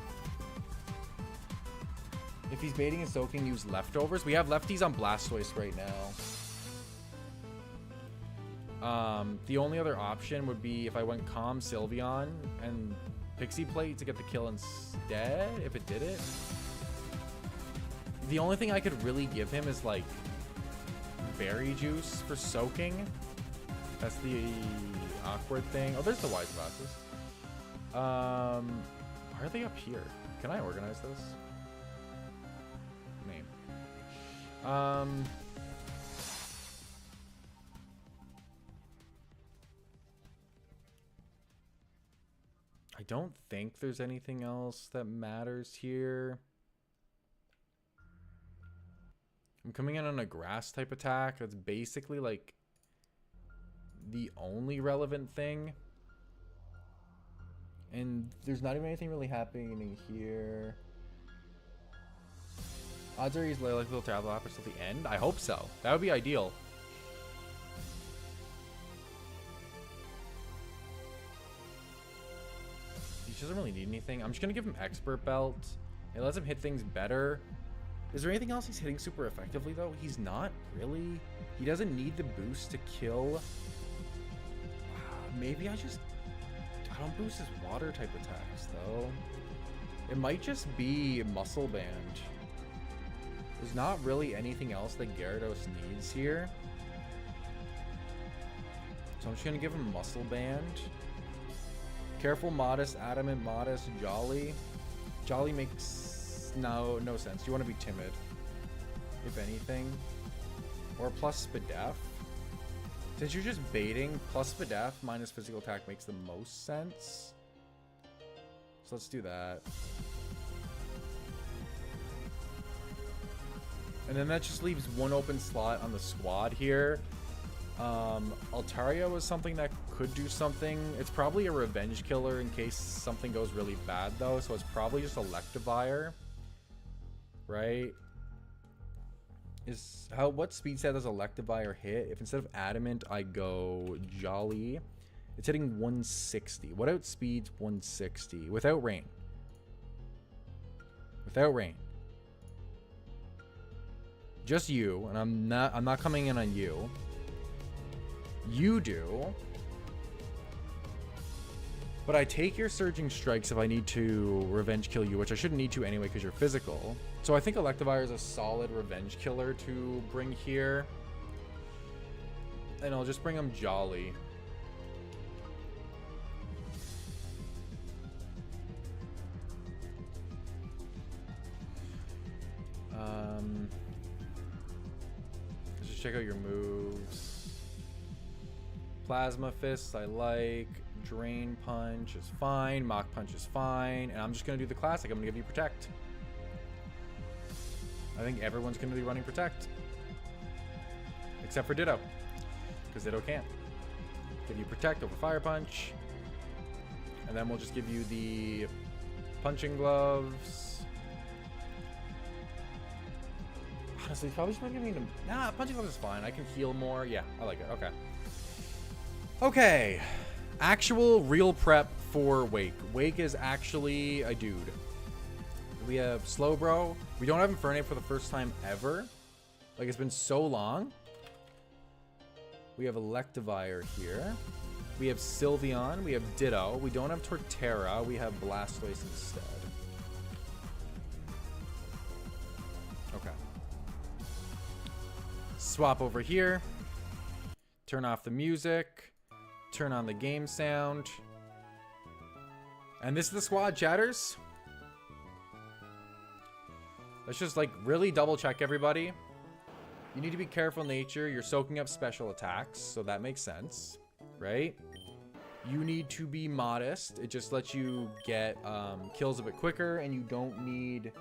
If he's baiting and soaking, use Leftovers. We have lefties on Blastoise right now. The only other option would be if I went Calm Sylveon and Pixie Plate to get the kill instead, if it did it. The only thing I could really give him is like Berry Juice for soaking. That's the awkward thing. Oh, there's the Wise Glasses. Why are they up here? Can I organize this? Name. I don't think there's anything else that matters here. I'm coming in on a grass type attack. That's basically like the only relevant thing. And there's not even anything really happening here. Odds are he's likely to travel up until the end. I hope so. That would be ideal. He doesn't really need anything. I'm just going to give him Expert Belt. It lets him hit things better. Is there anything else he's hitting super effectively, though? He's not really. He doesn't need the boost to kill. Maybe I don't boost his water type attacks, though. It might just be Muscle Band. There's not really anything else that Gyarados needs here. So I'm just going to give him Muscle Band. Careful, Modest, Adamant, Modest, Jolly. Jolly makes no sense. You want to be Timid, if anything. Or plus Spadef. Since you're just baiting, plus Spadef minus physical attack makes the most sense. So let's do that. And then that just leaves one open slot on the squad here. Altaria was something that could do something. It's probably a revenge killer in case something goes really bad, though. So it's probably just Electivire, right? What speed set does Electivire hit? If instead of Adamant I go Jolly, it's hitting 160. What outspeeds 160 without rain? Without rain. Just you, and I'm not coming in on you. You do. But I take your Surging Strikes if I need to revenge kill you, which I shouldn't need to anyway because you're physical. So I think Electivire is a solid revenge killer to bring here. And I'll just bring him Jolly. Let's just check out your moves. Plasma Fist I like. Drain Punch is fine. Mach Punch is fine. And I'm just going to do the classic. I'm going to give you Protect. I think everyone's going to be running Protect. Except for Ditto. Because Ditto can't. Give you Protect over Fire Punch. And then we'll just give you the Punching Gloves. Honestly, probably just not giving them. Nah, Punching Gloves is fine. I can heal more. Yeah, I like it. Okay. Okay. Actual real prep for Wake. Wake is actually a dude. We have Slowbro. We don't have Infernape for the first time ever. Like, it's been so long. We have Electivire here. We have Sylveon. We have Ditto. We don't have Torterra. We have Blastoise instead. Okay. Swap over here. Turn off the music. Turn on the game sound. And this is the squad, chatters. Let's just like really double check everybody. You need to be careful nature. You're soaking up special attacks, so that makes sense, right? You need to be modest. It just lets you get kills a bit quicker, and you don't need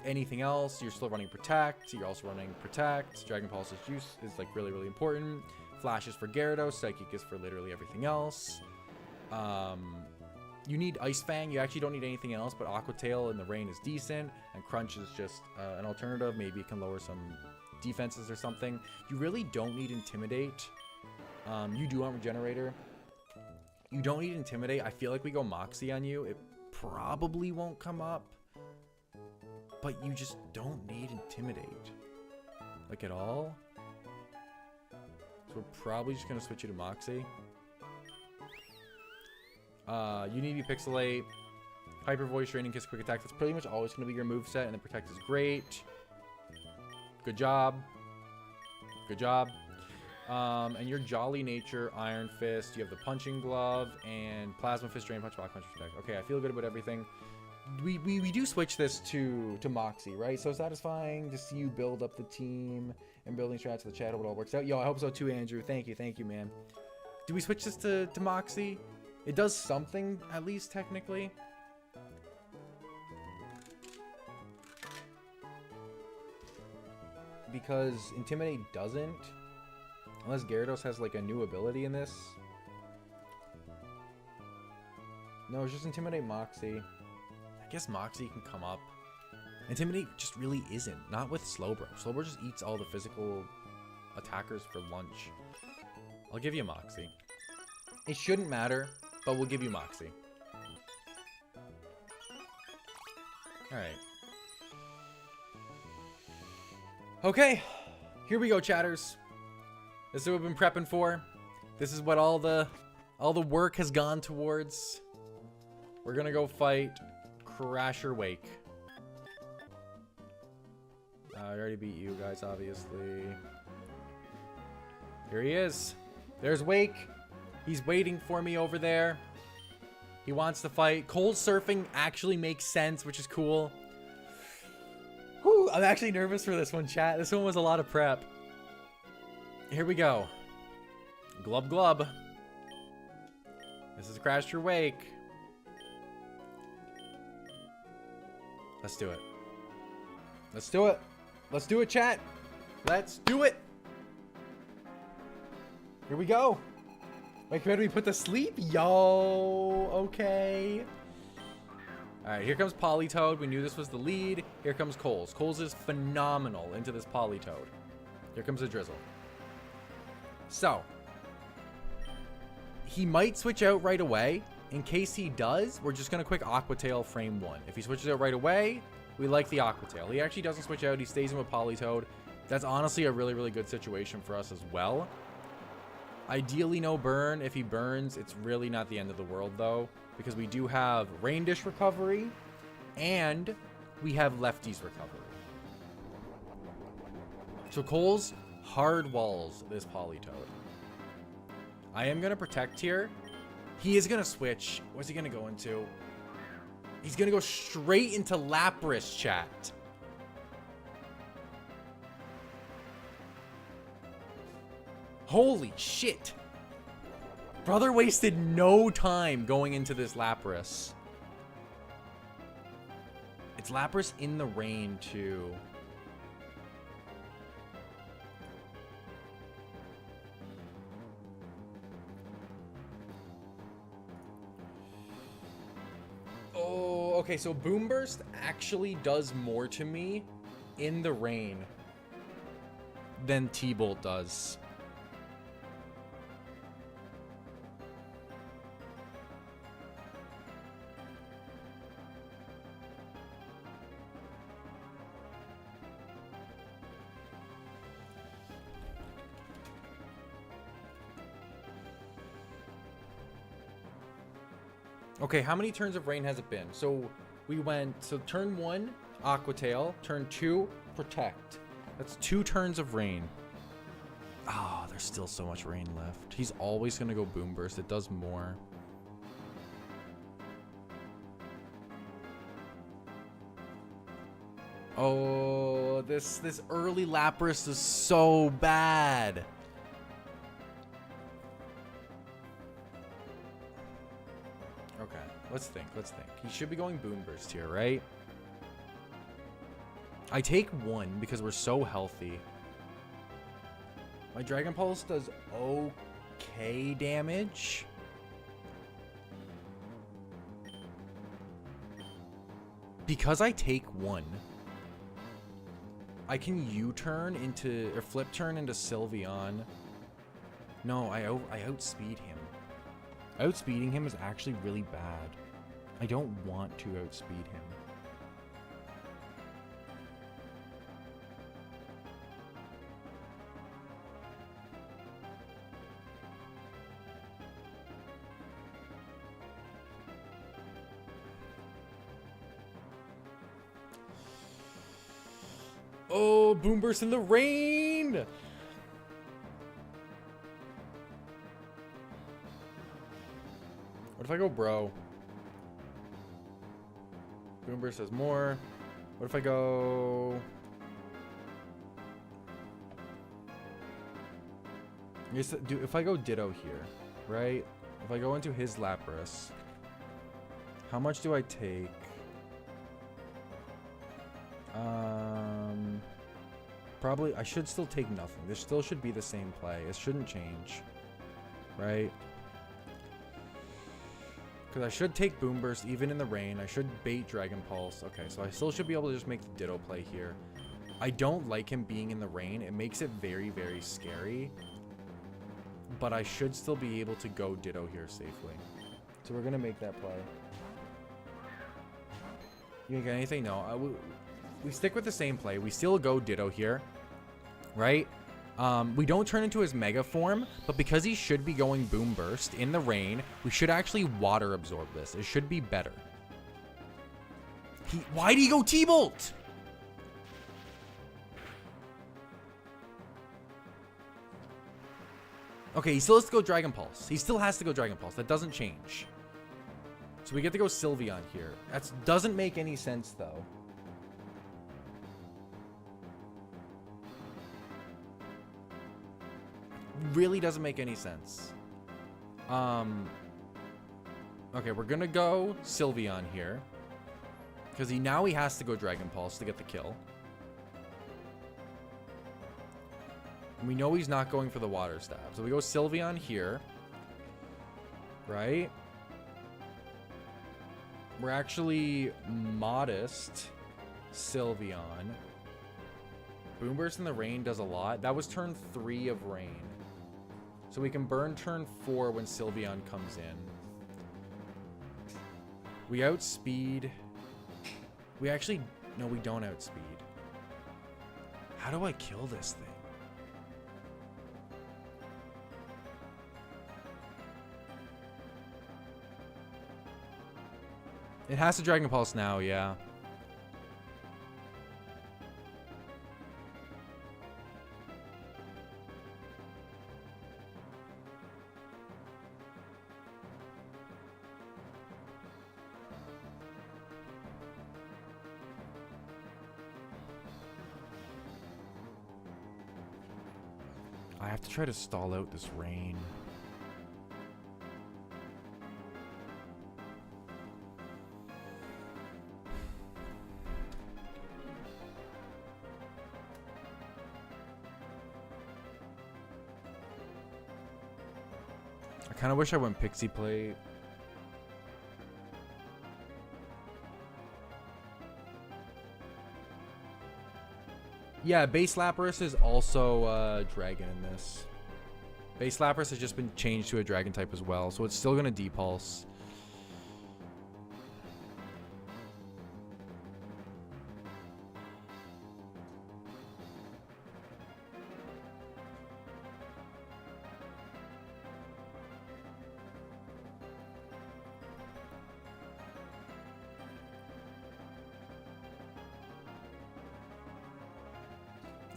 anything else. You're still running protect. You're also running protect. Dragon Pulse's use is like really, really important. Flash is for Gyarados. Psychic is for literally everything else. You need Ice Fang. You actually don't need anything else, but Aqua Tail in the rain is decent, and Crunch is just an alternative. Maybe it can lower some defenses or something. You really don't need Intimidate. You do want Regenerator. You don't need Intimidate. I feel like we go Moxie on you. It probably won't come up, but you just don't need Intimidate, like at all. So we're probably just gonna switch you to Moxie. You need to be Pixelate, Hyper Voice, Raining Kiss, Quick Attack. That's pretty much always going to be your moveset, and then Protect is great. Good job. Good job. And your Jolly Nature, Iron Fist, you have the Punching Glove, and Plasma Fist, Drain Punch, Block Punch, Protect. Okay, I feel good about everything. We do switch this to Moxie, right? So satisfying to see you build up the team and building strats of the chat. Hope it all works out. Yo, I hope so too, Andrew. Thank you, man. Do we switch this to Moxie? It does something, at least technically. Because Intimidate doesn't. Unless Gyarados has like a new ability in this. No, it's just Intimidate Moxie. I guess Moxie can come up. Intimidate just really isn't. Not with Slowbro. Slowbro just eats all the physical attackers for lunch. I'll give you Moxie. It shouldn't matter, but we'll give you Moxie. Alright. Okay. Here we go, chatters. This is what we've been prepping for. This is what all the work has gone towards. We're gonna go fight Crasher Wake. I already beat you guys, obviously. Here he is. There's Wake. He's waiting for me over there. He wants to fight. Cold surfing actually makes sense, which is cool. Whew, I'm actually nervous for this one, chat. This one was a lot of prep. Here we go. Glub glub. This is Crasher Wake. Let's do it. Let's do it. Let's do it, chat. Let's do it. Here we go. Wait, can we put to sleep? Yo, okay. All right, here comes Politoed. We knew this was the lead. Here comes Coles. Coles is phenomenal into this Politoed. Here comes a Drizzle. So, he might switch out right away. In case he does, we're just going to quick Aqua Tail frame 1. If he switches out right away, we like the Aqua Tail. He actually doesn't switch out. He stays in with Politoed. That's honestly a really, really good situation for us as well. Ideally, no burn. If he burns, it's really not the end of the world, though, because we do have Rain Dish recovery, and we have Lefty's recovery. So Coles hard walls this Politoed. I am going to protect here. He is going to switch. What's he going to go into? He's going to go straight into Lapras, chat. Holy shit. Brother wasted no time going into this Lapras. It's Lapras in the rain, too. Oh, okay, so Boom Burst actually does more to me in the rain than T-Bolt does. Okay, how many turns of rain has it been? So we went, so turn 1, Aqua Tail. Turn 2, Protect. That's 2 turns of rain. Ah, oh, there's still so much rain left. He's always going to go Boom Burst. It does more. Oh, this early Lapras is so bad. Okay, let's think. He should be going Boom Burst here, right? I take 1 because we're so healthy. My Dragon Pulse does okay damage. Because I take 1, I can U-turn into, or flip turn into Sylveon. No, I outspeed him. Outspeeding him is actually really bad. I don't want to outspeed him. Oh, Boom Burst in the rain! What if I go Bro? Boom Burst has more. What if I go... if I go Ditto here, right? If I go into his Lapras, how much do I take? Probably, I should still take nothing. This still should be the same play. It shouldn't change, right? Because I should take Boom Burst even in the rain. I should bait Dragon Pulse. Okay, so I still should be able to just make the Ditto play here. I don't like him being in the rain. It makes it very, very scary. But I should still be able to go Ditto here safely. So we're going to make that play. You get anything? No. We stick with the same play. We still go Ditto here, right? We don't turn into his Mega Form, but because he should be going Boom Burst in the rain, we should actually Water Absorb this. It should be better. Why did he go T-Bolt? Okay, he still has to go Dragon Pulse. He still has to go Dragon Pulse. That doesn't change. So we get to go Sylveon here. That doesn't make any sense, though. Really doesn't make any sense. Okay, we're gonna go Sylveon here. Because now he has to go Dragon Pulse to get the kill. And we know he's not going for the Water Stab. So we go Sylveon here. Right? We're actually modest Sylveon. Boom Burst in the rain does a lot. That was turn 3 of rain. So we can burn turn 4 when Sylveon comes in. We outspeed. We actually... No, we don't outspeed. How do I kill this thing? It has to Dragon Pulse now, yeah. I have to try to stall out this rain. I kind of wish I went Pixie Plate. Yeah, base Lapras is also Dragon in this. Base Lapras has just been changed to a Dragon type as well, so it's still going to Depulse.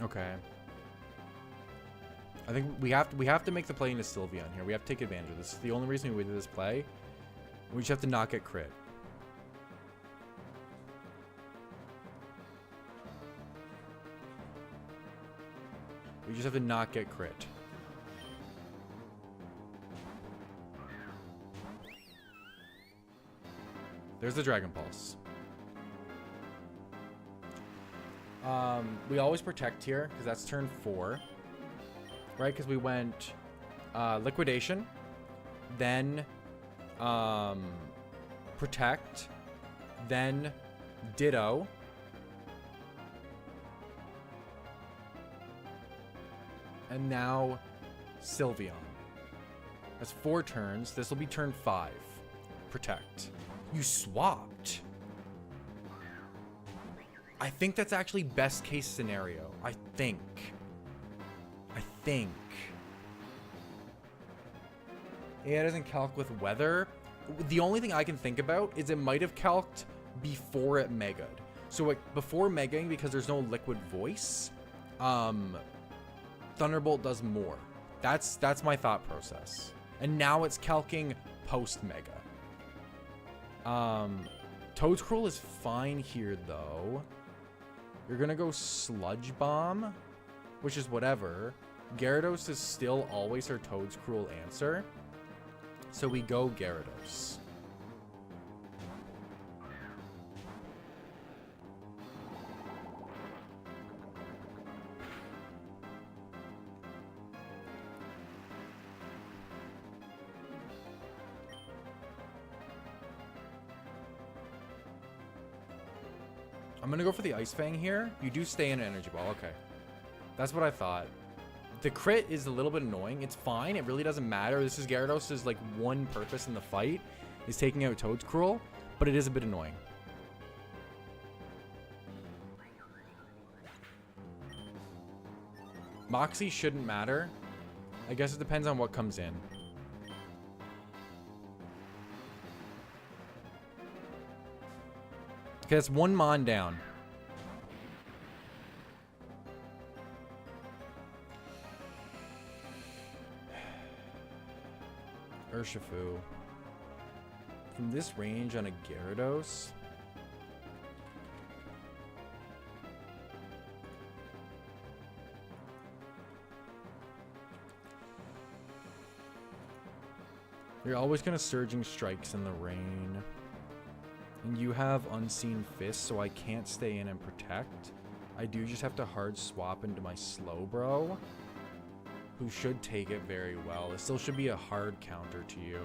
Okay. I think we have to make the play into Sylveon here. We have to take advantage of this. This is the only reason we did this play. We just have to not get crit. We just have to not get crit. There's the Dragon Pulse. We always protect here because that's turn 4, right? Because we went Liquidation, then Protect, then Ditto, and now Sylveon. That's 4 turns. This will be turn 5. Protect. You swapped. I think that's actually best case scenario. I think. Yeah, it doesn't calc with weather. The only thing I can think about is it might have calced before it megaed. So before megaing, because there's no liquid voice, Thunderbolt does more. That's my thought process. And now it's calcing post mega. Toedscruel is fine here though. You're gonna go Sludge Bomb, which is whatever. Gyarados is still always her Toedscruel answer. So we go Gyarados. I'm gonna go for the Ice Fang here. You do stay in an Energy Ball. Okay. That's what I thought. The crit is a little bit annoying. It's fine. It really doesn't matter. This is Gyarados' like one purpose in the fight is taking out Toedscruel, but it is a bit annoying. Moxie shouldn't matter. I guess it depends on what comes in. Okay, that's 1 Mon down. Urshifu. From this range on a Gyarados. You're always going to Surging Strikes in the rain. And you have Unseen Fist, so I can't stay in and protect. I do just have to hard swap into my Slowbro, who should take it very well. It still should be a hard counter to you.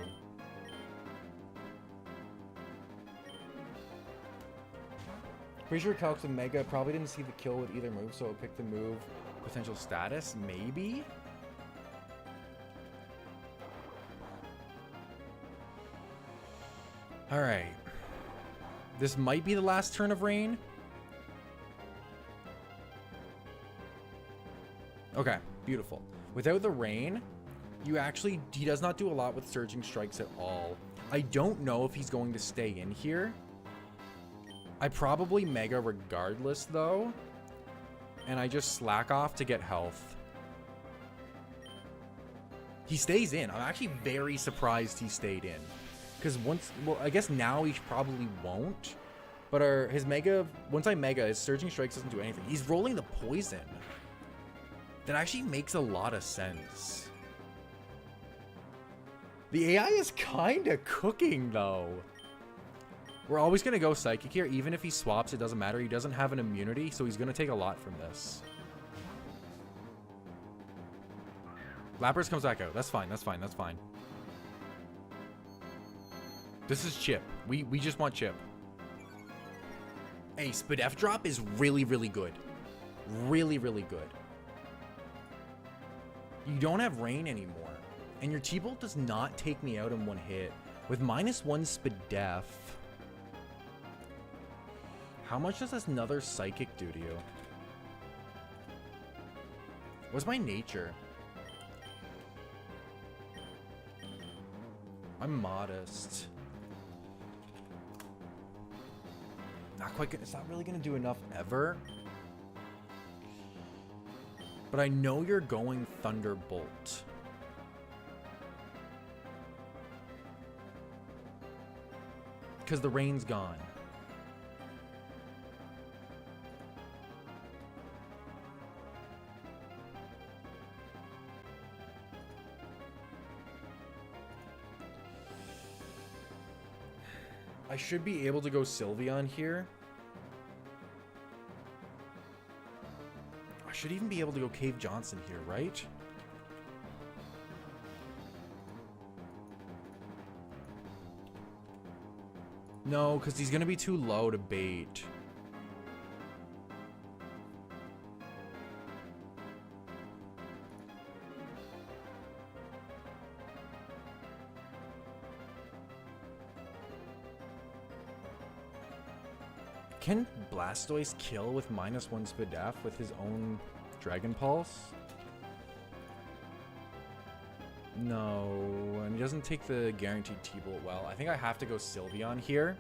Pretty sure Calcs with Mega probably didn't see the kill with either move, so it'll pick the move potential status, maybe? Alright. This might be the last turn of rain. Okay, beautiful. Without the rain, he does not do a lot with Surging Strikes at all. I don't know if he's going to stay in here. I probably Mega regardless though. And I just slack off to get health. He stays in. I'm actually very surprised he stayed in. Because I guess now he probably won't. But once I Mega, his Surging Strikes doesn't do anything. He's rolling the poison. That actually makes a lot of sense. The AI is kind of cooking, though. We're always going to go Psychic here. Even if he swaps, it doesn't matter. He doesn't have an immunity, so he's going to take a lot from this. Lapras comes back out. That's fine. That's fine. That's fine. This is Chip. We just want Chip. Hey, Spadef drop is really, really good. Really, really good. You don't have rain anymore. And your T-Bolt does not take me out in one hit. With -1 Spadef. How much does this another Psychic do to you? What's my nature? I'm modest. Not quite good. It's not really going to do enough ever. But I know you're going Thunderbolt. Because the rain's gone. I should be able to go Sylveon here. I should even be able to go Cave Johnson here, right? No, because he's going to be too low to bait. Can Blastoise kill with -1 Spadaf with his own Dragon Pulse? No, and he doesn't take the guaranteed T-Bolt well. I think I have to go Sylveon here.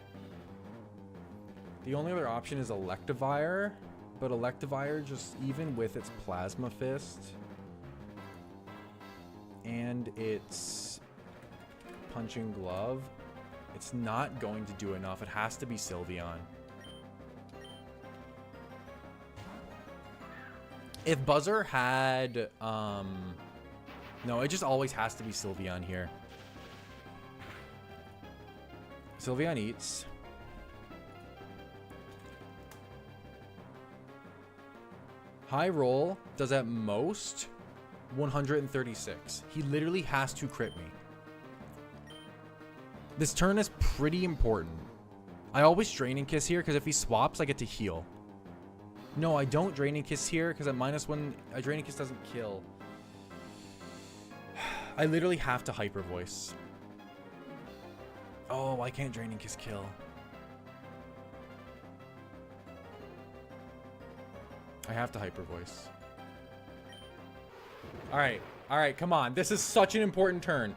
The only other option is Electivire, but Electivire, just even with its Plasma Fist and its Punching Glove, it's not going to do enough. It has to be Sylveon. If Buzzer had, no, it just always has to be Sylveon here. Sylveon eats. High roll does at most 136. He literally has to crit me. This turn is pretty important. I always Draining Kiss here because if he swaps, I get to heal. No, I don't Draining Kiss here because at -1, a Draining Kiss doesn't kill. I literally have to Hyper Voice. Oh, I can't Draining Kiss kill. I have to Hyper Voice. Alright, come on. This is such an important turn.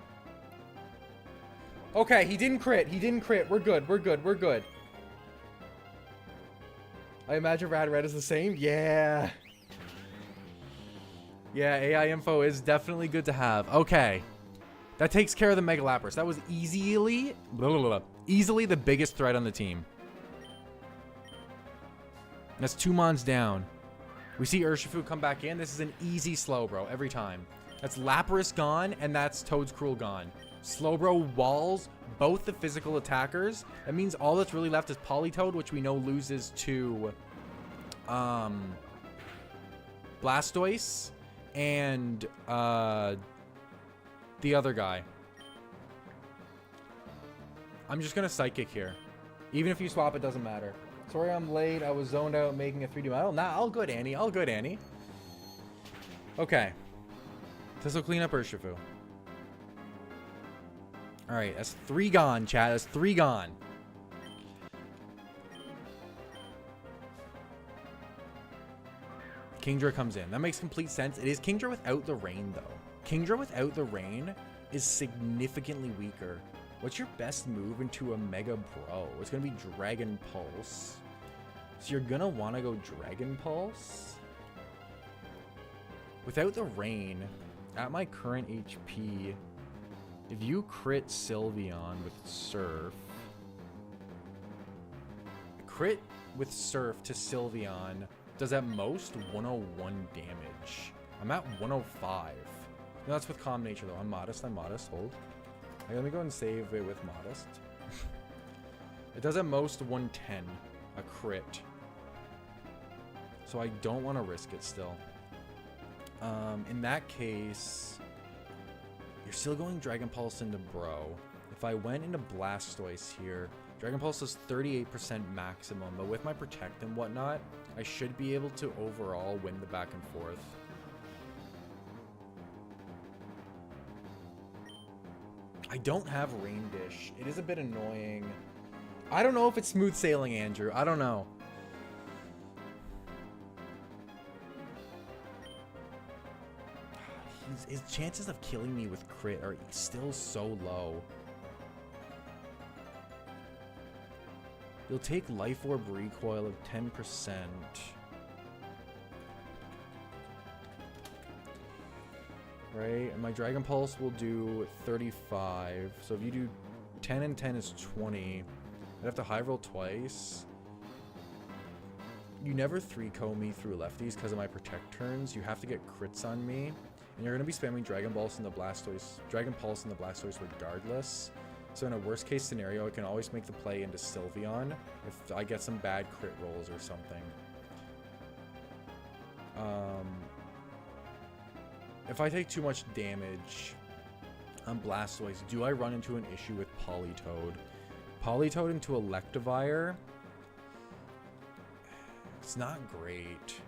Okay, he didn't crit. We're good. I imagine Rad Red is the same. Yeah. Yeah, AI info is definitely good to have. Okay. That takes care of the Mega Lapras. That was easily the biggest threat on the team. That's 2 mons down. We see Urshifu come back in. This is an easy Slowbro every time. That's Lapras gone, and that's Toedscruel gone. Slowbro walls both the physical attackers. That means all that's really left is Politoed, which we know loses to Blastoise and the other guy. I'm just gonna Psychic here. Even if you swap, it doesn't matter. Sorry I'm late. I was zoned out making a 3D model. Nah, all good, Annie. All good, Annie. Okay. This will clean up Urshifu. Alright, that's 3 gone, chat. That's 3 gone. Kingdra comes in. That makes complete sense. It is Kingdra without the rain, though. Kingdra without the rain is significantly weaker. What's your best move into a Mega Bro? It's going to be Dragon Pulse. So you're going to want to go Dragon Pulse. Without the rain, at my current HP, if you crit Sylveon with Surf, crit with Surf to Sylveon does at most 101 damage. I'm at 105. No, that's with Calm Nature, though. I'm modest. Hold. Okay, let me go and save it with Modest. It does at most 110, a crit. So I don't want to risk it still. In that case, you're still going Dragon Pulse into Bro. If I went into Blastoise here, Dragon Pulse is 38% maximum, but with my Protect and whatnot, I should be able to overall win the back and forth. I don't have Rain Dish. It is a bit annoying. I don't know if it's smooth sailing, Andrew. I don't know. His chances of killing me with crit are still so low. You'll take Life Orb recoil of 10%. Right, and my Dragon Pulse will do 35. So if you do 10 and 10 is 20. I'd have to high roll twice. You never 3-ko me through lefties because of my Protect turns. You have to get crits on me. And you're going to be spamming Dragon Pulse in the Blastoise regardless. So in a worst case scenario, I can always make the play into Sylveon if I get some bad crit rolls or something. If I take too much damage on Blastoise, do I run into an issue with Politoed? Politoed into Electivire? It's not great.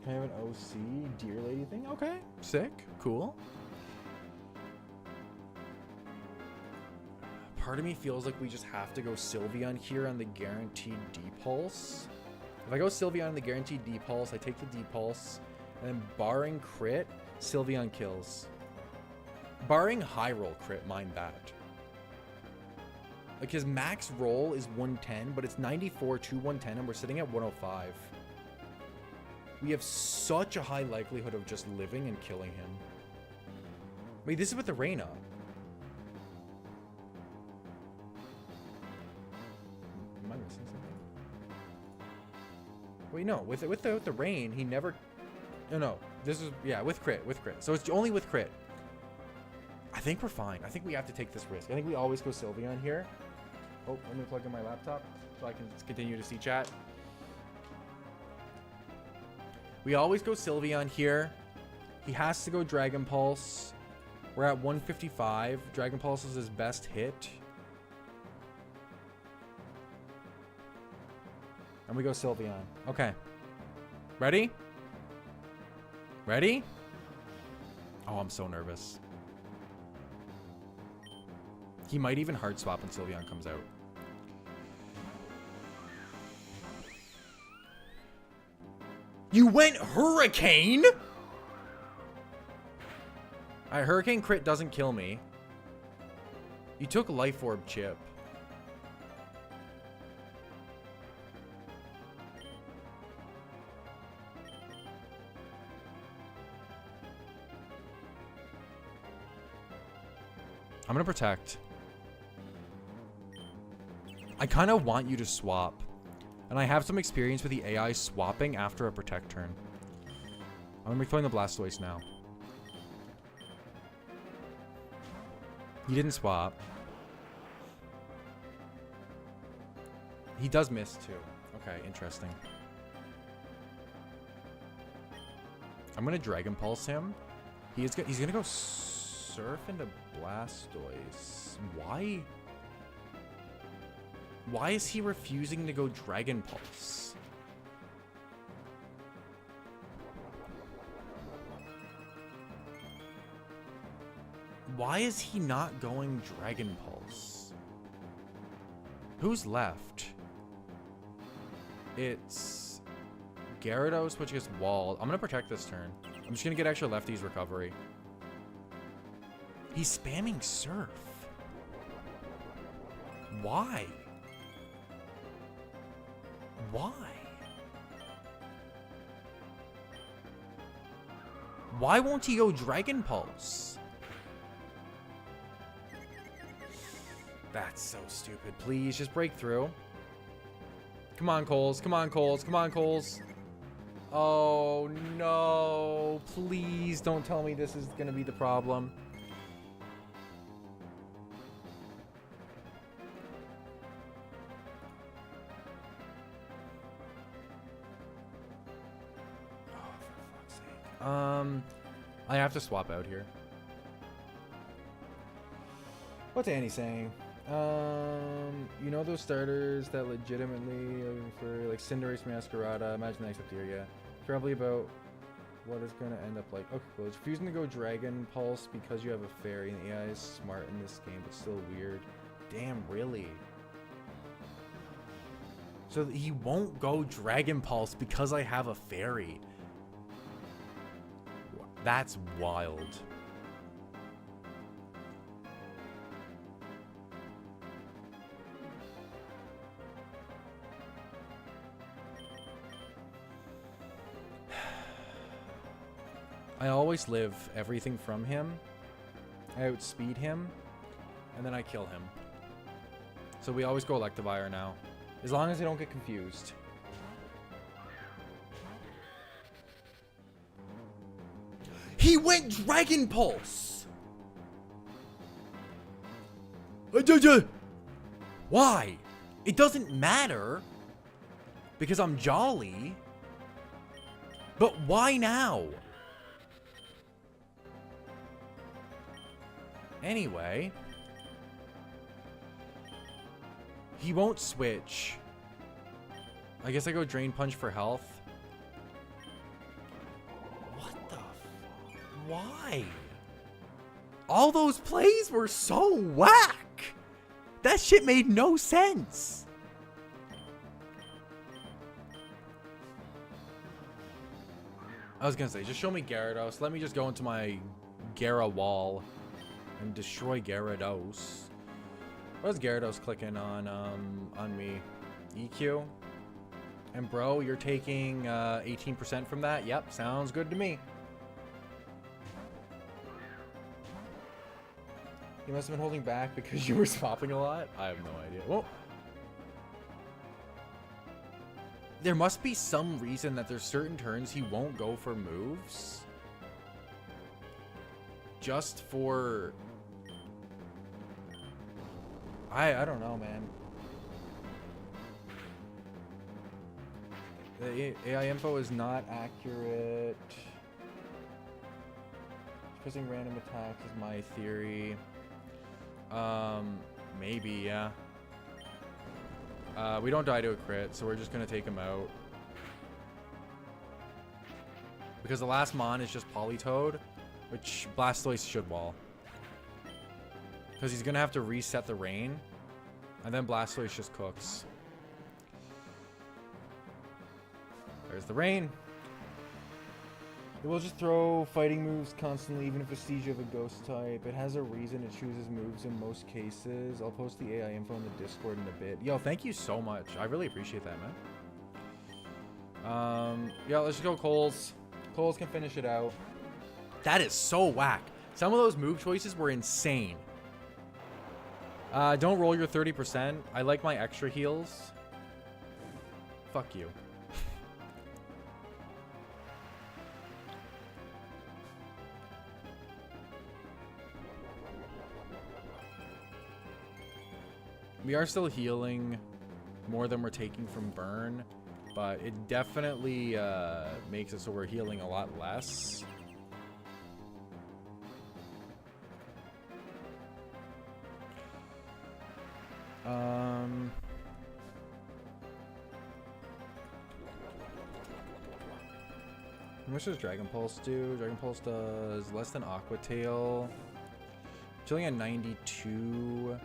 Can I have an OC Deer Lady thing? Okay, sick, cool. Part of me feels like we just have to go Sylveon here on the guaranteed D-Pulse. If I go Sylveon on the guaranteed D-Pulse, I take the D-Pulse, and then barring crit, Sylveon kills. Barring high roll crit, mind that. Like his max roll is 110, but it's 94 to 110, and we're sitting at 105. We have such a high likelihood of just living and killing him. Wait, this is with the rain up. Am I missing something? Wait, no. With the rain, he never... No. This is... Yeah, with crit. So it's only with crit. I think we're fine. I think we have to take this risk. I think we always go Sylveon here. Oh, let me plug in my laptop so I can continue to see chat. We always go Sylveon here. He has to go Dragon Pulse. We're at 155. Dragon Pulse is his best hit. And we go Sylveon. Okay. Ready? Ready? Oh, I'm so nervous. He might even hard swap when Sylveon comes out. You went Hurricane? Alright, Hurricane crit doesn't kill me. You took Life Orb Chip. I'm gonna protect. I kind of want you to swap. And I have some experience with the AI swapping after a protect turn. I'm gonna be throwing the Blastoise now. He didn't swap. He does miss too. Okay, interesting. I'm gonna Dragon Pulse him. He's gonna go Surf into Blastoise. Why? Why is he refusing to go Dragon Pulse? Why is he not going Dragon Pulse? Who's left? It's Gyarados, which is walled. I'm gonna protect this turn. I'm just gonna get extra lefties recovery. He's spamming Surf. Why? Why? Why won't he go Dragon Pulse? That's so stupid. Please, just break through. Come on, Coles. Come on, Coles. Come on, Coles. Oh, no. Please don't tell me this is going to be the problem. I have to swap out here. What's Annie saying? You know those starters that legitimately for like Cinderace, Masquerada, Imagine X up here, yeah. Probably about what it's gonna end up like. Okay, cool. It's refusing to go Dragon Pulse because you have a fairy and the AI is smart in this game, but still weird. Damn, really? So he won't go Dragon Pulse because I have a fairy. That's wild. I always live everything from him. I outspeed him, and then I kill him. So we always go Electivire now. As long as I don't get confused. He went Dragon Pulse. Why? It doesn't matter because I'm jolly. But why now? Anyway, he won't switch. I guess I go Drain Punch for health. What the fuck? Why? All those plays were so whack. That shit made no sense. I was gonna say, just show me Gyarados. Let me just go into my Gyara wall and destroy Gyarados. What's Gyarados clicking on me? EQ? And bro, you're taking 18% from that? Yep, sounds good to me. You must have been holding back because you were swapping a lot? I have no idea. Whoa. There must be some reason that there's certain turns he won't go for moves. Just for... I don't know, man. The AI info is not accurate. Pressing random attacks is my theory. Maybe, yeah. We don't die to a crit, so we're just gonna take him out. Because the last Mon is just Politoed, which Blastoise should wall. Because he's gonna have to reset the rain, and then Blastoise just cooks. There's the rain. It will just throw fighting moves constantly, even if it's siege of a ghost type. It has a reason it chooses moves in most cases. I'll post the AI info in the Discord in a bit. Yo, thank you so much. I really appreciate that, man. Yeah, let's just go Coles. Coles can finish it out. That is so whack. Some of those move choices were insane. Don't roll your 30%. I like my extra heals. Fuck you. We are still healing more than we're taking from burn, but it definitely makes it so we're healing a lot less. How much does Dragon Pulse do? Dragon Pulse does less than Aqua Tail. Chilling at 92.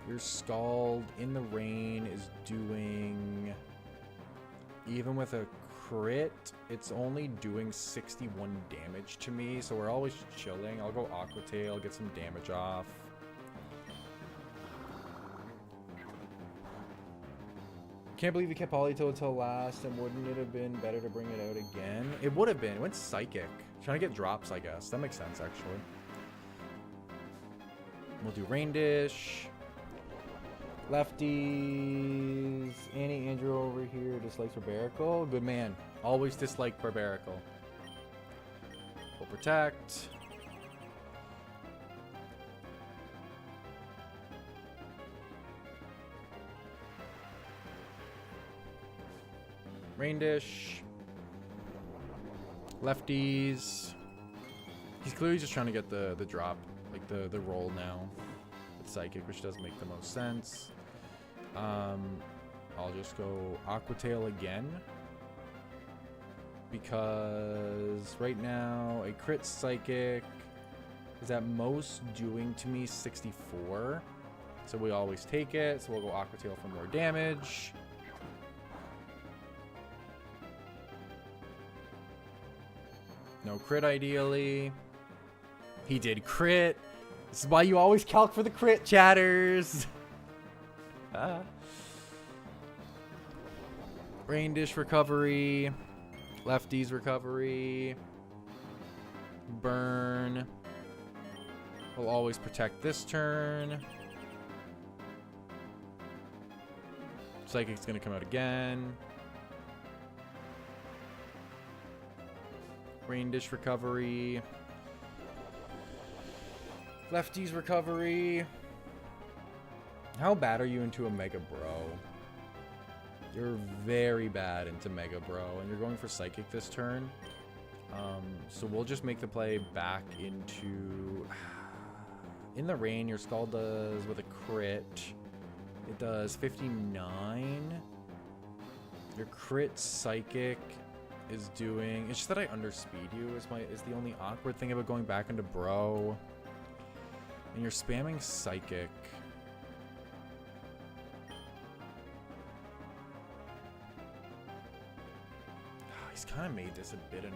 Your Scald in the rain is doing, even with a crit, it's only doing 61 damage to me, so we're always chilling. I'll go Aqua Tail, get some damage off. Can't believe you kept Politoed until last, and wouldn't it have been better to bring it out again? It would have been. It went Psychic. Trying to get drops, I guess. That makes sense, actually. We'll do Rain Dish. Lefties. Annie Andrew over here dislikes Barbarical. Good man. Always dislike Barbarical. We'll protect. Rain Dish. Lefties. He's clearly just trying to get the drop, like the roll now. With Psychic, which does make the most sense. I'll just go Aqua Tail again. Because right now a crit Psychic is at most doing to me 64. So we always take it. So we'll go Aqua Tail for more damage. No crit ideally. He did crit. This is why you always calc for the crit, chatters. Rain Dish recovery. Lefties recovery. Burn. We'll always protect this turn. Psychic's gonna come out again. Rain Dish recovery. Lefty's recovery. How bad are you into a Mega Bro? You're very bad into Mega Bro, and you're going for Psychic this turn. So we'll just make the play back into... In the rain, your Skull does, with a crit, it does 59. Your crit Psychic is doing... It's just that I underspeed you is the only awkward thing about going back into Bro. And you're spamming Psychic. He's kind of made this a bit annoying.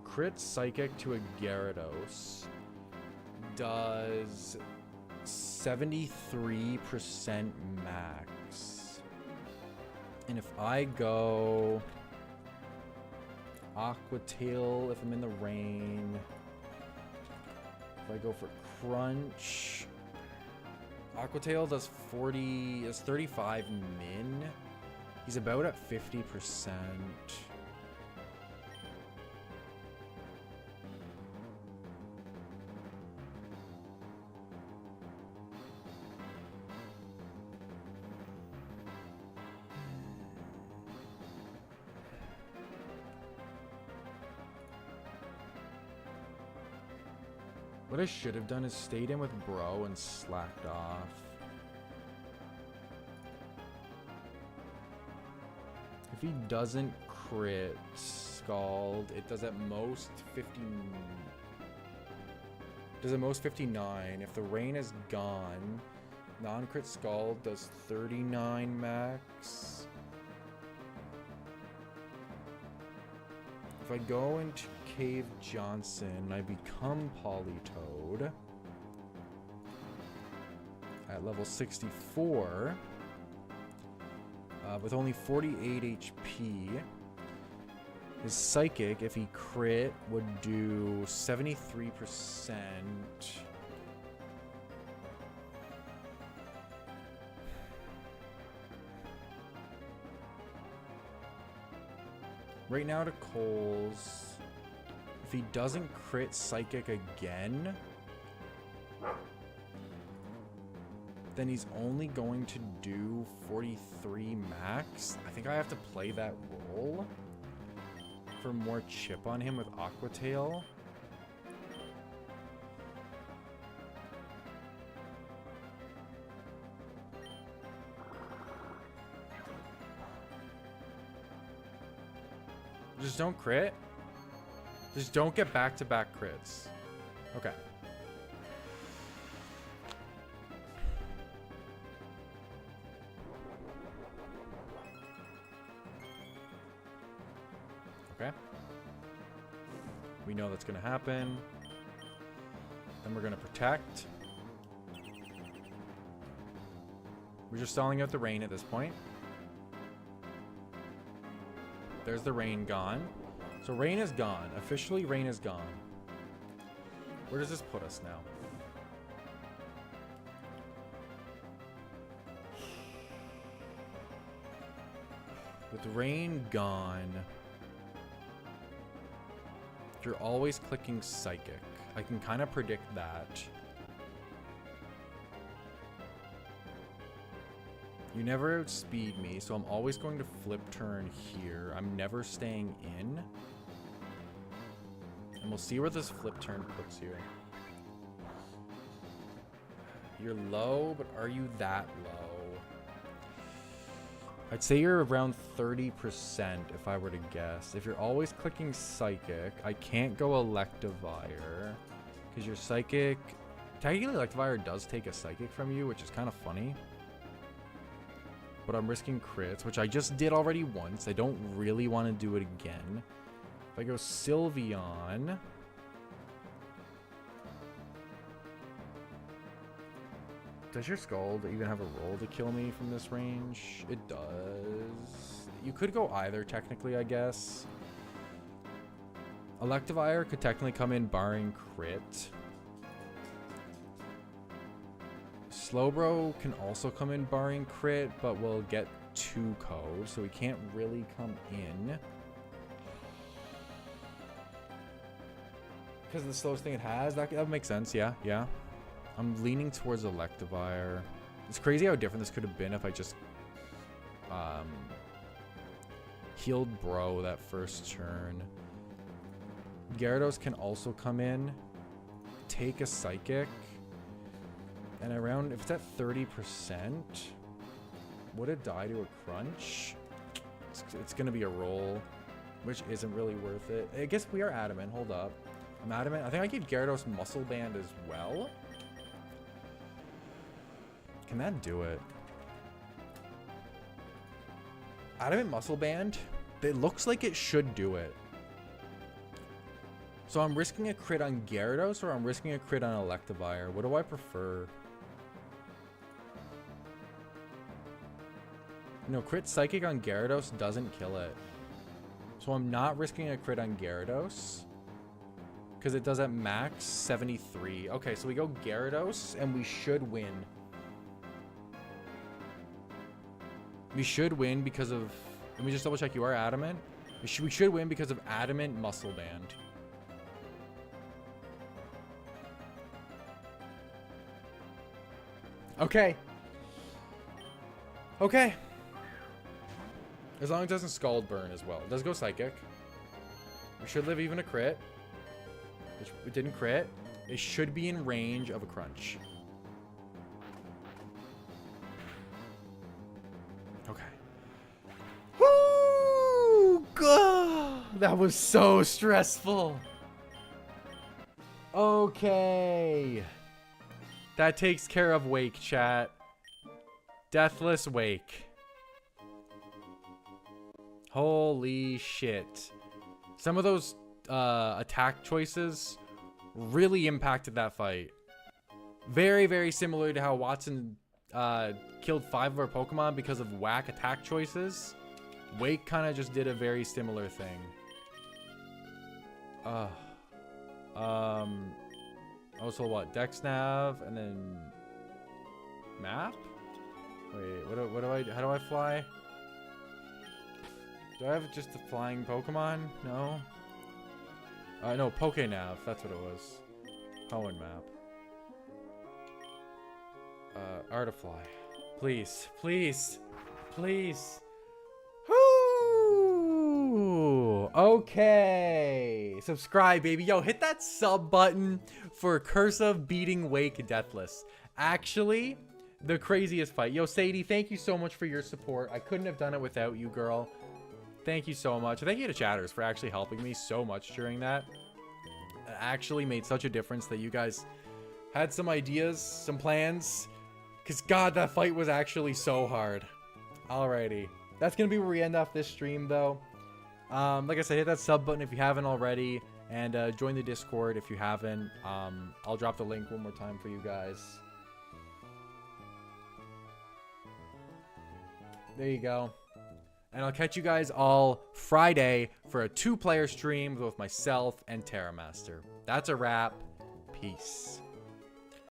Crit Psychic to a Gyarados does 73% max. And if I go Aqua Tail, if I'm in the rain, if I go for Crunch, Aqua Tail does 35 min. He's about at 50%. What I should have done is stayed in with Bro and slacked off. If he doesn't crit Scald, it does at most 50. Does at most 59. If the rain is gone, non-crit Scald does 39 max. If I go into Cave Johnson, I become Politoed at level 64 with only 48 HP. His Psychic, if he crit, would do 73%. Right now to Coles, if he doesn't crit Psychic again, then he's only going to do 43 max. I think I have to play that role for more chip on him with Aqua Tail. Just don't crit. Just don't get back-to-back crits. Okay. Okay. We know that's going to happen. Then we're going to protect. We're just stalling out the rain at this point. There's the rain gone. So rain is gone. Officially, rain is gone. Where does this put us now? With rain gone, you're always clicking Psychic. I can kind of predict that. You never outspeed me, so I'm always going to flip turn here. I'm never staying in. And we'll see where this flip turn puts you. You're low, but are you that low? I'd say you're around 30% if I were to guess. If you're always clicking Psychic, I can't go Electivire. Because your Psychic... Technically, Electivire does take a Psychic from you, which is kind of funny. But I'm risking crits, which I just did already once. I don't really want to do it again. If I go Sylveon... Does your Scald even have a roll to kill me from this range? It does. You could go either, technically, I guess. Electivire could technically come in barring crit. Slowbro can also come in barring crit, but we'll get 2 codes, so we can't really come in. Because of the slowest thing it has, that would make sense, yeah. I'm leaning towards Electivire. It's crazy how different this could have been if I just healed Bro that first turn. Gyarados can also come in, take a Psychic, and around, if it's at 30%, would it die to a Crunch? It's going to be a roll, which isn't really worth it. I guess we are Adamant. Hold up. I'm Adamant. I think I gave Gyarados Muscle Band as well. Can that do it? Adamant Muscle Band? It looks like it should do it. So I'm risking a crit on Gyarados or I'm risking a crit on Electivire? What do I prefer? No, crit Psychic on Gyarados doesn't kill it. So I'm not risking a crit on Gyarados. Because it does at max 73. Okay, so we go Gyarados and we should win. We should win because of... Let me just double check. You are Adamant? We should win because of Adamant Muscle Band. Okay. Okay. As long as it doesn't Scald Burn as well. It does go Psychic. We should live even a crit. Which it didn't crit. It should be in range of a Crunch. Okay. Woo! God, that was so stressful. Okay. That takes care of Wake, chat. Deathless Wake. Holy shit. Some of those attack choices really impacted that fight. Very, very similar to how Watson killed 5 of our Pokemon because of whack attack choices. Wake kind of just did a very similar thing. Also what? Dex Nav and then map? Wait, what do I, how do I fly? Do I have just a flying Pokemon? No. No, Pokénav. That's what it was. Hoenn map. Artifly. Please. Please. Please. Whoo! Okay. Subscribe, baby. Yo, hit that sub button for Cursive beating Wake Deathless. Actually, the craziest fight. Yo, Sadie, thank you so much for your support. I couldn't have done it without you, girl. Thank you so much. Thank you to chatters for actually helping me so much during that. It actually made such a difference that you guys had some ideas, some plans. Because, God, that fight was actually so hard. Alrighty. That's going to be where we end off this stream, though. Like I said, hit that sub button if you haven't already. And join the Discord if you haven't. I'll drop the link one more time for you guys. There you go. And I'll catch you guys all Friday for a 2-player stream with myself and Terramaster. That's a wrap. Peace.